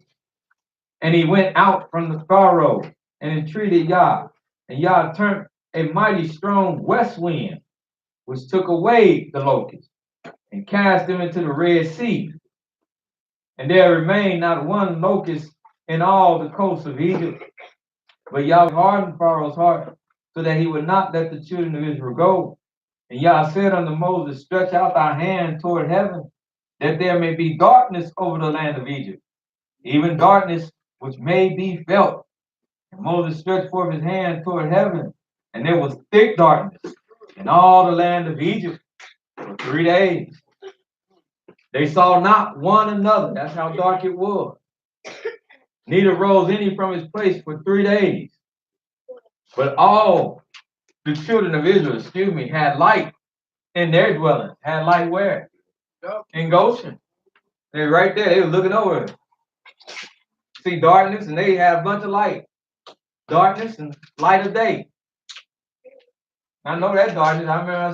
And he went out from the Pharaoh and entreated Yah, and Yah turned a mighty strong west wind, which took away the locusts and cast them into the Red Sea. And there remained not one locust in all the coasts of Egypt. But Yah hardened Pharaoh's heart, so that he would not let the children of Israel go. And Yah said unto Moses, stretch out thy hand toward heaven, that there may be darkness over the land of Egypt, even darkness which may be felt. And Moses stretched forth his hand toward heaven, and there was thick darkness in all the land of Egypt for 3 days. They saw not one another. That's how dark it was. Neither rose any from his place for 3 days. But all the children of Israel, had light in their dwelling. Had light where? In Goshen. They right there. They were looking over. See darkness, and they had a bunch of light. Darkness and light of day. I know that darkness. I remember I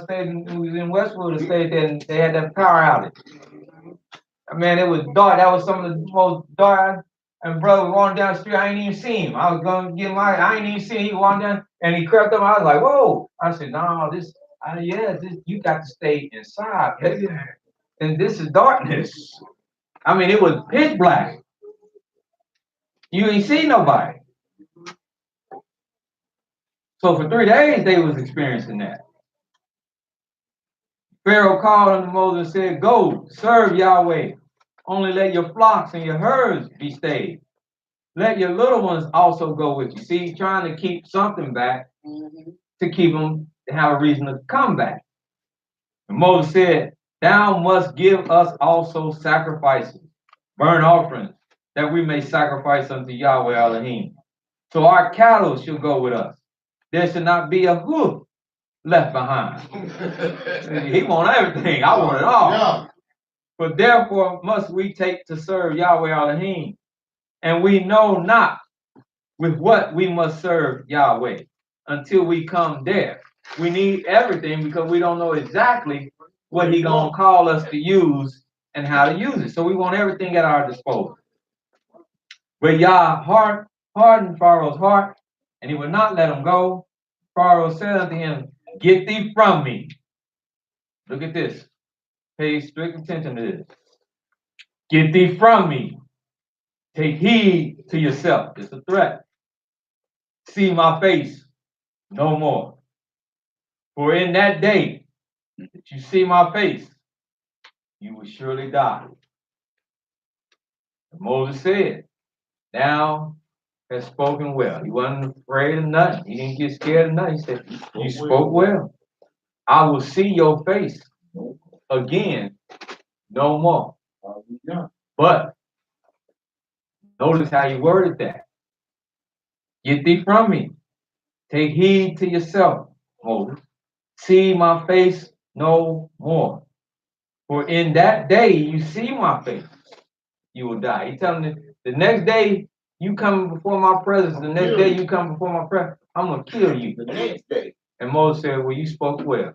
was in Westwood and stayed there, and they had that power outage. Man, it was dark. That was some of the most dark. And brother walking down the street, I ain't even seen him. I was going to get I ain't even seen him. He walked down, and he crept up. I was like, whoa. I said, no, you got to stay inside, baby. And this is darkness. I mean, it was pitch black. You ain't see nobody. So for 3 days, they was experiencing that. Pharaoh called unto Moses and said, go, serve Yahweh. Only let your flocks and your herds be stayed. Let your little ones also go with you. See, trying to keep something back to keep them to have a reason to come back. And Moses said, thou must give us also sacrifices, burnt offerings, that we may sacrifice unto Yahweh Elohim. So our cattle shall go with us. There should not be a hoof left behind. He want everything. I want it all. Yeah. But therefore must we take to serve Yahweh Elohim. And we know not with what we must serve Yahweh until we come there. We need everything because we don't know exactly what he gonna call us to use and how to use it. So we want everything at our disposal. But Yah hardened Pharaoh's heart, and he would not let him go. Pharaoh said unto him, get thee from me. Look at this. Pay strict attention to this. Get thee from me. Take heed to yourself. It's a threat. See my face no more. For in that day that you see my face, you will surely die. And Moses said, thou hast spoken well. He wasn't afraid of nothing. He didn't get scared of nothing. He said, you spoke well. I will see your face again no more. But notice how he worded that. Get thee from me. Take heed to yourself, Moses. See my face no more. For in that day you see my face, you will die. He telling me the next day you come before my presence, the next day you come before my presence, I'm going to kill you. The next day. And Moses said, well, you spoke well.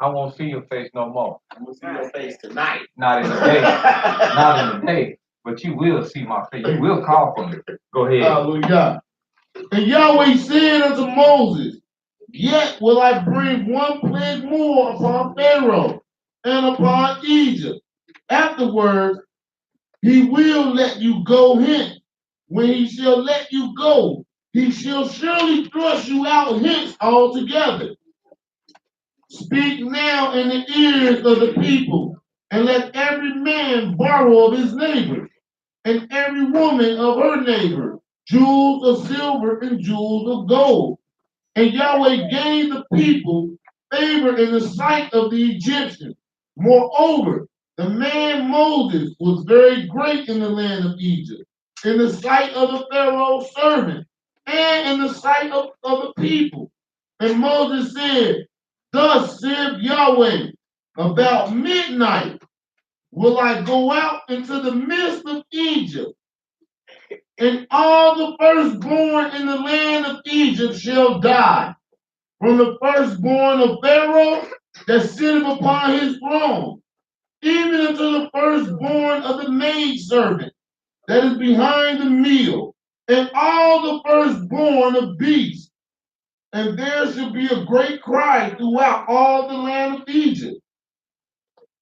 I won't see your face no more. I'm going to see your face tonight. Not in the day. Not in the day. But you will see my face. You will call for me. Go ahead. Hallelujah. And Yahweh said unto Moses, yet will I bring one plague more upon Pharaoh and upon Egypt. Afterwards, he will let you go hence. When he shall let you go, he shall surely thrust you out hence altogether. Speak now in the ears of the people, and let every man borrow of his neighbor, and every woman of her neighbor, jewels of silver and jewels of gold. And Yahweh gave the people favor in the sight of the Egyptians. Moreover, the man Moses was very great in the land of Egypt, in the sight of the Pharaoh's servant, and in the sight of the people. And Moses said, thus said Yahweh, about midnight will I go out into the midst of Egypt, and all the firstborn in the land of Egypt shall die, from the firstborn of Pharaoh that sitteth upon his throne, even unto the firstborn of the maidservant that is behind the mill, and all the firstborn of beasts. And there shall be a great cry throughout all the land of Egypt,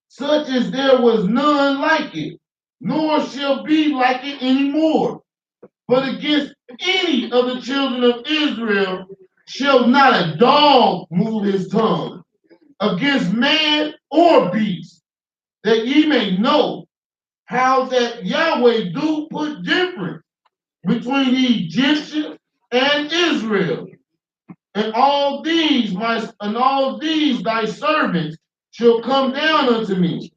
such as there was none like it, nor shall be like it any more. But against any of the children of Israel shall not a dog move his tongue, against man or beast, that ye may know how that Yahweh do put difference between the Egyptians and Israel. And all these thy servants shall come down unto me,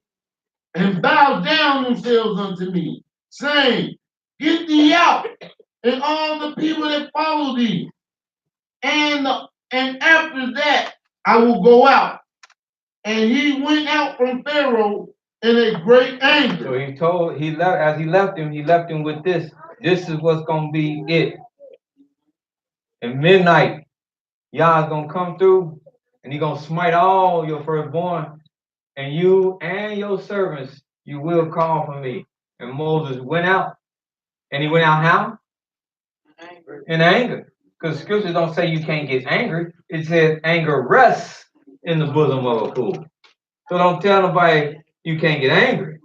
and bow down themselves unto me, saying, get thee out, and all the people that follow thee. And after that I will go out. And he went out from Pharaoh in a great anger. So he left he left him with this. This is what's gonna be it. At midnight, Yah's gonna come through and he's gonna smite all your firstborn, and you and your servants, you will call for me. And Moses went out, and he went out how? In anger. Because scriptures don't say you can't get angry. It says anger rests in the bosom of a fool. So don't tell nobody you can't get angry.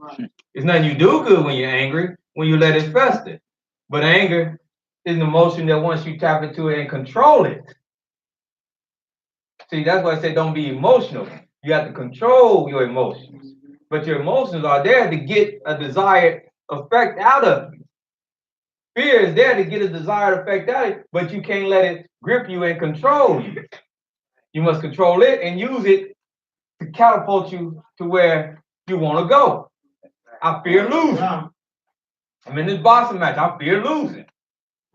It's nothing you do good when you're angry, when you let it fester. But anger is an emotion that once you tap into it and control it. See, that's why I say don't be emotional. You have to control your emotions. But your emotions are there to get a desired effect out of you. Fear is there to get a desired effect out of it, but you can't let it grip you and control you. You must control it and use it to catapult you to where you want to go. I fear losing. I'm in this boxing match. I fear losing.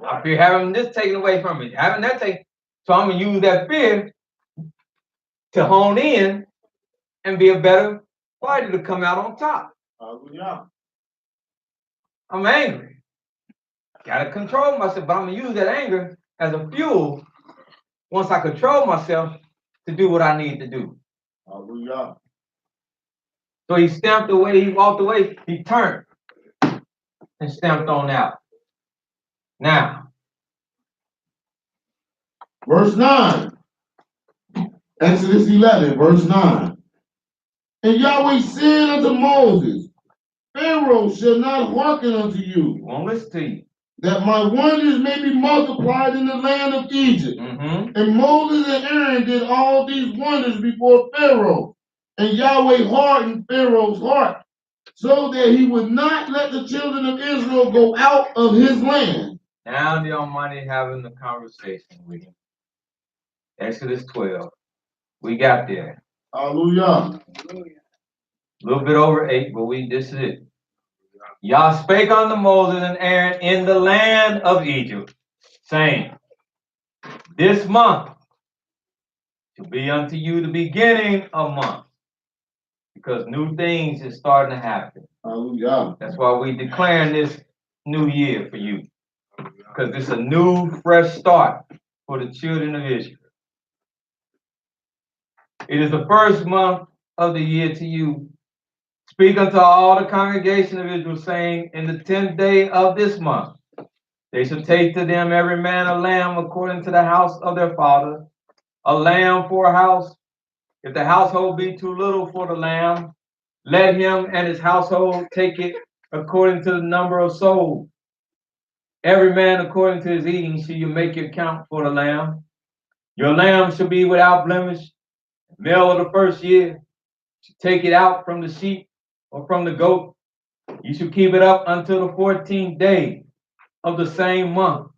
I fear having this taken away from me, having that taken. So I'm going to use that fear to hone in and be a better fighter to come out on top. I'm angry. Got to control myself, but I'm going to use that anger as a fuel once I control myself to do what I need to do. Hallelujah. So he stamped away, he walked away, he turned and stamped on out. Now, verse 9. Exodus 11, verse 9. And Yahweh said unto Moses, Pharaoh shall not hearken unto you, won't listen to you. that my wonders may be multiplied in the land of Egypt. And Moses and Aaron did all these wonders before Pharaoh. And Yahweh hardened Pharaoh's heart, so that he would not let the children of Israel go out of his land. Now the Almighty having a conversation with him. Exodus 12. We got there. Hallelujah. A little bit over 8, but this is it. Yah spake unto Moses and Aaron in the land of Egypt, saying, this month shall be unto you the beginning of months, because new things is starting to happen. Hallelujah. That's why we declaring this new year for you, because it's a new, fresh start for the children of Israel. It is the first month of the year to you. Speak unto all the congregation of Israel, saying, in the 10th day of this month, they shall take to them every man a lamb according to the house of their father, a lamb for a house. If the household be too little for the lamb, let him and his household take it according to the number of souls. Every man according to his eating shall you make your count for the lamb. Your lamb shall be without blemish, male of the first year. Take it out from the sheep or from the goat. You shall keep it up until the 14th day of the same month.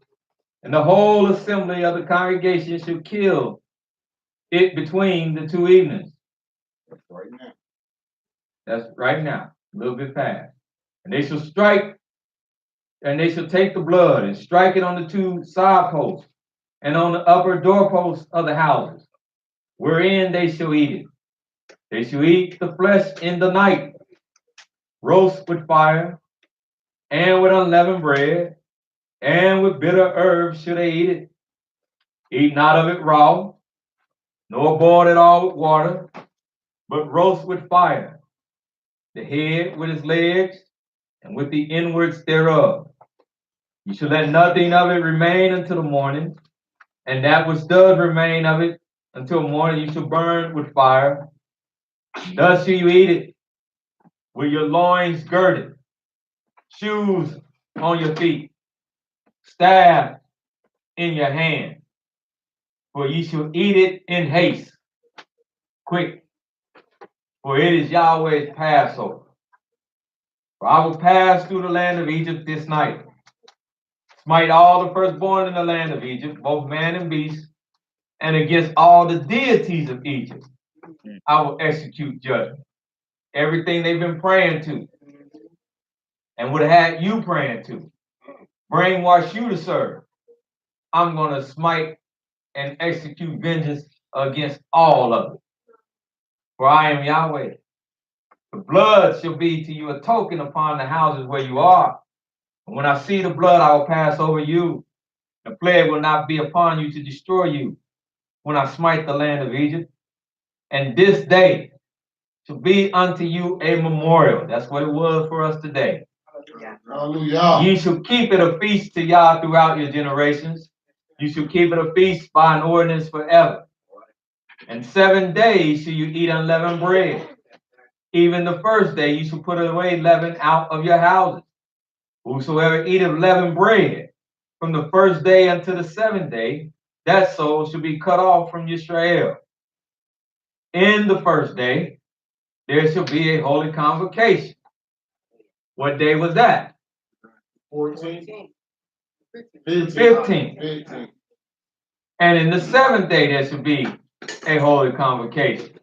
And the whole assembly of the congregation shall kill it between the 2 evenings. That's right now. That's right now. A little bit past. And they shall strike, and they shall take the blood and strike it on the 2 side posts and on the upper doorposts of the houses, wherein they shall eat it. They shall eat the flesh in the night, roast with fire, and with unleavened bread, and with bitter herbs shall they eat it. Eat not of it raw, nor boil it all with water, but roast with fire, the head with its legs, and with the inwards thereof. You shall let nothing of it remain until the morning, and that which does remain of it until morning you shall burn with fire. Thus shall you eat it, with your loins girded, shoes on your feet, staff in your hand, for ye shall eat it in haste, quick, for it is Yahweh's Passover. For I will pass through the land of Egypt this night, smite all the firstborn in the land of Egypt, both man and beast, and against all the deities of Egypt I will execute judgment. Everything they've been praying to and would have had you praying to, brainwash you to serve, I'm going to smite and execute vengeance against all of it. For I am Yahweh. The blood shall be to you a token upon the houses where you are. And when I see the blood, I will pass over you. The plague will not be upon you to destroy you when I smite the land of Egypt. And this day shall be unto you a memorial. That's what it was for us today. Hallelujah. Ye shall keep it a feast to Yah throughout your generations. You shall keep it a feast by an ordinance forever. And 7 days shall you eat unleavened bread. Even the first day you shall put away leaven out of your houses. Whosoever eateth leavened bread from the first day unto the 7th day, that soul shall be cut off from Israel. In the first day, there shall be a holy convocation. What day was that? 14. 15. And in the 7th day, there shall be a holy convocation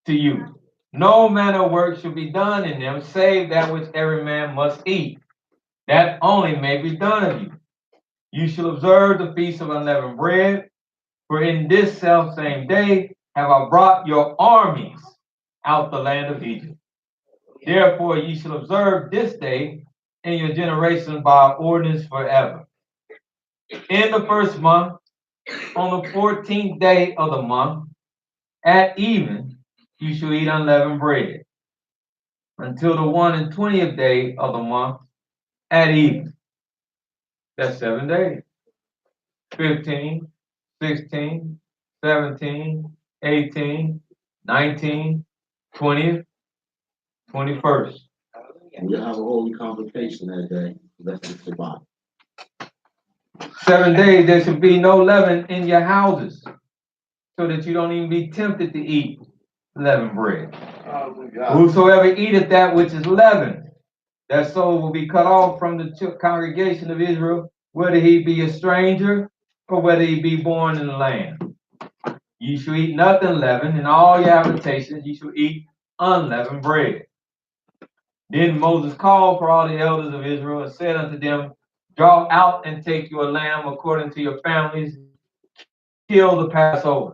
to you. No manner of work shall be done in them, save that which every man must eat. That only may be done of you. You shall observe the feast of unleavened bread, for in this selfsame day have I brought your armies out the land of Egypt. Therefore ye shall observe this day in your generation by ordinance forever. In the first month, on the 14th day of the month, at even, you shall eat unleavened bread, until the 21st day of the month, at even. That's 7 days. 15, 16, 17, 18, 19, 20th, 21st. We'll have a holy convocation that day. That's the Shabbat. 7 days, there should be no leaven in your houses, so that you don't even be tempted to eat leavened bread. Whosoever eateth that which is leavened, that soul will be cut off from the congregation of Israel, whether he be a stranger or whether he be born in the land. Ye shall eat nothing leavened, in all your habitations ye shall eat unleavened bread. Then Moses called for all the elders of Israel and said unto them, draw out and take you a lamb according to your families, kill the Passover.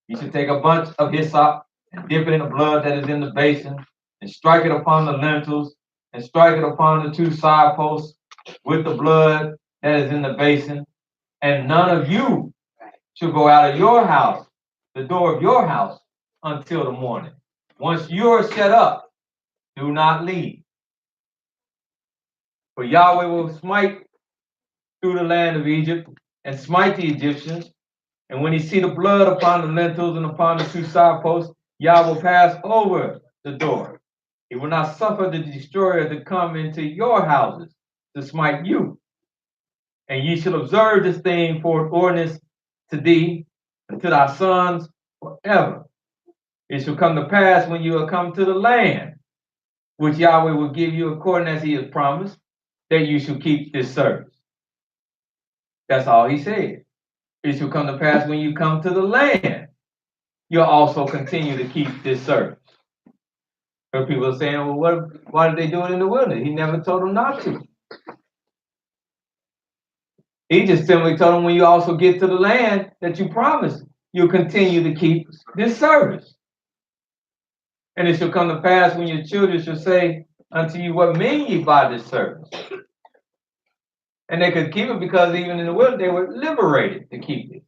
You should take a bunch of hyssop and dip it in the blood that is in the basin, and strike it upon the lintels, and strike it upon the 2 side posts with the blood that is in the basin. And none of you shall go out of your house, the door of your house, until the morning. Once you are set up, do not leave. For Yahweh will smite through the land of Egypt and smite the Egyptians. And when he see the blood upon the lintels and upon the 2 side posts, Yah will pass over the door. He will not suffer the destroyer to come into your houses to smite you. And ye shall observe this thing for ordinance to thee and to thy sons forever. It shall come to pass when you are come to the land, which Yahweh will give you according as he has promised, that you shall keep this service. That's all he said. It shall come to pass when you come to the land, you'll also continue to keep this service. But people are saying, well, why did they do it in the wilderness? He never told them not to. He just simply told them when you also get to the land that you promised, you'll continue to keep this service. And it shall come to pass when your children shall say unto you, what mean ye by this service? And they could keep it because even in the wilderness, they were liberated to keep it.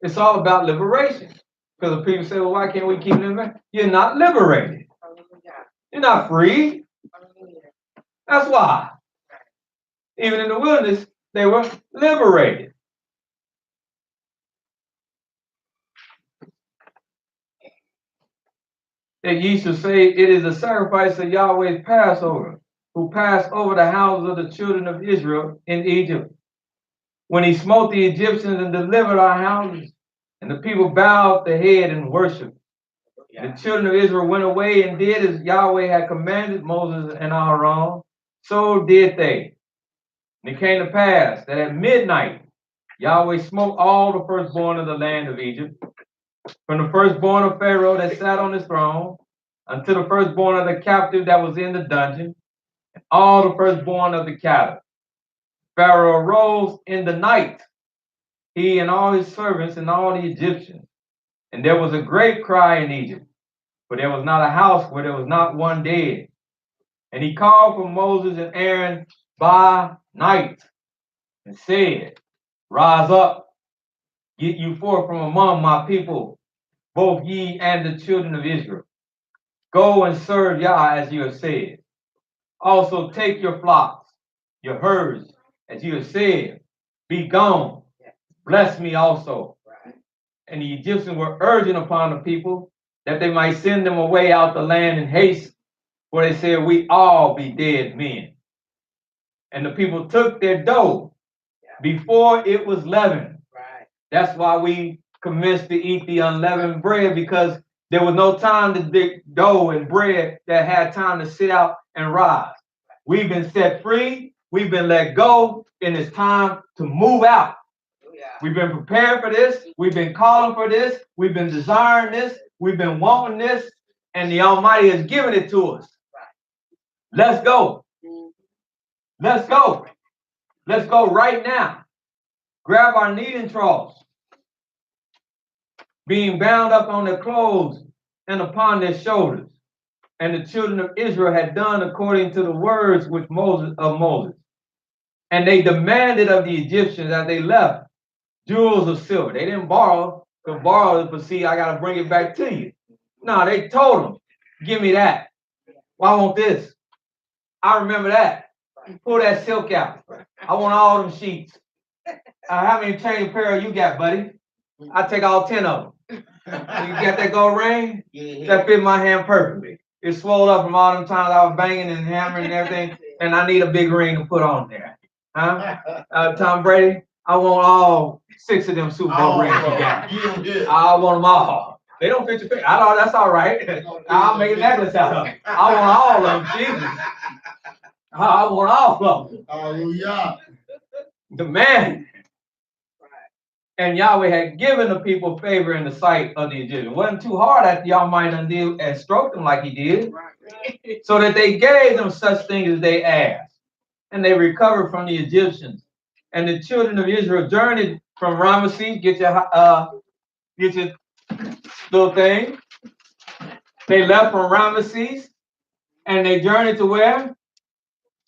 It's all about liberation. Because the people say, well, why can't we keep it? You're not liberated. You're not free. That's why. Even in the wilderness, they were liberated. That ye shall say, it is a sacrifice of Yahweh's Passover, who passed over the houses of the children of Israel in Egypt, when he smote the Egyptians and delivered our houses. And the people bowed their head and worshiped. The children of Israel went away and did as Yahweh had commanded Moses and Aaron. So did they. And it came to pass that at midnight, Yahweh smote all the firstborn of the land of Egypt, from the firstborn of Pharaoh that sat on his throne, unto the firstborn of the captive that was in the dungeon, and all the firstborn of the cattle. Pharaoh arose in the night, he and all his servants and all the Egyptians. And there was a great cry in Egypt, for there was not a house where there was not one dead. And he called for Moses and Aaron by night, and said, rise up, get you forth from among my people, both ye and the children of Israel. Go and serve Yah as you have said. Also take your flocks, your herds, as you have said. Be gone. Bless me also. And the Egyptians were urging upon the people that they might send them away out the land in haste, for they said, we all be dead men. And the people took their dough before it was leavened. That's why we commenced to eat the unleavened bread, because there was no time to dig dough and bread that had time to sit out and rise. We've been set free. We've been let go, and it's time to move out. We've been prepared for this. We've been calling for this. We've been desiring this. We've been wanting this. And the Almighty has given it to us. Let's go. Let's go. Let's go right now. Grab our kneading troughs, being bound up on their clothes and upon their shoulders. And the children of Israel had done according to the words which Moses. And they demanded of the Egyptians as they left jewels of silver. They didn't borrow it, but see, I got to bring it back to you. No, they told them, give me that. Well, I want this. I remember that. Pull that silk out. I want all them sheets. How many chain pair you got, buddy? I take all 10 of them. You got that gold ring? That fit my hand perfectly. It swelled up from all them times I was banging and hammering and everything, and I need a big ring to put on there. Huh? Tom Brady, I want all 6 of them Super Bowl rings you got. I want them all. They don't fit your face. I know that's all right. I'll make a necklace out of them. I want all of them, Jesus. I want all of them. Hallelujah. The man. And Yahweh had given the people favor in the sight of the Egyptians. It wasn't too hard after y'all might undo and stroke them like he did. So that they gave them such things as they asked. And they recovered from the Egyptians. And the children of Israel journeyed from Ramesses. Get your little thing. They left from Ramesses. And they journeyed to where?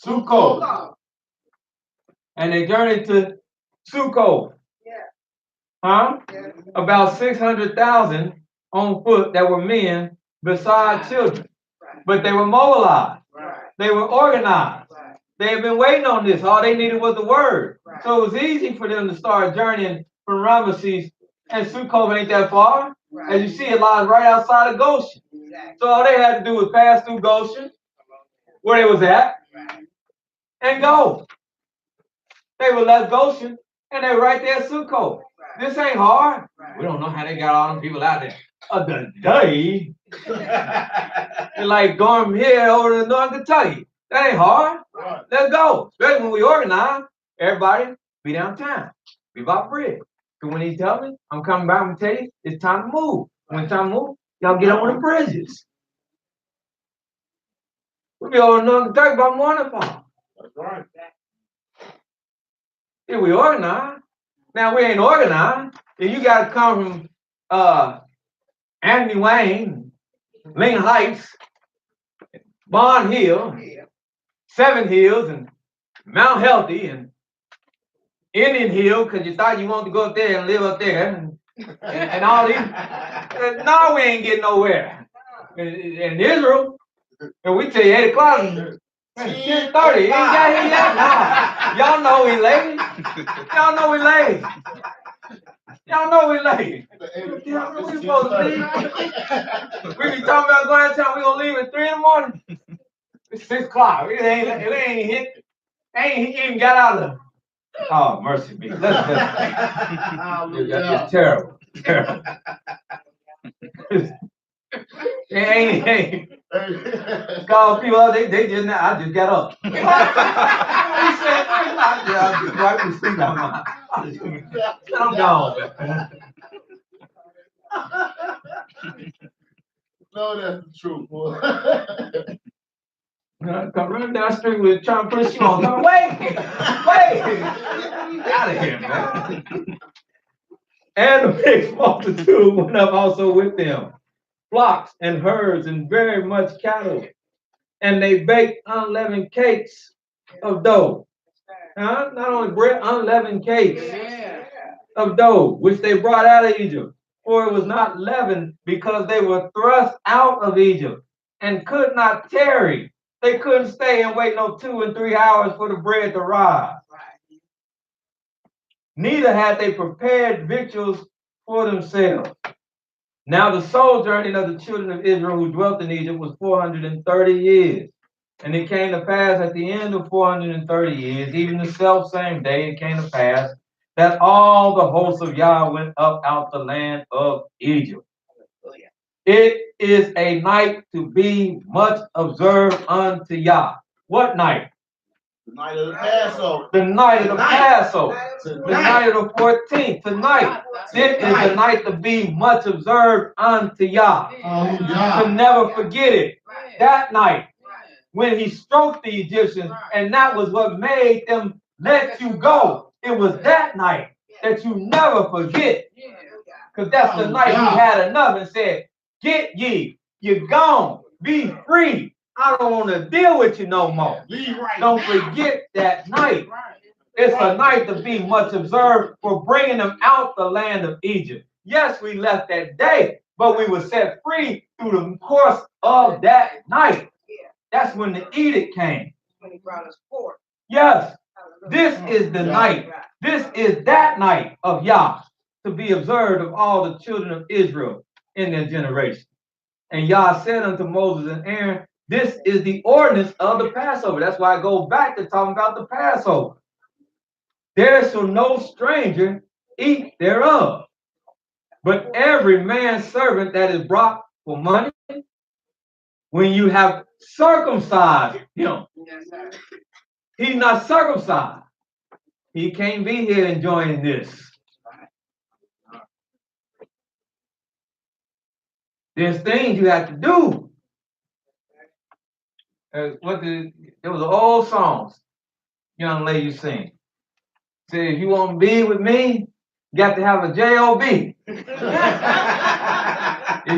Sukkot. And they journeyed to Sukkot. Huh? About 600,000 on foot that were men besides children. But they were mobilized. They were organized. They had been waiting on this. All they needed was the word. So it was easy for them to start journeying from Ramesses. And Sukkot ain't that far. As you see, it lies right outside of Goshen. So all they had to do was pass through Goshen, where they was at, and go. They would left Goshen, and they were right there at Sukkot. This ain't hard. We don't know how they got all them people out there. The day. It's like going from here over to North Kentucky. That ain't hard. Let's go. Especially when we organize, everybody be downtown. Be about bread. Because when he tell me, I'm coming back and tell you, it's time to move. When it's time to move, y'all get on the bridges. We'll be over to North Kentucky by morning fall. That's right. If we organize. Now we ain't organized. If you got to come from Anthony Wayne, Lincoln Heights, Bond Hill, Seven Hills, and Mount Healthy, and Indian Hill, because you thought you wanted to go up there and live up there, and all these. No, we ain't getting nowhere. In Israel, and we tell you 8 o'clock. 10:30. He ain't got here yet. No. Y'all know we late. Y'all know we late. Y'all know we late. We supposed to leave. We be talking about going downtown. We gonna leave at 3 in the morning. It's 6 o'clock. It ain't hit. Ain't even got out of. Oh mercy me. It's terrible. Terrible. Ain't. Call people out, they just now. I just got up. He said, I just wipe the sleep out my I'm gone. No, that's the truth, boy. Come running down the street with trying to put a shoe on. Come, wait. Get out of here, man. And the big multitude went up also with them, flocks and herds and very much cattle. And they baked unleavened cakes of dough. Not only bread, unleavened cakes of dough, which they brought out of Egypt. For it was not leavened, because they were thrust out of Egypt and could not tarry. They couldn't stay and wait no 2 and 3 hours for the bread to rise. Neither had they prepared victuals for themselves. Now the sojourning of the children of Israel who dwelt in Egypt was 430 years. And it came to pass at the end of 430 years, even the self same day, it came to pass that all the hosts of Yah went up out the land of Egypt. It is a night to be much observed unto Yah. What night? Night of the Passover. The night of the Passover. The Tonight. night of the 14th. Tonight. This is the night to be much observed unto Yah. Hallelujah. To never forget it. That night, when he stroked the Egyptians, and that was what made them let you go. It was that night that you never forget. Because that's the night he had enough and said, get ye, you're gone, be free. I don't want to deal with you no more. Don't forget that night. It's a night to be much observed for bringing them out the land of Egypt. Yes, we left that day, but we were set free through the course of that night. That's when the edict came. When he brought us forth. Yes, this is the night. This is that night of Yah to be observed of all the children of Israel in their generation. And Yah said unto Moses and Aaron, this is the ordinance of the Passover. That's why I go back to talking about the Passover. There shall no stranger eat thereof, but every man's servant that is brought for money, when you have circumcised him, he's not circumcised. He can't be here enjoying this. There's things you have to do. There was an old song, young lady sing. Say, if you want to be with me, you got to have a J-O-B. If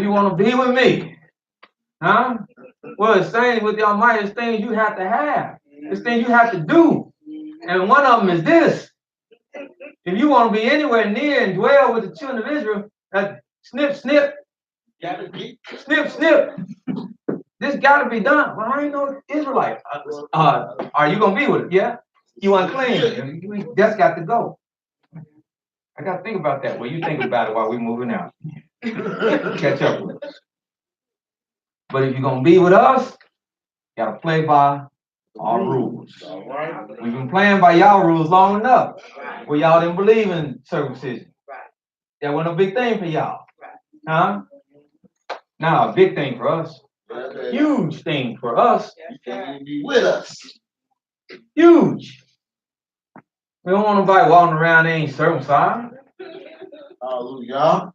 you want to be with me. Huh? Well, it's saying with the Almighty, it's things you have to have. It's things you have to do. And one of them is this. If you want to be anywhere near and dwell with the children of Israel, snip, snip. Snip, snip. This got to be done. Well, I ain't no Israelite. Are you going to be with it? Yeah? You unclean. You just got to go. I got to think about that. Well, you think about it while we're moving out. Catch up with us. But if you're going to be with us, you got to play by our rules. We've been playing by y'all rules long enough. Well, y'all didn't believe in circumcision. That wasn't a big thing for y'all. Huh? Now, a big thing for us. Huge thing for us. With us. Huge. We don't want nobody walking around that ain't circumcised. Hallelujah.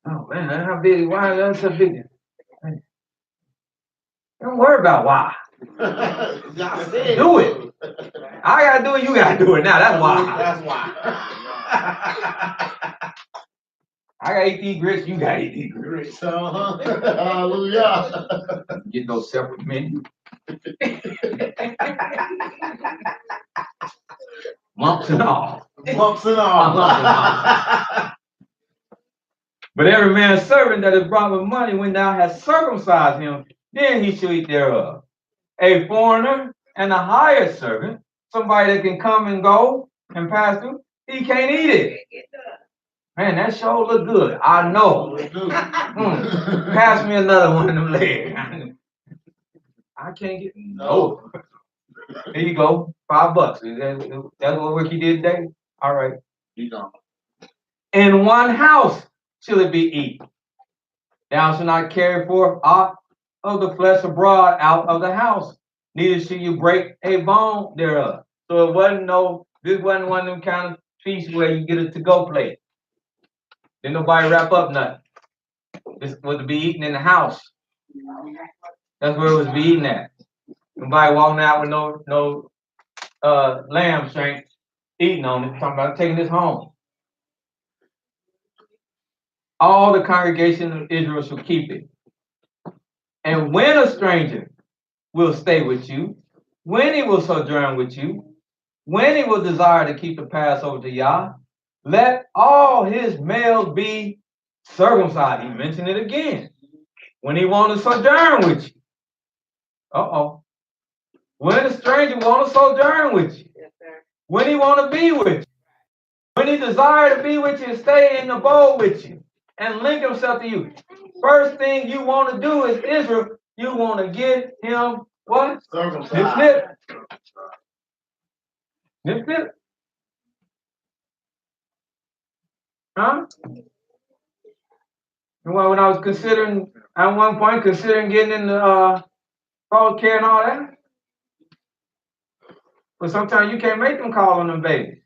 Oh man, that's how big. Why that's so big? Don't worry about why. Do it. I gotta do it. You gotta do it now. That's why. That's why. I gotta eat these grits. You gotta eat these grits. Hallelujah. Get those separate menus. Lumps and all. Lumps and all. But every man's servant that is brought with money, when thou hast circumcised him, then he shall eat thereof. A foreigner and a hired servant, somebody that can come and go and pass through, he can't eat it. Man, that sure look good. I know. Pass me another one of them legs. I can't get no. There you go. $5. That's what work he did today? All right. You know. In one house shall it be eaten. Thou shalt not carry forth aught of the flesh abroad out of the house, neither shall you break a bone thereof. So this wasn't one of them kind of feasts where you get a to-go plate. Didn't nobody wrap up nothing. This was to be eaten in the house. That's where it was to be eaten at. Nobody walking out with no lamb shank eating on it, talking about taking this home. All the congregation of Israel shall keep it. And when a stranger will stay with you, when he will sojourn with you, when he will desire to keep the Passover to Yah, let all his males be circumcised. He mentioned it again. When he want to sojourn with you. When a stranger want to sojourn with you. When he want to be with you. When he desire to be with you and stay in the bowl with you and link himself to you. First thing you want to do is Israel, you want to get him what? Circumcised. Nip. Huh? Well, when I was considering, at one point, getting in the foster care and all that. But sometimes you can't make them call on them babies.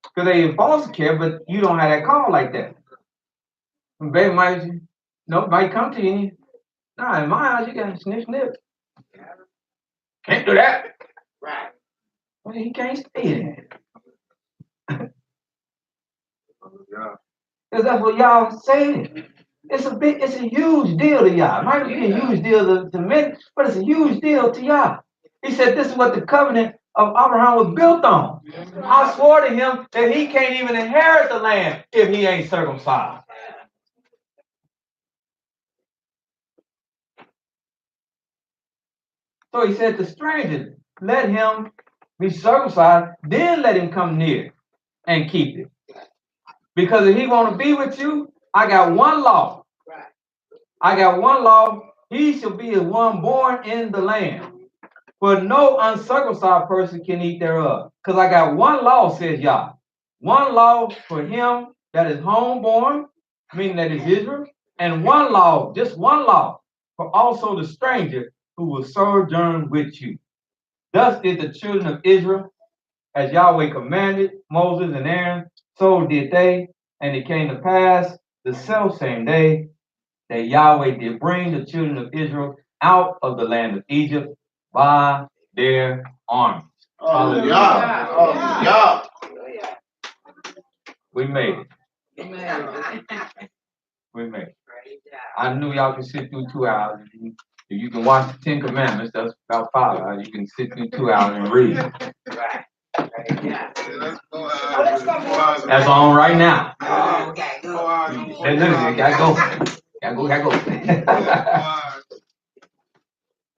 Because they in foster care, but you don't have that call like that. The baby might come to you. Nah, in my house, you got to sniff. Can't do that. Right. Well, he can't stay there. Because that's what y'all saying. It's a huge deal to y'all. It might be a huge deal to men, but it's a huge deal to y'all. He said this is what the covenant of Abraham was built on. I swore to him that he can't even inherit the land if he ain't circumcised. So he said to strangers, let him be circumcised, then let him come near and keep it. Because if he want to be with you, I got one law. I got one law. He shall be as one born in the land. For no uncircumcised person can eat thereof. Because I got one law, says Yah. One law for him that is homeborn, meaning that is Israel, and one law, just one law, for also the stranger who will sojourn with you. Thus did the children of Israel, as Yahweh commanded Moses and Aaron, so did they, and it came to pass the selfsame day that Yahweh did bring the children of Israel out of the land of Egypt by their armies. Hallelujah. We made it. We made it. I knew y'all could sit through 2 hours. If you can watch the 10 Commandments, that's about 5 hours. You can sit through 2 hours and read. That's on right now. Hey, listen, gotta go.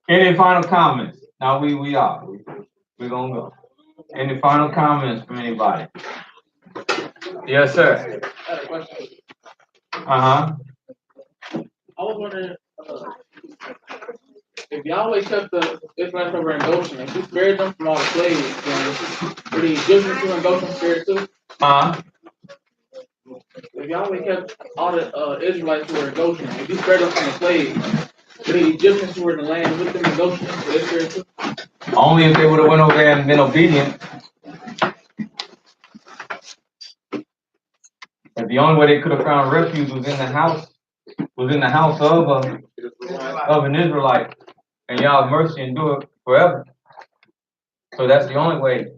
Any final comments? Now we are. We're gonna go. Any final comments from anybody? Yes, sir. I had a question. Uh-huh. I was wondering if Yahweh kept the Israelites over in Goshen, if he spared them from all the plagues, then were the Egyptians who in Goshen spared too? Uh-huh. If Yahweh kept all the Israelites who were in Goshen, if he spared them from the plagues, were the Egyptians who were in the land with them in Goshen, were they spared too? Only if they would have went over there and been obedient. And the only way they could have found refuge was in the house of an Israelite. And y'all mercy endure forever. So that's the only way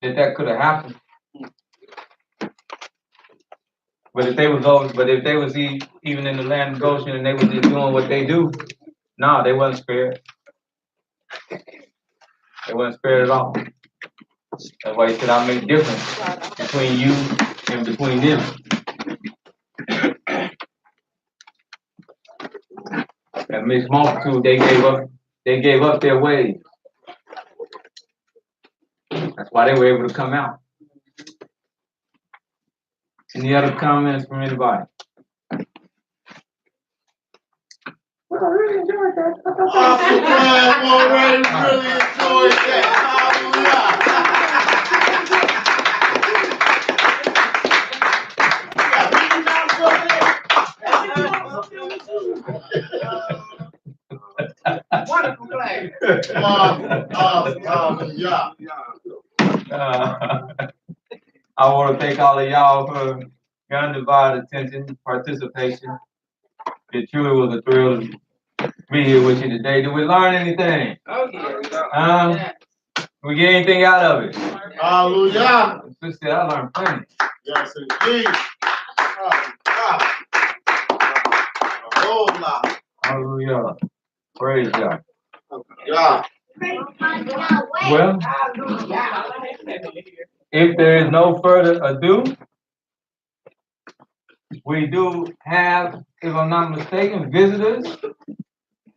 that could have happened. But if they was even in the land of Goshen and they was just doing what they do, no, they wasn't spared. They wasn't spared at all. That's why he said I'll make difference between you and between them. That mixed multitude, they gave up their ways. That's why they were able to come out. Any other comments from anybody? I'm already really enjoyed that. Wonderful class. I want to thank all of y'all for your undivided attention, participation. It truly was a thrill to be here with you today. Did we learn anything? Oh, yeah. We get anything out of it? Hallelujah. Sister, I learned plenty. Yes, indeed. Hallelujah. Praise God. Yeah. Well, if there is no further ado, we do have, if I'm not mistaken, visitors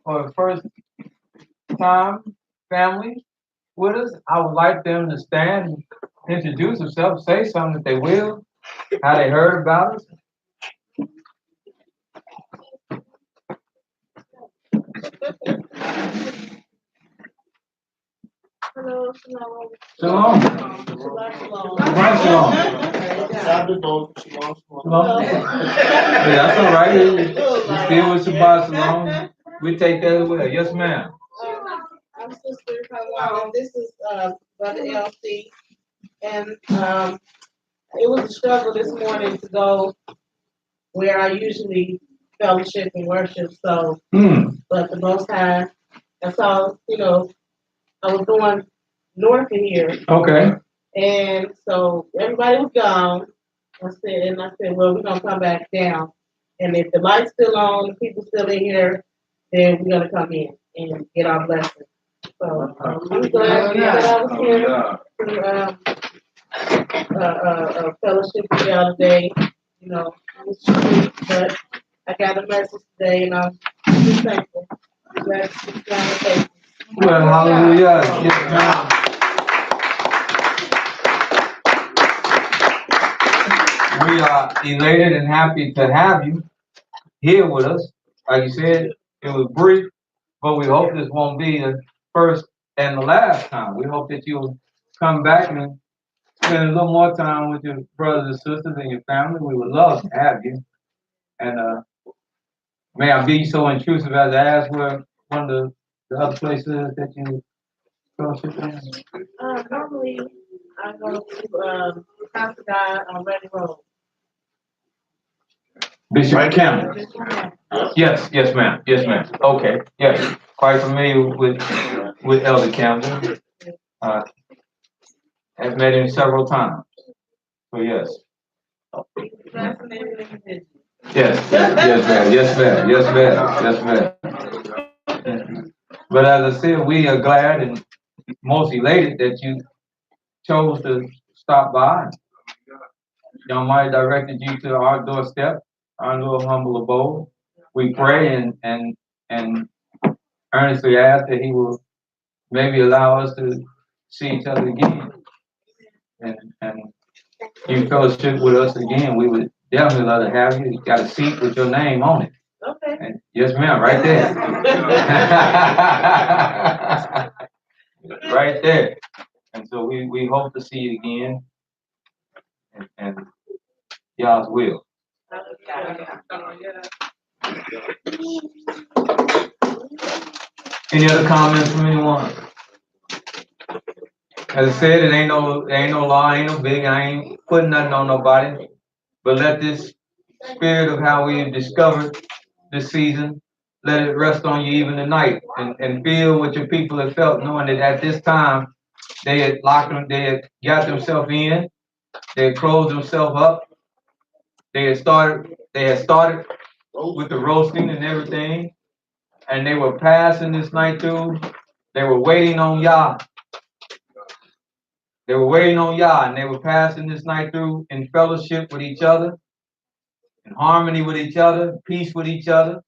for the first time family with us. I would like them to stand and introduce themselves, say something if they will, how they heard about us. Hello, shalom. Shalom. Shalom. Shalom. Yeah, that's all right. You still with Shabbat Shalom. We take that as well. Yes, ma'am. I I'm Sister Kawana. This is Brother LC. And it was a struggle this morning to go where I usually fellowship and worship. So, but the Most High, that's all, I was going north of here. Okay. And so everybody was gone. I said, well, we're going to come back down. And if the light's still on, the people still in here, then we're going to come in and get our blessing. So I'm glad that I was here to fellowship with y'all today. It was sweet, but I got a message today, and I'm just thankful. Well, hallelujah. Yes, ma'am. We are elated and happy to have you here with us. Like you said, it was brief, but we hope this won't be the first and the last time. We hope that you'll come back and spend a little more time with your brothers and sisters and your family. We would love to have you. And may I be so intrusive as to ask where one of the other places that you fellowship in? Normally, I go to House of God on Reading Road. Bishop Campbell. Yes, ma'am. Yes, ma'am. Okay, yes. Quite familiar with Elder Campbell. I've met him several times. So yes. Yes, ma'am. But as I said, we are glad and most elated that you chose to stop by. Your Almighty directed you to our doorstep, our little humble abode. We pray and earnestly ask that He will maybe allow us to see each other again and you fellowship with us again. We would definitely love to have you. You got a seat with your name on it. Okay. And yes, ma'am, right there. Right there. And so we hope to see you again. And y'all's will. Any other comments from anyone? As I said, it ain't no law, ain't no big, I ain't putting nothing on nobody. But let this spirit of how we discovered this season, let it rest on you even tonight and feel what your people have felt, knowing that at this time they had locked them, they had got themselves in, they had closed themselves up, they had started with the roasting and everything, and they were passing this night through. They were waiting on Yah. They were waiting on Yah, and they were passing this night through in fellowship with each other, in harmony with each other, peace with each other.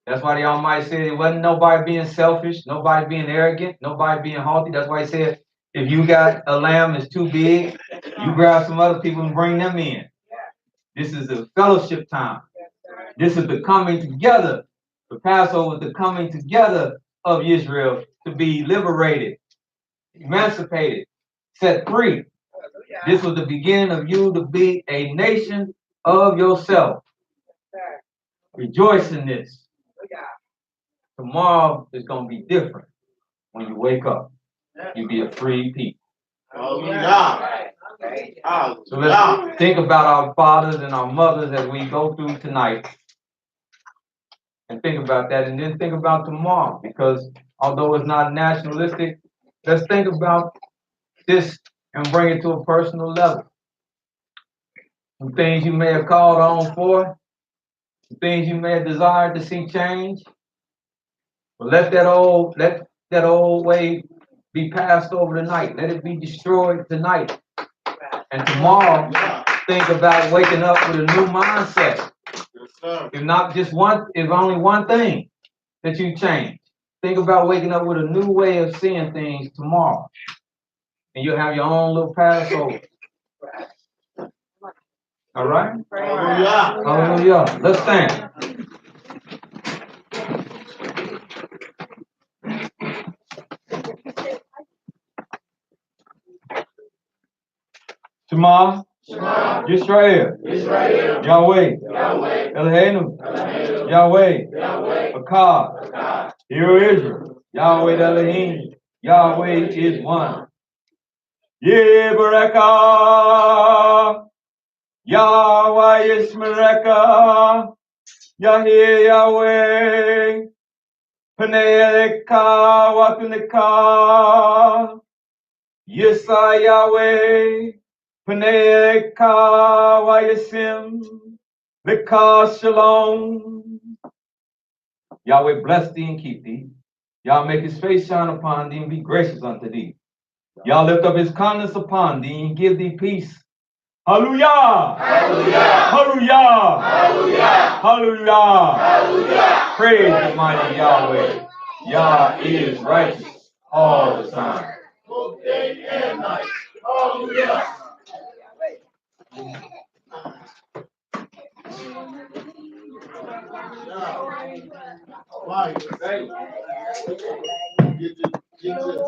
That's why the Almighty said it wasn't nobody being selfish, nobody being arrogant, nobody being haughty. That's why He said, if you got a lamb that's too big, you grab some other people and bring them in. This is a fellowship time. This is the coming together. The Passover, the coming together of Israel to be liberated, emancipated, set free. This was the beginning of you to be a nation of yourself. Rejoice in this. Tomorrow is going to be different. When you wake up, you'll be a free people. So let's think about our fathers and our mothers as we go through tonight. And think about that, and then think about tomorrow. Because although it's not nationalistic, let's think about this and bring it to a personal level. Some things you may have called on for, some things you may have desired to see change. But let that old way be passed over tonight. Let it be destroyed tonight. And tomorrow, think about waking up with a new mindset. If not just one, if only one thing that you change. Think about waking up with a new way of seeing things tomorrow. And you'll have your own little Passover. All right? Hallelujah. Hallelujah. Let's stand. Shema, Yisrael, Yahweh, Eloheinu, Yahweh, Akkad, Hear Israel, Yahweh Elohim, Yahweh is one. Yebareka, Yahweh Yismareka, Yahweh Yahweh, Paneleka, Watuneka, Yisa Yahweh, Paneleka, Wayasim, Leka Shalom. Yahweh bless thee and keep thee. Yah make his face shine upon thee and be gracious unto thee. Yah lift up his countenance upon thee and give thee peace. Hallelujah! Hallelujah! Hallelujah! Hallelujah! Hallelujah! Hallelujah! Praise the mighty Yahweh. Yah is righteous all the time. Both day and night. Hallelujah. Now, why? Get your